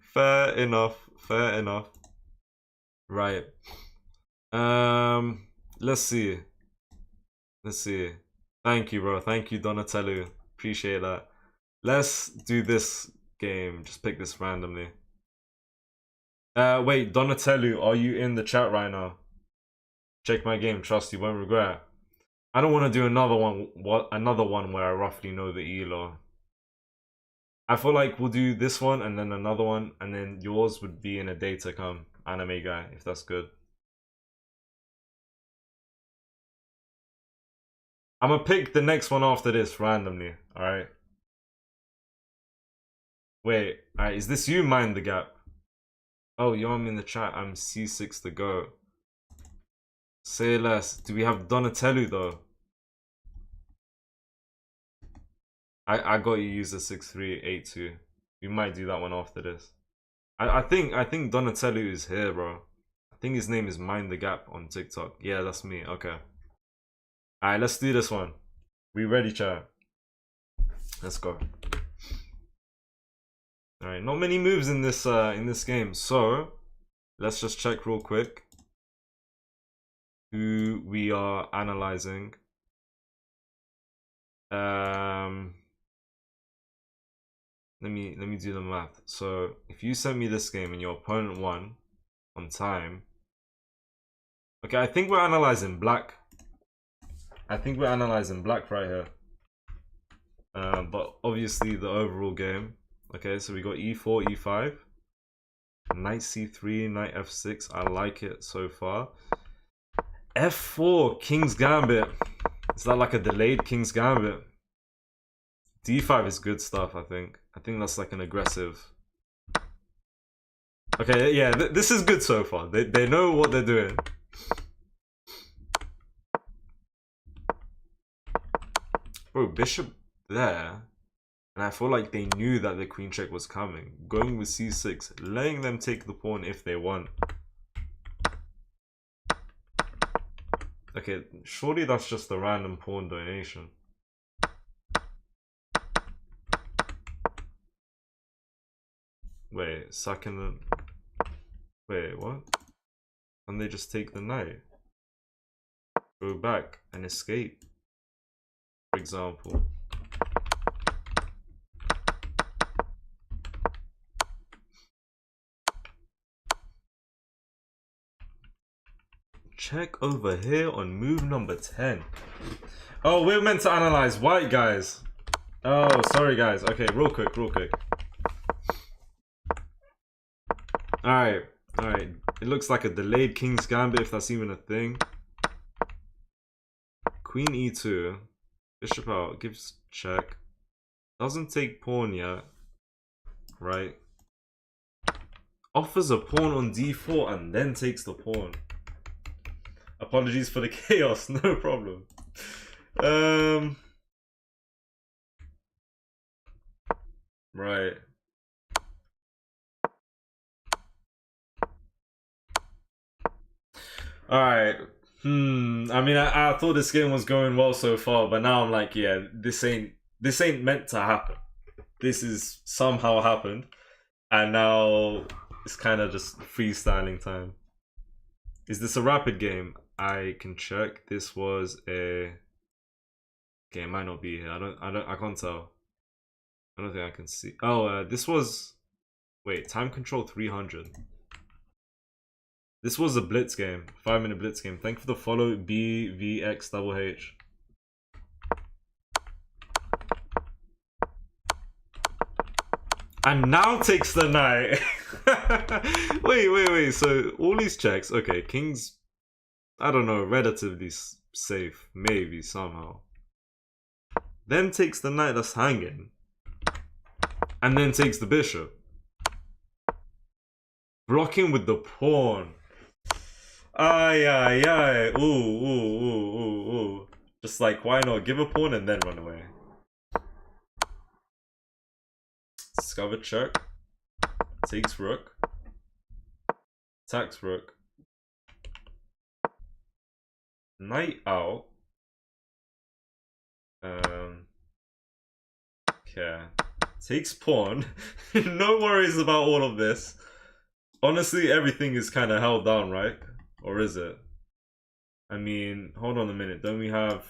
Fair enough. Right. Let's see. Thank you, bro. Thank you, Donatello. Appreciate that. Let's do this game. Just pick this randomly. Wait, Donatello, are you in the chat right now? Check my game. Trust you won't regret. I don't want to do another one where I roughly know the elo. I feel like we'll do this one and then another one, and then yours would be in a day to come, anime guy, if that's good. I'm gonna pick the next one after this randomly, alright? Wait, alright, is this you, Mind the Gap? Oh, you're in the chat. I'm C6 to go. Say less. Do we have Donatello though? I got you use the 6382. We might do that one after this. I think Donatello is here, bro. I think his name is Mind the Gap on TikTok. Yeah, that's me. Okay. Alright, let's do this one. We ready, chat? Let's go. Alright, not many moves in this game, so let's just check real quick who we are analyzing. Let me do the math. So if you sent me this game and your opponent won on time, okay, I think we're analyzing black. I think we're analyzing black right here. But obviously the overall game. Okay, so we got e4, e5, knight c3, knight f6. I like it so far. f4, king's gambit. Is that like a delayed king's gambit? d5 is good stuff, I think. I think that's like an aggressive. Okay, yeah, this is good so far. They know what they're doing. Bro, bishop there. And I feel like they knew that the queen check was coming. Going with c6, letting them take the pawn if they want. Okay, surely that's just a random pawn donation. Wait, second. Wait, what? And they just take the knight? Go back and escape, for example. Check over here on move number 10. Oh, we're meant to analyze white, guys. Oh, sorry, guys. Okay, real quick. Alright. It looks like a delayed king's gambit, if that's even a thing. Queen e2. Bishop out. Gives check. Doesn't take pawn yet. Right. Offers a pawn on d4 and then takes the pawn. Apologies for the chaos, no problem. Right. Alright. I mean, I thought this game was going well so far, but now I'm like, yeah, this ain't meant to happen. This is somehow happened, and now it's kind of just freestyling time. Is this a rapid game? I can check. This was a. Okay, it might not be here. I can't tell. I don't think I can see. Oh, this was. Wait, time control 300. This was a blitz game, 5-minute blitz game. Thank you for the follow, BVXHH. And now takes the knight. wait. So all these checks, okay, king's, I don't know, relatively safe, maybe somehow. Then takes the knight that's hanging, and then takes the bishop, blocking with the pawn. Ay. Ooh. Just like, why not give a pawn and then run away? Discover check. Takes rook. Attacks rook. Knight out. Okay. Takes pawn. No worries about all of this. Honestly, everything is kind of held down, right? Or is it? I mean, hold on a minute. Don't we have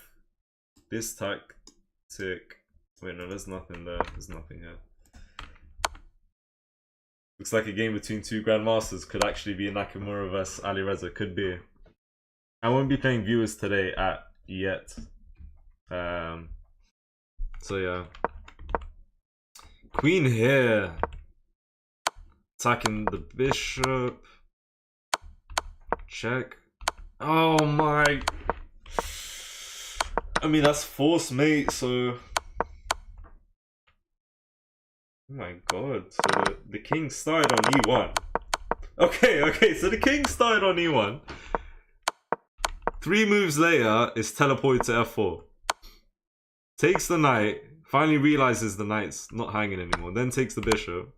this tactic? Wait, no, there's nothing there. There's nothing here. Looks like a game between two grandmasters. Could actually be Nakamura vs Ali Reza. Could be. I won't be playing viewers today yet. So yeah. Queen here. Attacking the bishop. Check. Oh my. I mean, that's force mate, so. Oh my god. So the king started on e1. Okay, so the king started on e1. 3 moves later, is teleported to f4. Takes the knight. Finally realizes the knight's not hanging anymore. Then takes the bishop.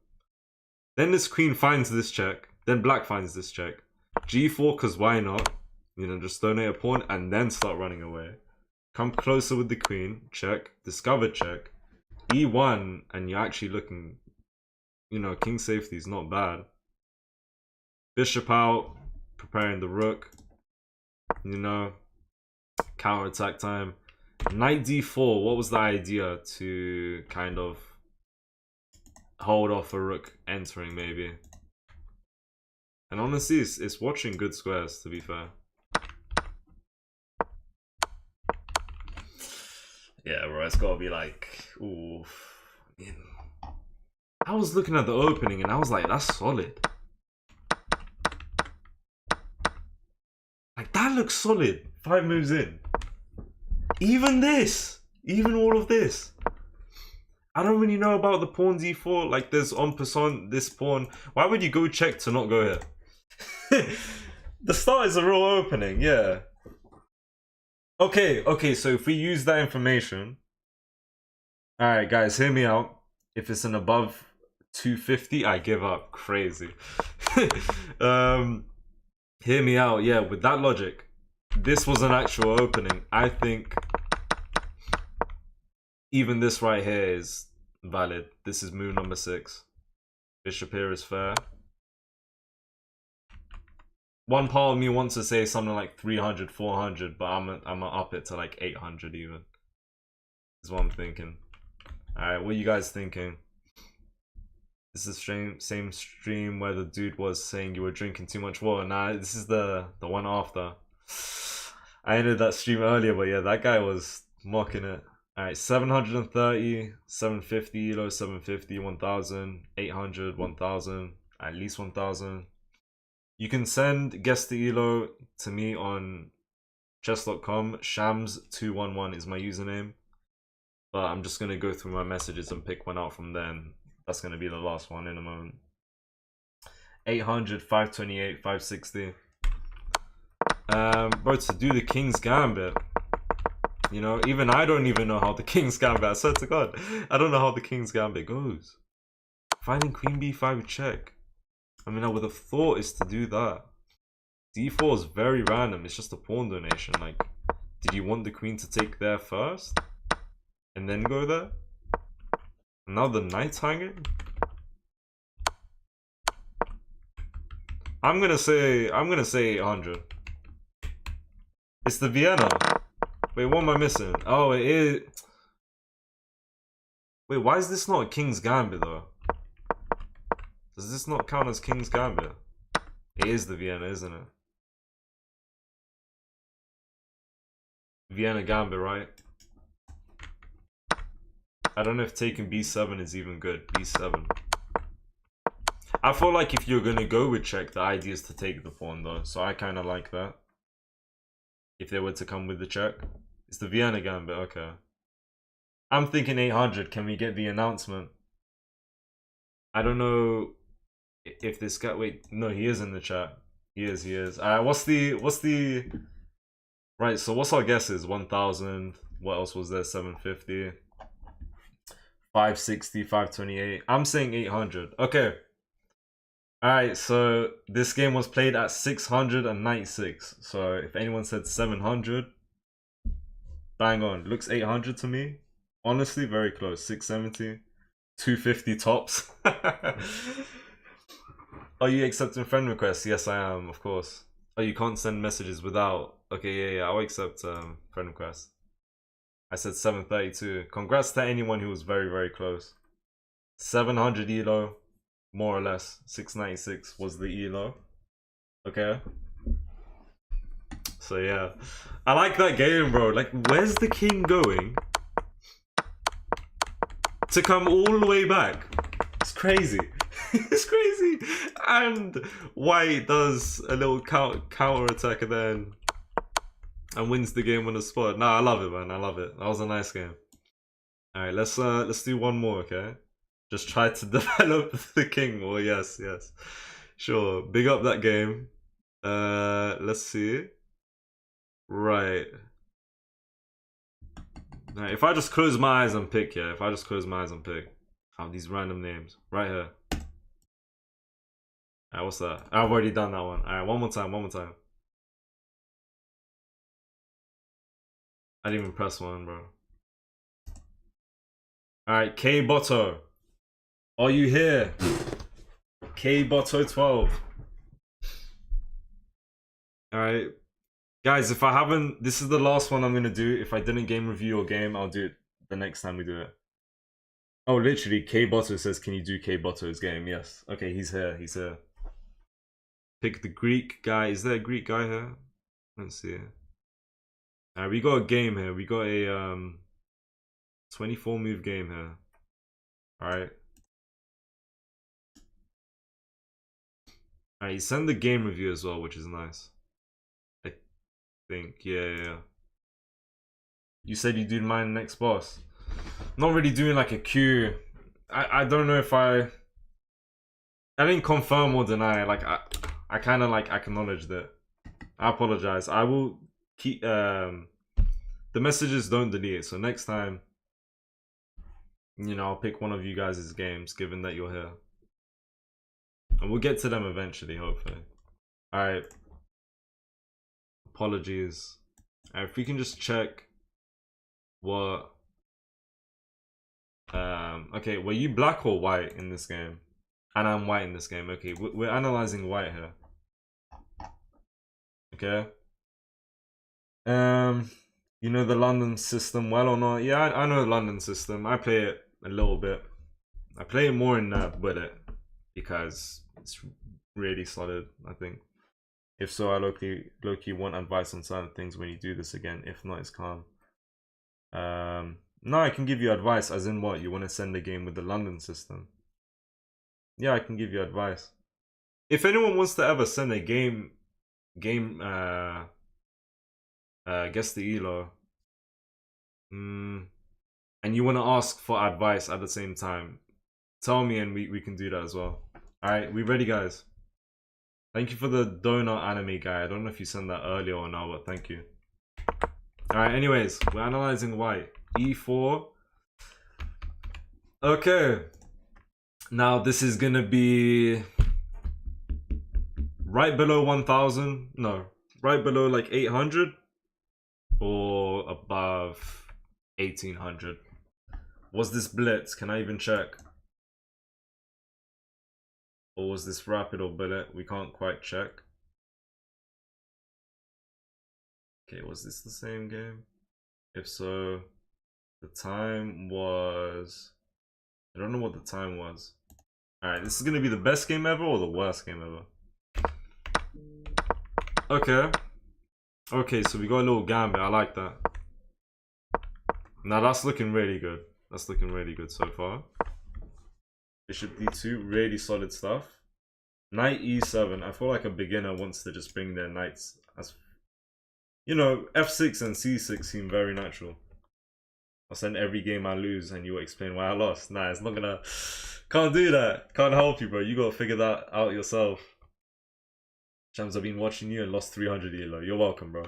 Then this queen finds this check. Then black finds this check. g4, because why not? You know, just donate a pawn and then start running away. Come closer with the queen. Check. Discover check. e1, and you're actually looking, you know, king safety is not bad. Bishop out, preparing the rook. You know, counter attack time. Knight d4. What was the idea to kind of hold off a rook entering, maybe? And honestly, it's watching good squares, to be fair. Yeah, bro, it's gotta be like, ooh. I was looking at the opening and I was like, that's solid. Like, that looks solid. 5 moves in. Even this. Even all of this. I don't really know about the pawn d4. Like, there's en passant, this pawn. Why would you go check to not go here? The start is a real opening, yeah. Okay, so if we use that information... Alright, guys, hear me out. If it's an above 250, I give up. Crazy. Hear me out, yeah, with that logic. This was an actual opening. I think even this right here is valid. This is move number 6. Bishop here is fair. One part of me wants to say something like 300, 400, but I'm gonna up it to like 800 even. Is what I'm thinking. Alright, what are you guys thinking? This is the same stream where the dude was saying you were drinking too much water. Nah, this is the one after. I ended that stream earlier, but yeah, that guy was mocking it. Alright, 730, 750 elo, 750, 1000, 800, 1000, at least 1000. You can send guess the elo to me on chess.com. Shams211 is my username. But I'm just gonna go through my messages and pick one out from there. And that's gonna be the last one in a moment. 800, 528, 560. Bro, to do the King's Gambit. You know, even I don't even know how the King's Gambit, I swear to God, I don't know how the King's Gambit goes. Finding Queen B5 check. I mean, I would have thought is to do that. D4 is very random, it's just a pawn donation. Like, did you want the queen to take there first? And then go there? And now the knight's hanging? I'm gonna say 800. It's the Vienna. Wait, what am I missing? Oh, it is. Wait, why is this not a King's Gambit though? Does this not count as King's Gambit? It is the Vienna, isn't it? Vienna Gambit, right? I don't know if taking b7 is even good. b7. I feel like if you're gonna go with check, the idea is to take the pawn though. So I kind of like that. If they were to come with the check. It's the Vienna Gambit, okay. I'm thinking 800. Can we get the announcement? I don't know if this guy... Wait, no, he is in the chat. He is. What's the... Right, so what's our guesses? 1000. What else was there? 750. 560, 528. I'm saying 800. Okay. Alright, so this game was played at 696. So if anyone said 700, bang on. Looks 800 to me. Honestly, very close. 670. 250 tops. Are you accepting friend requests? Yes, I am, of course. Oh, you can't send messages without... Okay, yeah, I'll accept friend requests. I said 732. Congrats to anyone who was very, very close. 700 elo, more or less. 696 was the elo. Okay. So yeah, I like that game, bro. Like, where's the king going to come all the way back? It's crazy. It's crazy. And white does a little counter attack and wins the game on the spot. Nah, I love it, man. I love it. That was a nice game. All right, let's do one more, okay? Just try to develop the king more. Yes. Sure. Big up that game. Let's see. Right. All right. If I just close my eyes and pick, yeah. If I just close my eyes and pick, these random names right here. All right, what's that? I've already done that one. All right, one more time. I didn't even press one, bro. Alright, K Botto. Are you here? K Botto 12. Alright. Guys, if I haven't... This is the last one I'm going to do. If I didn't game review your game, I'll do it the next time we do it. Oh, literally, K Botto says, can you do K Botto's game? Yes. Okay, he's here. He's here. Pick the Greek guy. Is there a Greek guy here? Let's see. Alright, we got a game here. We got a 24 move game here. Alright. Alright, he sent the game review as well, which is nice. I think. Yeah. You said you do mine next boss. Not really doing like a queue. I don't know if I didn't confirm or deny. Like I kind of like acknowledged it. I apologize. I will keep the messages, don't delete it. So next time, you know, I'll pick one of you guys' games, given that you're here, and we'll get to them eventually, hopefully. All right. Apologies. All right, if we can just check what. Okay, were you black or white in this game? And I'm white in this game. Okay, we're analyzing white here. Okay. You know the London system well or not? Yeah, I know the London system. I play it a little bit. I play it more in Bullet because it's really solid, I think. If so, I low-key want advice on certain things when you do this again. If not, it's calm. No, I can give you advice, as in what? You want to send a game with the London system? Yeah, I can give you advice. If anyone wants to ever send a game, guess the ELO, and you want to ask for advice at the same time, tell me and we can do that as well. Alright, we ready, guys? Thank you for the donut anime guy. I don't know if you sent that earlier or not, but thank you. Alright, anyways, we're analyzing white. E4. Okay. Now this is gonna be right below 1000. No, right below like 800 or above 1800. Was this blitz? Can I even check? Or was this rapid or bullet? We can't quite check. Okay, was this the same game? If so, the time was... I don't know what the time was. Alright, this is gonna be the best game ever or the worst game ever? Okay. Okay, so we got a little gambit. I like that. Now that's looking really good. That's looking really good so far. Bishop d2, really solid stuff. Knight e7. I feel like a beginner wants to just bring their knights as... You know, f6 and c6 seem very natural. I'll send every game I lose and you will explain why I lost. Nah, it's not gonna... Can't do that. Can't help you, bro. You gotta figure that out yourself. Shams, I've been watching you and lost 300 ELO. You're welcome, bro.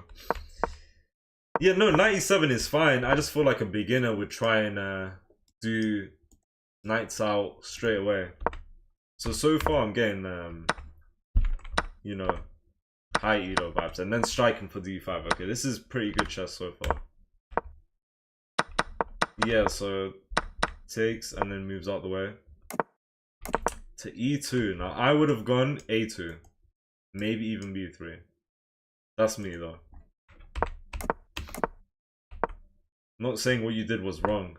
Yeah, no, 97 is fine. I just feel like a beginner would try and do knights out straight away. So far I'm getting, you know, high ELO vibes. And then striking for d5. Okay, this is pretty good chess so far. Yeah, so takes and then moves out the way. To e2. Now, I would have gone a2. Maybe even b3. That's me, though. Not saying what you did was wrong.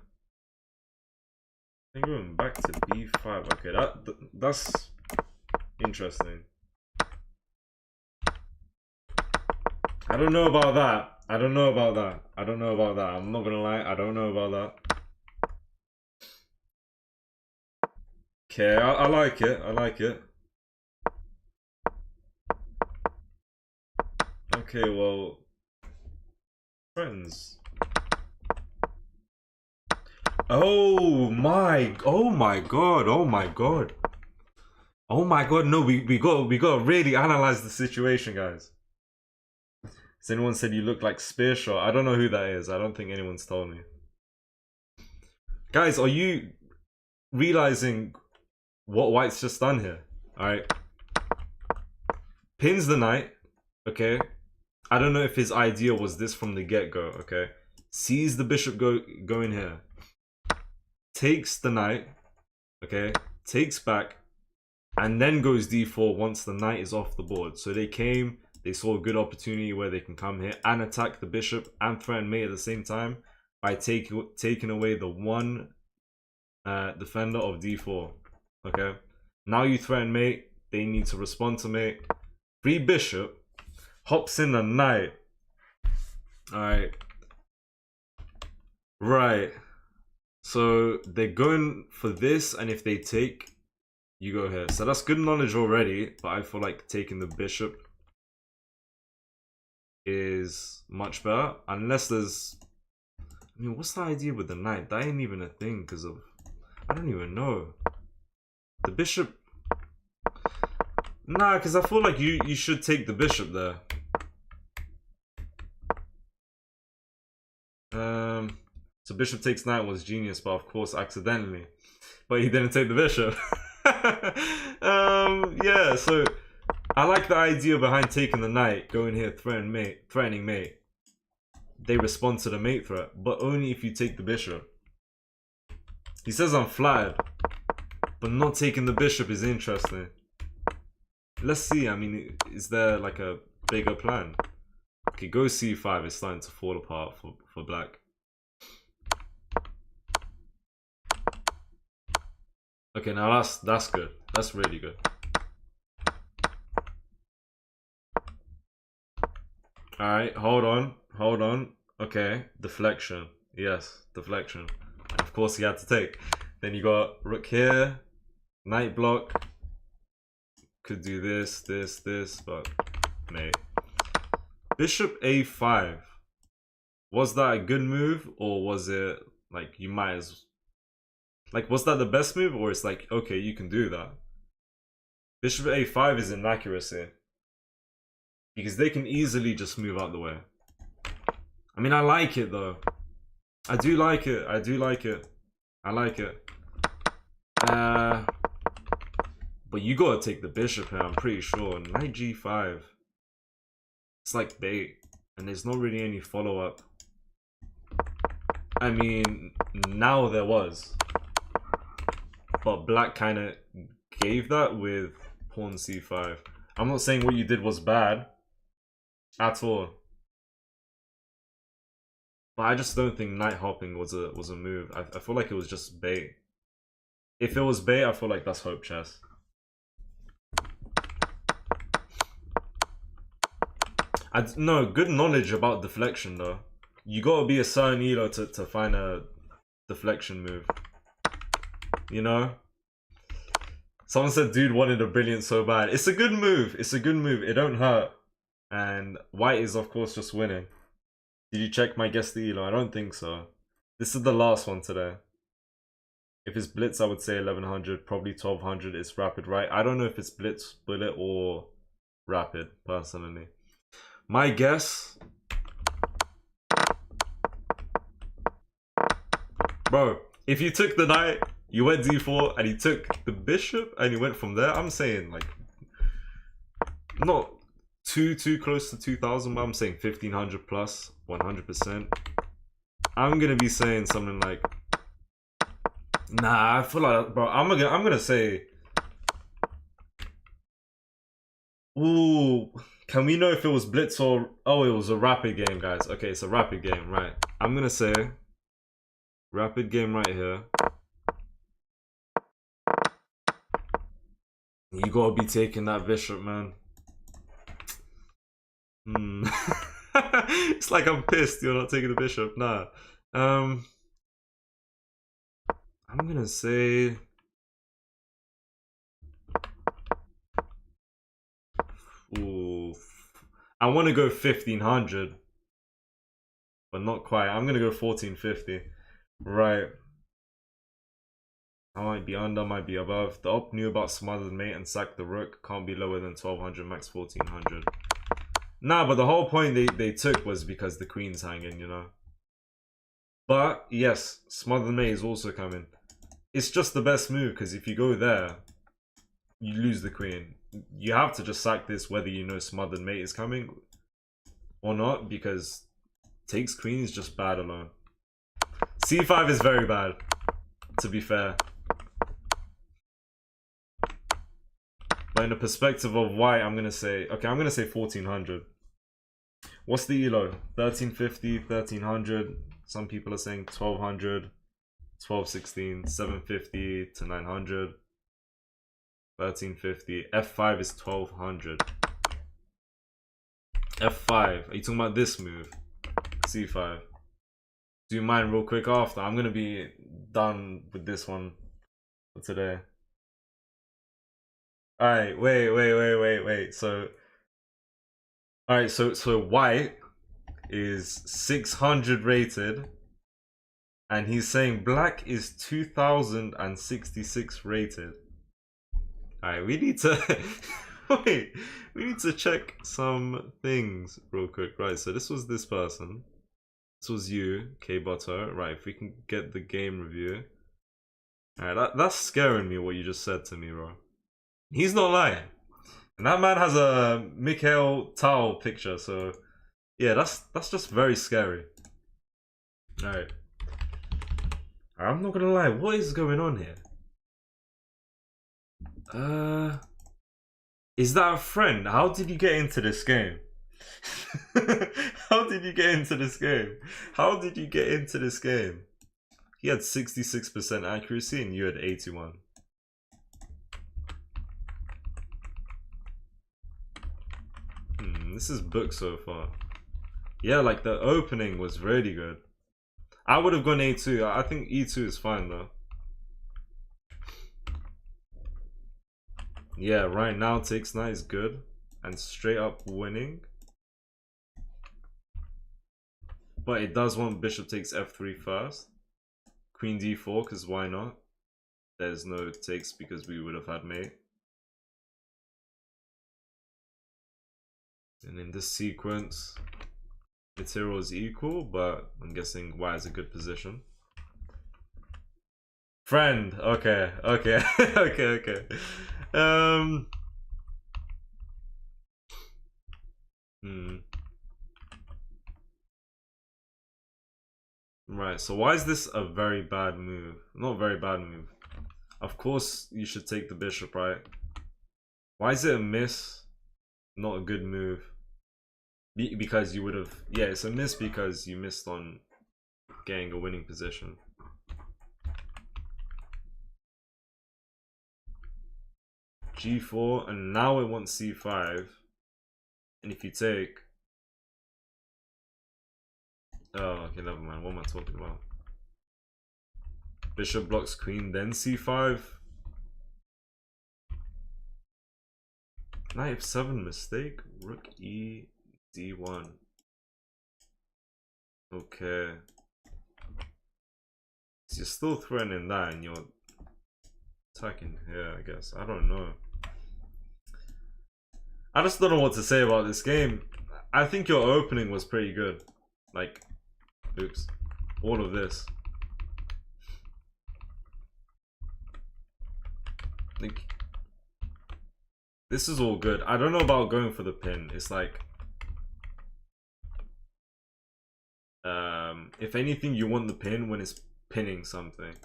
I think we're going back to b5. Okay, that's interesting. I don't know about that. I don't know about that. I don't know about that. I'm not gonna lie. I don't know about that. Okay, I like it. I like it. Okay, well, friends. Oh my god! Oh my god! Oh my god! No, we got to really analyze the situation, guys. Has anyone said you look like Spearshot? I don't know who that is. I don't think anyone's told me. Guys, are you realizing what White's just done here? Alright. Pins the knight. Okay. I don't know if his idea was this from the get-go. Okay. Sees the bishop go in here. Takes the knight. Okay. Takes back. And then goes d4 once the knight is off the board. So they came... they saw a good opportunity where they can come here and attack the bishop and threaten mate at the same time by taking away the one defender of d4. Okay, now you threaten mate, they need to respond to mate. Free bishop hops in the knight. Alright. Right. So they're going for this, and if they take, you go here. So that's good knowledge already, but I feel like taking the bishop is much better. Unless there's... I mean, what's the idea with the knight? That ain't even a thing because of... I don't even know. The bishop... Nah, because I feel like you should take the bishop there. So bishop takes knight was genius, but of course accidentally. But he didn't take the bishop. Yeah, so I like the idea behind taking the knight, going here, threatening mate. They respond to the mate threat, but only if you take the bishop. He says I'm flattered, but not taking the bishop is interesting. Let's see, I mean, is there like a bigger plan? Okay, go c5, it's starting to fall apart for black. Okay, now that's good. That's really good. Alright, hold on. Okay, deflection. Yes, deflection. And of course he had to take. Then you got rook here, knight block. Could do this, but mate. Bishop a5. Was that a good move, or was it like you might as... Like, was that the best move, or it's like, okay, you can do that? Bishop a5 is inaccuracy. Because they can easily just move out the way. I mean, I like it, though. I do like it. I like it. But you gotta take the bishop here, I'm pretty sure. Knight g5. It's like bait. And there's not really any follow-up. I mean, now there was. But black kind of gave that with pawn c5. I'm not saying what you did was bad at all, but I just don't think knight hopping was a move. I feel like it was just bait. If it was bait, I feel like that's hope chess. No, good knowledge about deflection though. You gotta be a certain elo to find a deflection move. You know? Someone said dude wanted a brilliant so bad. It's a good move. It's a good move. It don't hurt. And white is of course just winning. Did you check my guess the elo? I don't think so. This is the last one today. If it's blitz, I would say 1100. Probably 1200 is rapid, right? I don't know if it's blitz, bullet, or rapid, personally. My guess... Bro, if you took the knight, you went d4, and he took the bishop, and he went from there, I'm saying, like, not too close to 2000, but I'm saying 1500 plus, 100%. I'm gonna be saying something like, nah, I feel like, bro, I'm gonna say, ooh, can we know if it was blitz or, oh, it was a rapid game, guys. Okay, it's a rapid game, right? I'm gonna say, rapid game right here. You gotta be taking that bishop, man. It's like I'm pissed you're not taking the bishop. Nah. I'm gonna say... Ooh. I want to go 1500. But not quite. I'm gonna go 1450. Right. I might be under, might be above. The op knew about smothered mate and sacked the rook. Can't be lower than 1200, max 1400. Nah, but the whole point they took was because the queen's hanging, you know. But, yes, smothered mate is also coming. It's just the best move, because if you go there, you lose the queen. You have to just sack this whether you know smothered mate is coming or not, because takes queen is just bad alone. c5 is very bad, to be fair. But in the perspective of white, I'm gonna say 1400. What's the elo? 1350, 1300. Some people are saying 1200, 1216, 750 to 900, 1350. F5 is 1200. F5. Are you talking about this move? C5. Do mine real quick after. I'm gonna be done with this one for today. Alright, wait. So alright, so white is 600 rated, and he's saying black is 2066 rated. Alright, we need to wait, we need to check some things real quick. Right, so this was this person. This was you, K Butter. Right, if we can get the game review. Alright, that's scaring me what you just said to me, bro. He's not lying. And that man has a Mikhail Tal picture, so yeah, that's just very scary. Alright. I'm not gonna lie, what is going on here? Is that a friend? How did you get into this game? How did you get into this game? How did you get into this game? He had 66% accuracy and you had 81. This is booked so far. Yeah, like the opening was really good. I would have gone A2. I think E2 is fine though. Yeah, right now takes knight is good. And straight up winning. But it does want bishop takes F3 first. Queen D4, because why not? There's no takes because we would have had mate. And in this sequence, material is equal, but I'm guessing white is a good position. Friend, okay. Okay. Right, so why is this a very bad move? Not very bad move. Of course you should take the bishop, right? Why is it a miss? Not a good move. Because you would have... Yeah, it's a miss because you missed on getting a winning position. G4, and now it wants C5. And if you take... Oh, okay, never mind. What am I talking about? Bishop blocks queen, then C5. Knight F7 mistake. Rook E D1. Okay. So you're still threatening that and you're attacking here, I guess. I don't know. I just don't know what to say about this game. I think your opening was pretty good. Like, oops. All of this. Like, this is all good. I don't know about going for the pin. It's like, if anything, you want the pin when it's pinning something,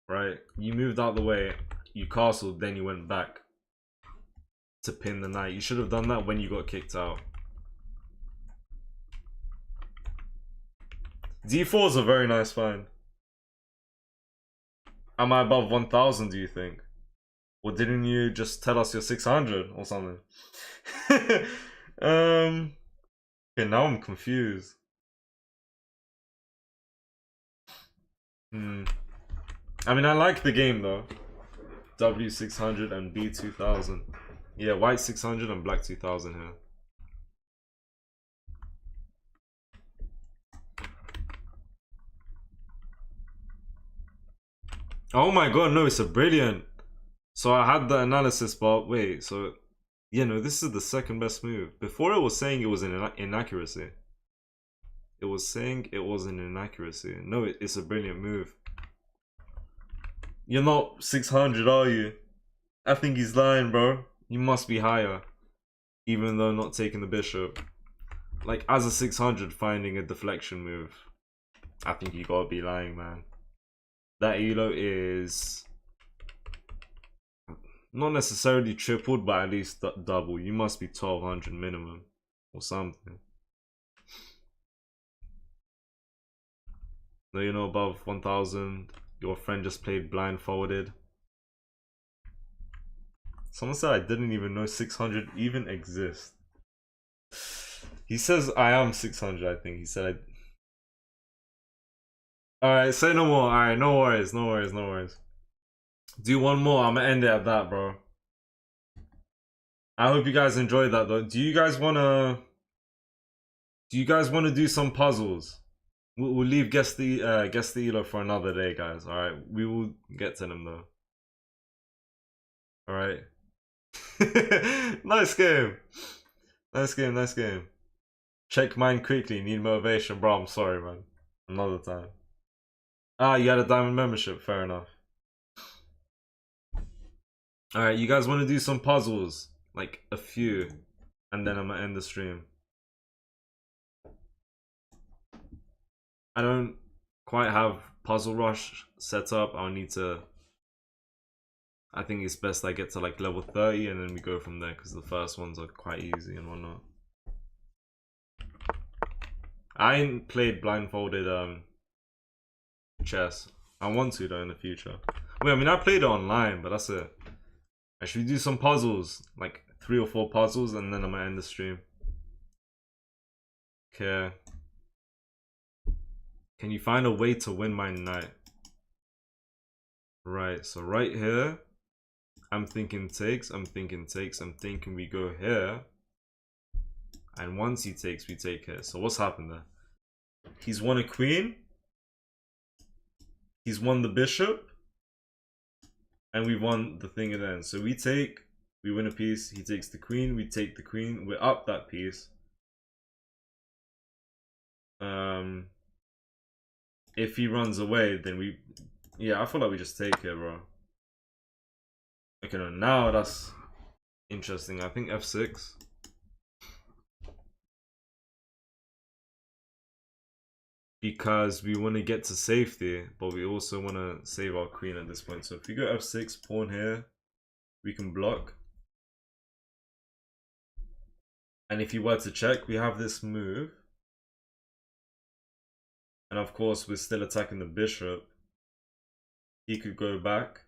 right? You moved out the way, you castled, then you went back to pin the knight. You should have done that when you got kicked out. D4 is a very nice find. Am I above 1000, do you think? Or didn't you just tell us you're 600 or something? Okay, now I'm confused. I mean, I like the game though. W600 and B2000. Yeah, white 600 and black 2000 here. Oh my god, no, it's a brilliant. So I had the analysis, but wait, so yeah, no, this is the second best move. Before it was saying it was an inaccuracy. It was saying it was an inaccuracy. No, it's a brilliant move. You're not 600, are you? I think he's lying, bro. You must be higher. Even though not taking the bishop. Like, as a 600 finding a deflection move. I think you gotta be lying, man. That elo is... Not necessarily tripled, but at least double. You must be 1200 minimum or something. No, you know, above 1000. Your friend just played blindfolded. Someone said I didn't even know 600 even exist. He says I am 600, I think. He said Alright, say no more. Alright, no worries, no worries, no worries. Do one more, I'm gonna end it at that, bro. I hope you guys enjoyed that though. Do you guys wanna do some puzzles? We'll leave guess the Elo for another day, guys. Alright. We will get to them though. Alright. Nice game. Nice game, nice game. Check mine quickly, need motivation. Bro, I'm sorry, man. Another time. Ah, you had a diamond membership, fair enough. Alright, you guys want to do some puzzles? Like, a few. And then I'm gonna end the stream. I don't quite have Puzzle Rush set up. I'll need to... I think it's best I get to like level 30 and then we go from there, because the first ones are quite easy and whatnot. I ain't played blindfolded chess. I want to though in the future. Wait, I mean I played it online, but that's it. I should do some puzzles, like 3 or 4 puzzles, and then I'm gonna end the stream. Okay. Can you find a way to win my knight? Right, so right here, I'm thinking takes, I'm thinking we go here. And once he takes, we take here. So what's happened there? He's won a queen. He's won the bishop. And we won the thing at the end. So we take, we win a piece. He takes the queen, we take the queen. We're up that piece. If he runs away, then we... Yeah, I feel like we just take here, bro. Okay, no, now that's interesting. I think f6. Because we want to get to safety, but we also want to save our queen at this point. So if we go f6, pawn here, we can block. And if he were to check, we have this move. And of course, we're still attacking the bishop. He could go back.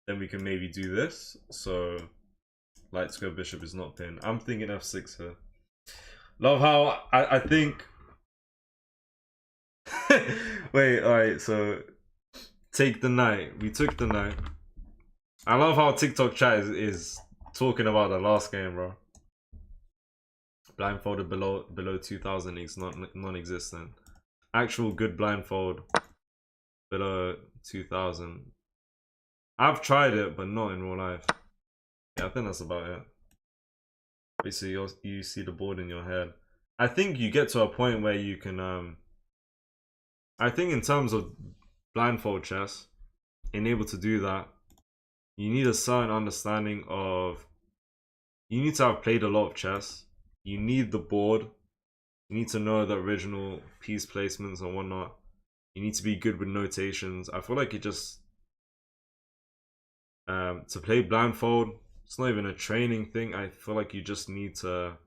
Then we can maybe do this. So, light square bishop is not pinned. I'm thinking f6 here. Love how I think... Wait, alright, so... Take the knight. We took the knight. I love how TikTok chat is talking about the last game, bro. Blindfolded below 2000 is non-existent. Actual good blindfold below 2000. I've tried it, but not in real life. Yeah, I think that's about it. Basically, you see the board in your head. I think you get to a point where you can... I think in terms of blindfold chess, being able to do that, you need a certain understanding of... You need to have played a lot of chess. You need the board. You need to know the original piece placements and whatnot. You need to be good with notations. I feel like it just... to play blindfold, it's not even a training thing. I feel like you just need to...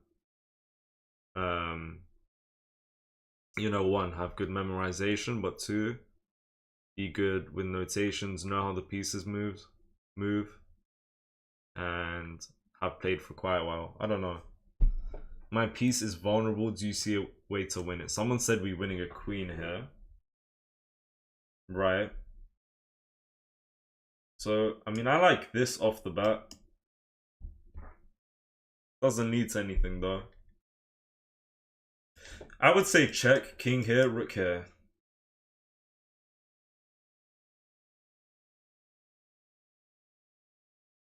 you know, 1, have good memorization, but 2, be good with notations, know how the pieces move, and have played for quite a while. I don't know. My piece is vulnerable. Do you see a way to win it? Someone said we're winning a queen here. Right. So, I mean, I like this off the bat. Doesn't lead to anything, though. I would say check, king here, rook here.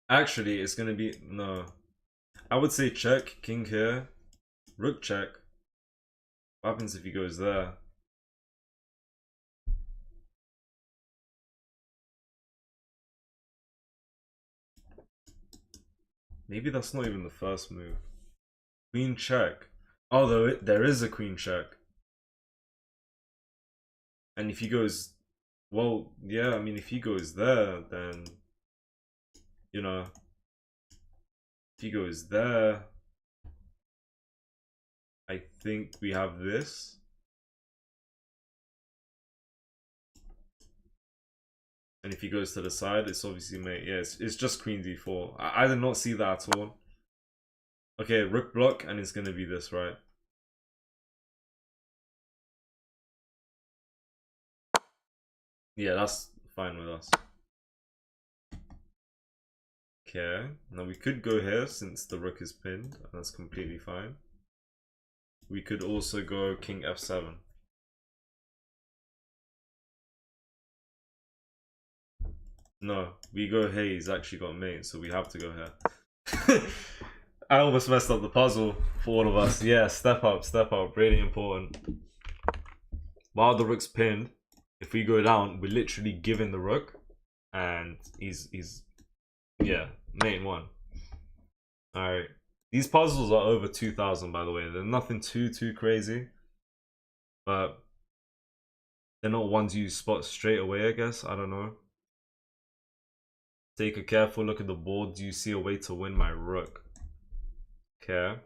Actually, it's going to be... No. I would say check, king here, rook check. What happens if he goes there? Maybe that's not even the first move. Queen check. Although there is a queen check. And if he goes... Well, yeah, I mean, if he goes there, then you know, if he goes there, I think we have this. And if he goes to the side, it's obviously mate. Yeah, it's just queen d4. I did not see that at all. Okay, rook block, and it's gonna be this, right? Yeah, that's fine with us. Okay, now we could go here since the rook is pinned, and that's completely fine. We could also go king f7. No, we go here, he's actually got mate, so we have to go here. I almost messed up the puzzle for all of us. Yeah, step up, really important. While the rook's pinned, if we go down, we're literally giving the rook, and he's yeah, mate in one. Alright. These puzzles are over 2,000, by the way. They're nothing too crazy. But they're not ones you spot straight away, I guess. I don't know. Take a careful look at the board. Do you see a way to win my rook? Okay.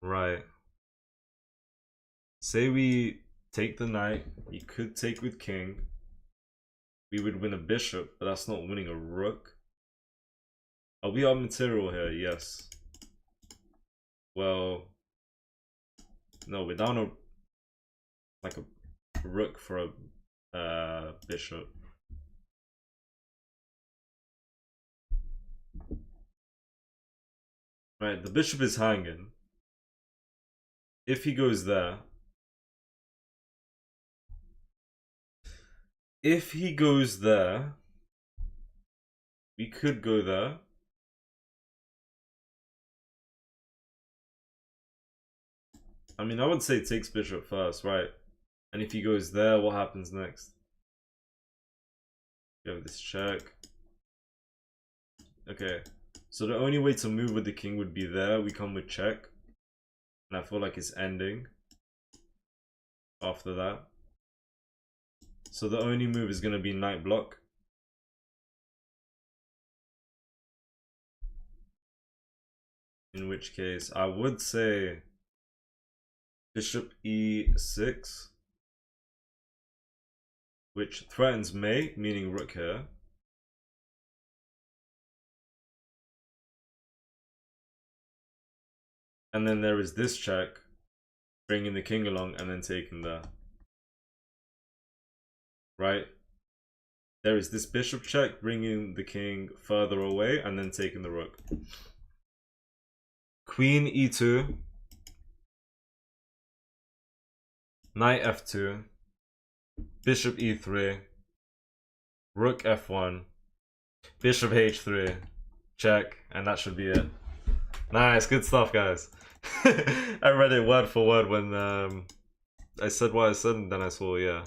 Right. Say we take the knight. We could take with king. We would win a bishop, but that's not winning a rook. Are we on material here? Yes. Well, no, we're down a like a rook for a bishop. Right, the bishop is hanging. If he goes there, we could go there. I mean, I would say takes bishop first, right? And if he goes there, what happens next? You have this check. Okay, so the only way to move with the king would be there. We come with check. And I feel like it's ending after that. So the only move is going to be knight block. In which case, I would say bishop e6, which threatens mate, meaning rook here. And then there is this check, bringing the king along and then taking there. Right? There is this bishop check, bringing the king further away and then taking the rook. Queen e2. Knight f2. Bishop e3. Rook f1. Bishop h3. Check. And that should be it. Nice, good stuff, guys. I read it word for word when I said what I said, and then I saw, yeah.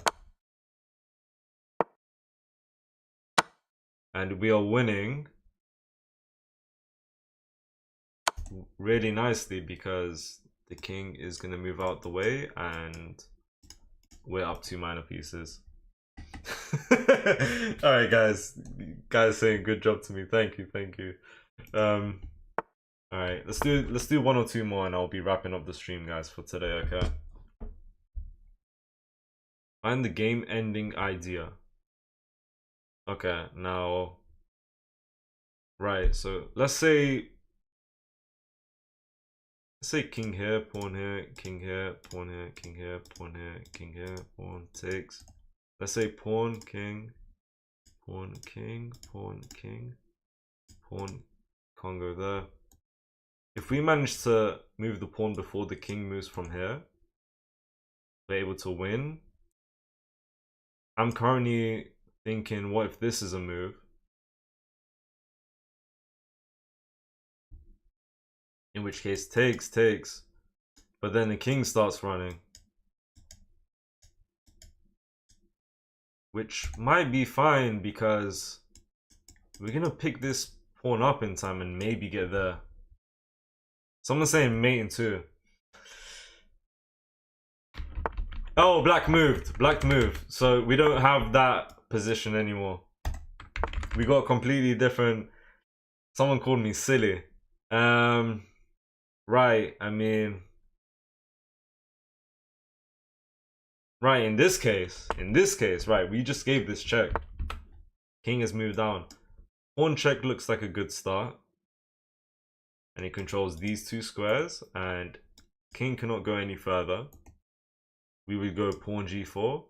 And we are winning really nicely because the king is going to move out the way and we're up 2 minor pieces. Alright, guys saying good job to me. Thank you. Alright, let's do 1 or 2 more and I'll be wrapping up the stream, guys, for today, okay? Find the game ending idea. Okay, now, right, so let's say king here, pawn here, king here, pawn here, king here, pawn here, king here, pawn takes. Let's say pawn, king, pawn, king, pawn, king, pawn, can't go there. If we manage to move the pawn before the king moves from here, we're able to win. I'm currently thinking, what if this is a move? In which case, takes. But then the king starts running. Which might be fine because we're going to pick this pawn up in time and maybe get there. Someone's saying mate in 2. Oh, black moved. So we don't have that position anymore. We got completely different. Someone called me silly. Right, I mean, right, in this case, right, we just gave this check. King has moved down. Pawn check looks like a good start. And it controls these two squares, and king cannot go any further. We would go pawn g4.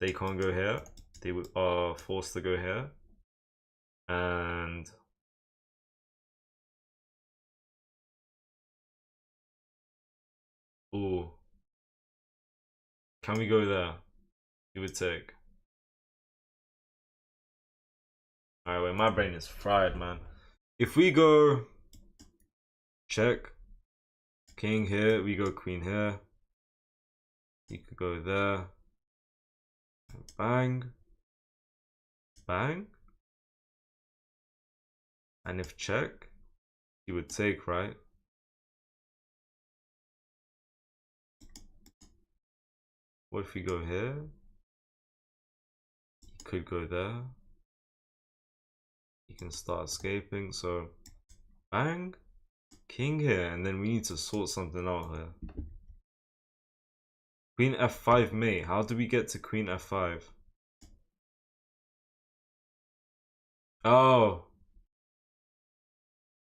They can't go here. They are forced to go here. And ooh, can we go there? It would take. Alright, wait, my brain is fried, man. If we go check, king here, we go queen here. He could go there. Bang. Bang. And if check, he would take, right? What if we go here? He could go there. He can start escaping, so bang. King here, and then we need to sort something out here. Queen f5 mate. How do we get to queen f5? Oh.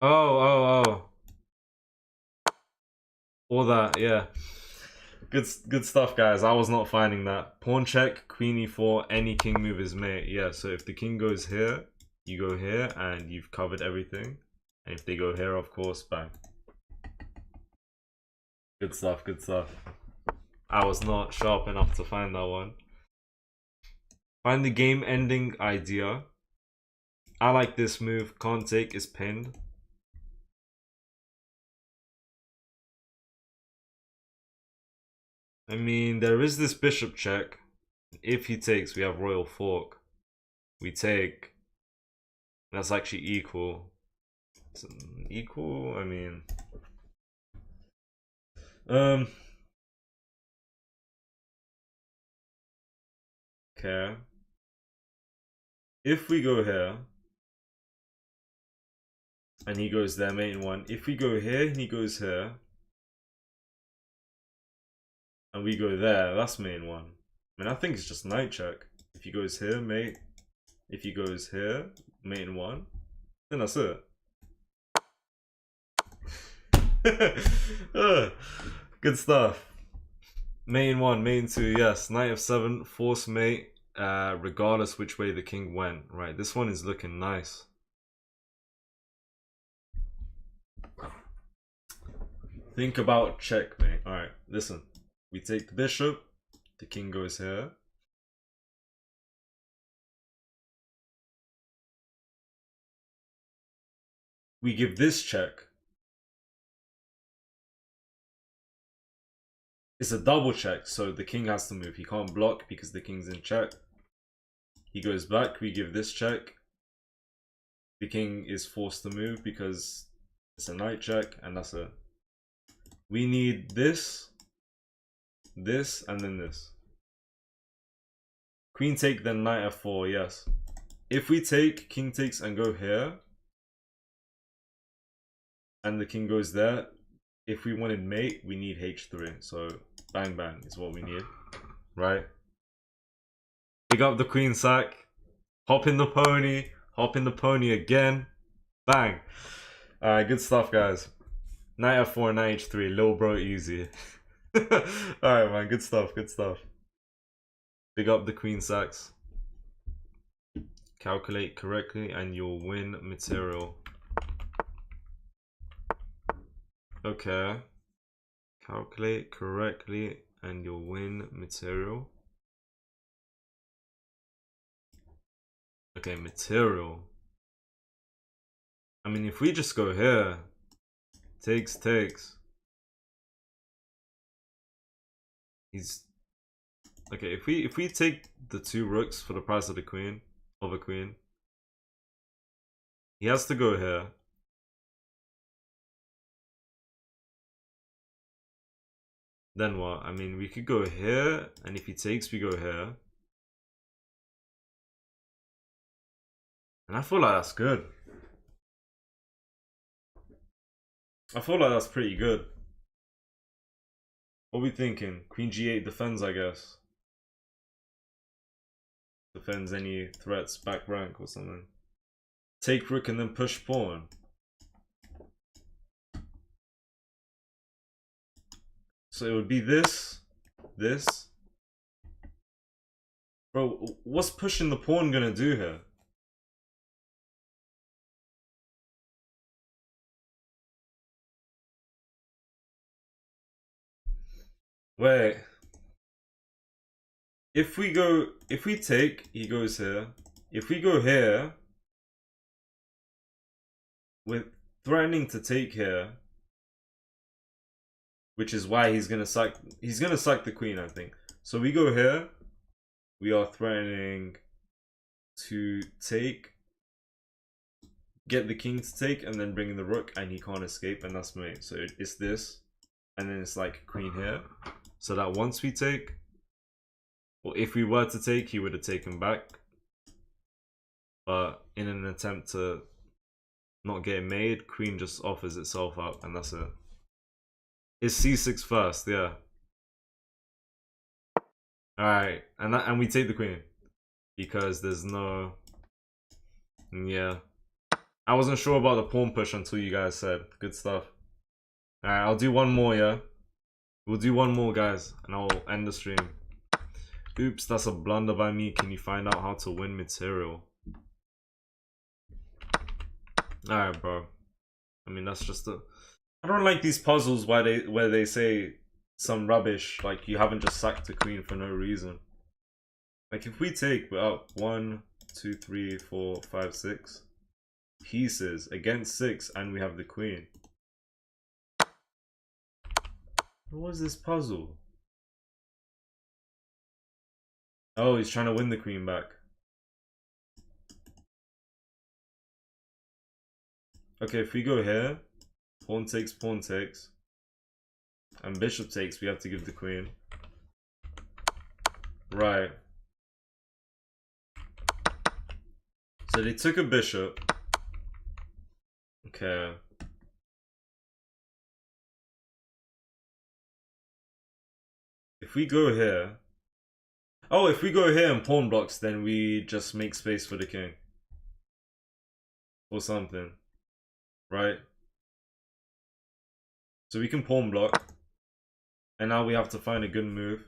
Oh. All that, yeah. Good stuff, guys. I was not finding that. Pawn check, queen e4, any king move is mate. Yeah, so if the king goes here, you go here, and you've covered everything. And if they go here, of course, bang. Good stuff, good stuff. I was not sharp enough to find that one. Find the game ending idea. I like this move. Can't take is pinned. I mean, there is this bishop check. If he takes, we have royal fork. We take. That's actually equal. It's equal? I mean. Okay. If we go here. And he goes there, mate in one. If we go here and he goes here. And we go there, that's mate in one. I mean, I think it's just knight check. If he goes here, mate. If he goes here, mate in one. Then that's it. Good stuff. Mate in one, mate in two, yes. Knight f7, force mate, regardless which way the king went. Right, this one is looking nice. Think about checkmate. Alright, listen. We take the bishop, the king goes here. We give this check. It's a double check, so the king has to move. He can't block because the king's in check. He goes back, we give this check. The king is forced to move because it's a knight check, and that's it. We need this, this, and then this. Queen take, then knight f4, yes. If we take, king takes and go here, and the king goes there, if we wanted mate, we need h3. So bang bang is what we need, right? Pick up the queen sack, hop in the pony again, bang. Alright, good stuff, guys. Knight f4, knight h3, little bro easy. Alright, man, good stuff, good stuff. Pick up the queen sacks. Calculate correctly and you'll win material. Okay. Calculate correctly and you'll win material. Okay, material. I mean, if we just go here, takes. He's okay. If we take the two rooks for the price of the queen, of a queen, he has to go here. Then what? I mean, we could go here, and if he takes, we go here. And I feel like that's good. I feel like that's pretty good. What are we thinking? Queen G8 defends, I guess. Defends any threats, back rank or something. Take rook and then push pawn. So it would be this. Bro, what's pushing the pawn gonna do here? Wait. If we take, he goes here. If we go here, with threatening to take here, which is why he's gonna sack the queen, I think. So we go here, we are threatening to take, get the king to take, and then bring in the rook, and he can't escape, and that's mate. So it's this, and then it's like queen here, so that once we take, or if we were to take, he would have taken back. But in an attempt to not get made, queen just offers itself up, and that's it. It's c6 first, yeah. Alright, and we take the queen. Because there's no... Yeah. I wasn't sure about the pawn push until you guys said. Good stuff. Alright, I'll do one more, yeah? We'll do one more, guys, and I'll end the stream. Oops, that's a blunder by me. Can you find out how to win material? Alright, bro. I mean, that's just a... I don't like these puzzles where they say some rubbish, like you haven't just sacked the queen for no reason. Like if we take, we're up 1, 2, 3, 4, 5, 6 pieces against 6, and we have the queen. What was this puzzle? Oh, he's trying to win the queen back. Okay, if we go here, pawn takes, and bishop takes, we have to give the queen. Right. So they took a bishop. Okay. If we go here... Oh, if we go here and pawn blocks, then we just make space for the king. Or something. Right? So we can pawn block. And now we have to find a good move.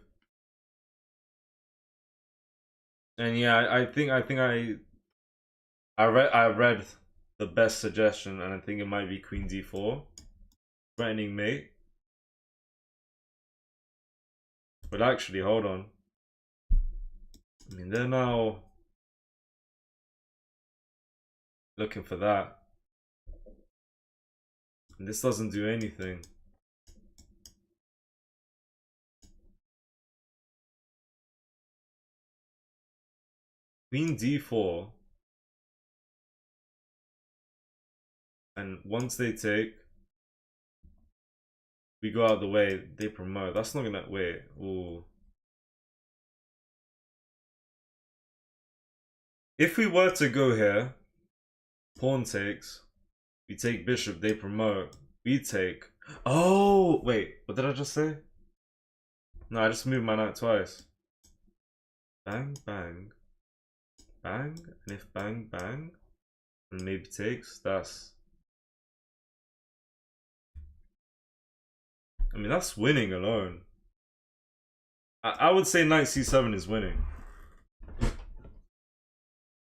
And yeah, I think I read the best suggestion, and I think it might be queen d4. Threatening mate. But actually, hold on. I mean, they're now looking for that. And this doesn't do anything. Queen d4. And once they take, we go out of the way, they promote. That's not gonna... Wait. Ooh. If we were to go here, pawn takes, we take bishop, they promote, we take... Oh! Wait, what did I just say? No, I just moved my knight twice. Bang, bang. Bang, and if bang, bang, and maybe takes, that's... I mean, that's winning alone. I would say knight c7 is winning.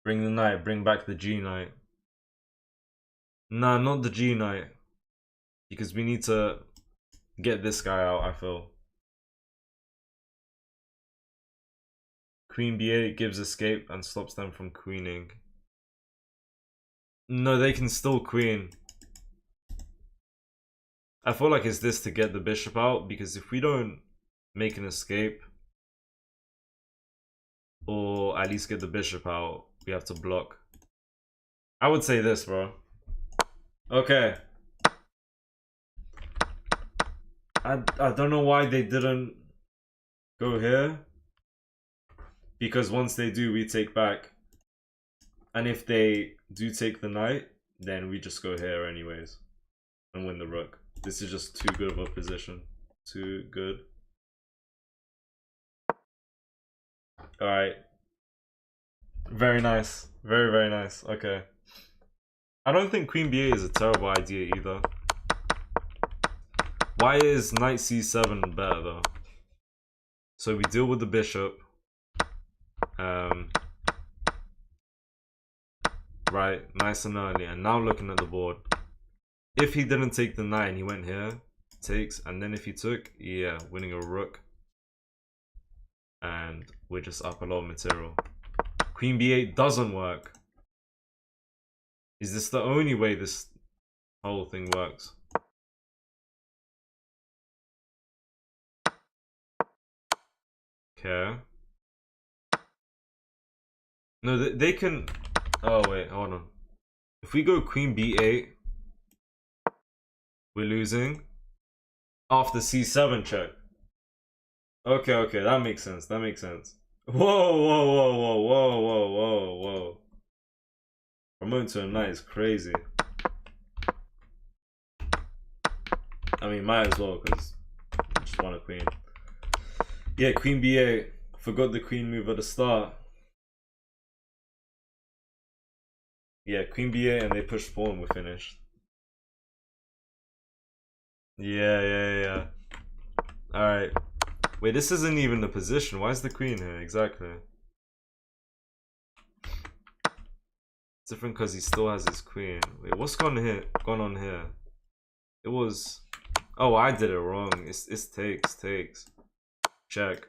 Bring the knight, bring back the G knight. Nah, not the G knight. Because we need to get this guy out, I feel. Queen b8 gives escape and stops them from queening. No, they can still queen. I feel like it's this to get the bishop out, because if we don't make an escape, or at least get the bishop out, we have to block. I would say this, bro. Okay. I don't know why they didn't go here. Because once they do, we take back. And if they do take the knight, then we just go here anyways and win the rook. This is just too good of a position. Too good. Alright. Very nice. Very, very nice. Okay. I don't think queen b8 is a terrible idea either. Why is knight c7 better though? So we deal with the bishop. Right, nice and early. And now looking at the board. If he didn't take the knight and he went here, takes, and then if he took, yeah, winning a rook. And we're just up a lot of material. Queen b8 doesn't work. Is this the only way this whole thing works? Okay. No, they can... Oh, wait, hold on. If we go queen b8, we're losing. After c7 check. Okay, okay, that makes sense. That makes sense. Whoa, whoa, whoa, whoa, whoa, whoa, whoa, whoa. Promoting to a knight is crazy. I mean, might as well, because I just want a queen. Yeah, queen b8. Forgot the queen move at the start. Yeah, queen b8 and they push pawn, we're finished. Yeah, yeah, yeah. Alright. Wait, this isn't even the position. Why is the queen here? Exactly. It's different because he still has his queen. Wait, what's gone on here? It was... Oh, I did it wrong. It's takes. Check.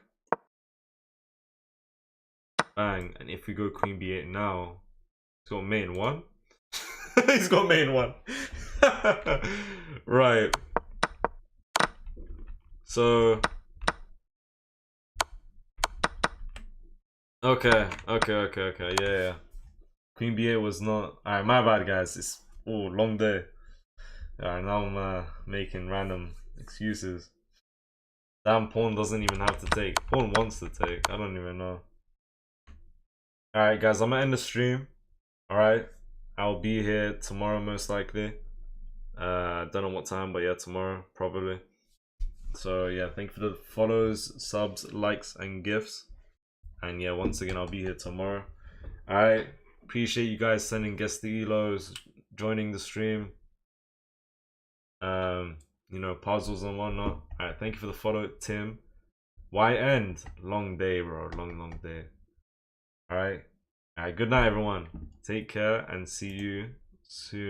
Bang. And if we go queen b8 now, he's got main 1. He's got main 1. Right. So... Okay, yeah. Queen b8 was not... Alright, my bad, guys. It's... Oh, long day. Alright, now I'm making random excuses. Damn, pawn doesn't even have to take. Pawn wants to take. I don't even know. Alright, guys, I'm gonna end the stream. Alright? I'll be here tomorrow, most likely. Don't know what time, but yeah, tomorrow, probably. So, yeah, thank you for the follows, subs, likes, and gifts. And yeah, once again, I'll be here tomorrow. Alright? Appreciate you guys sending guest elos, joining the stream. You know, puzzles and whatnot. Alright, thank you for the follow, Tim. Why end? Long day, bro. Long day. Alright. Alright, good night, everyone. Take care and see you soon.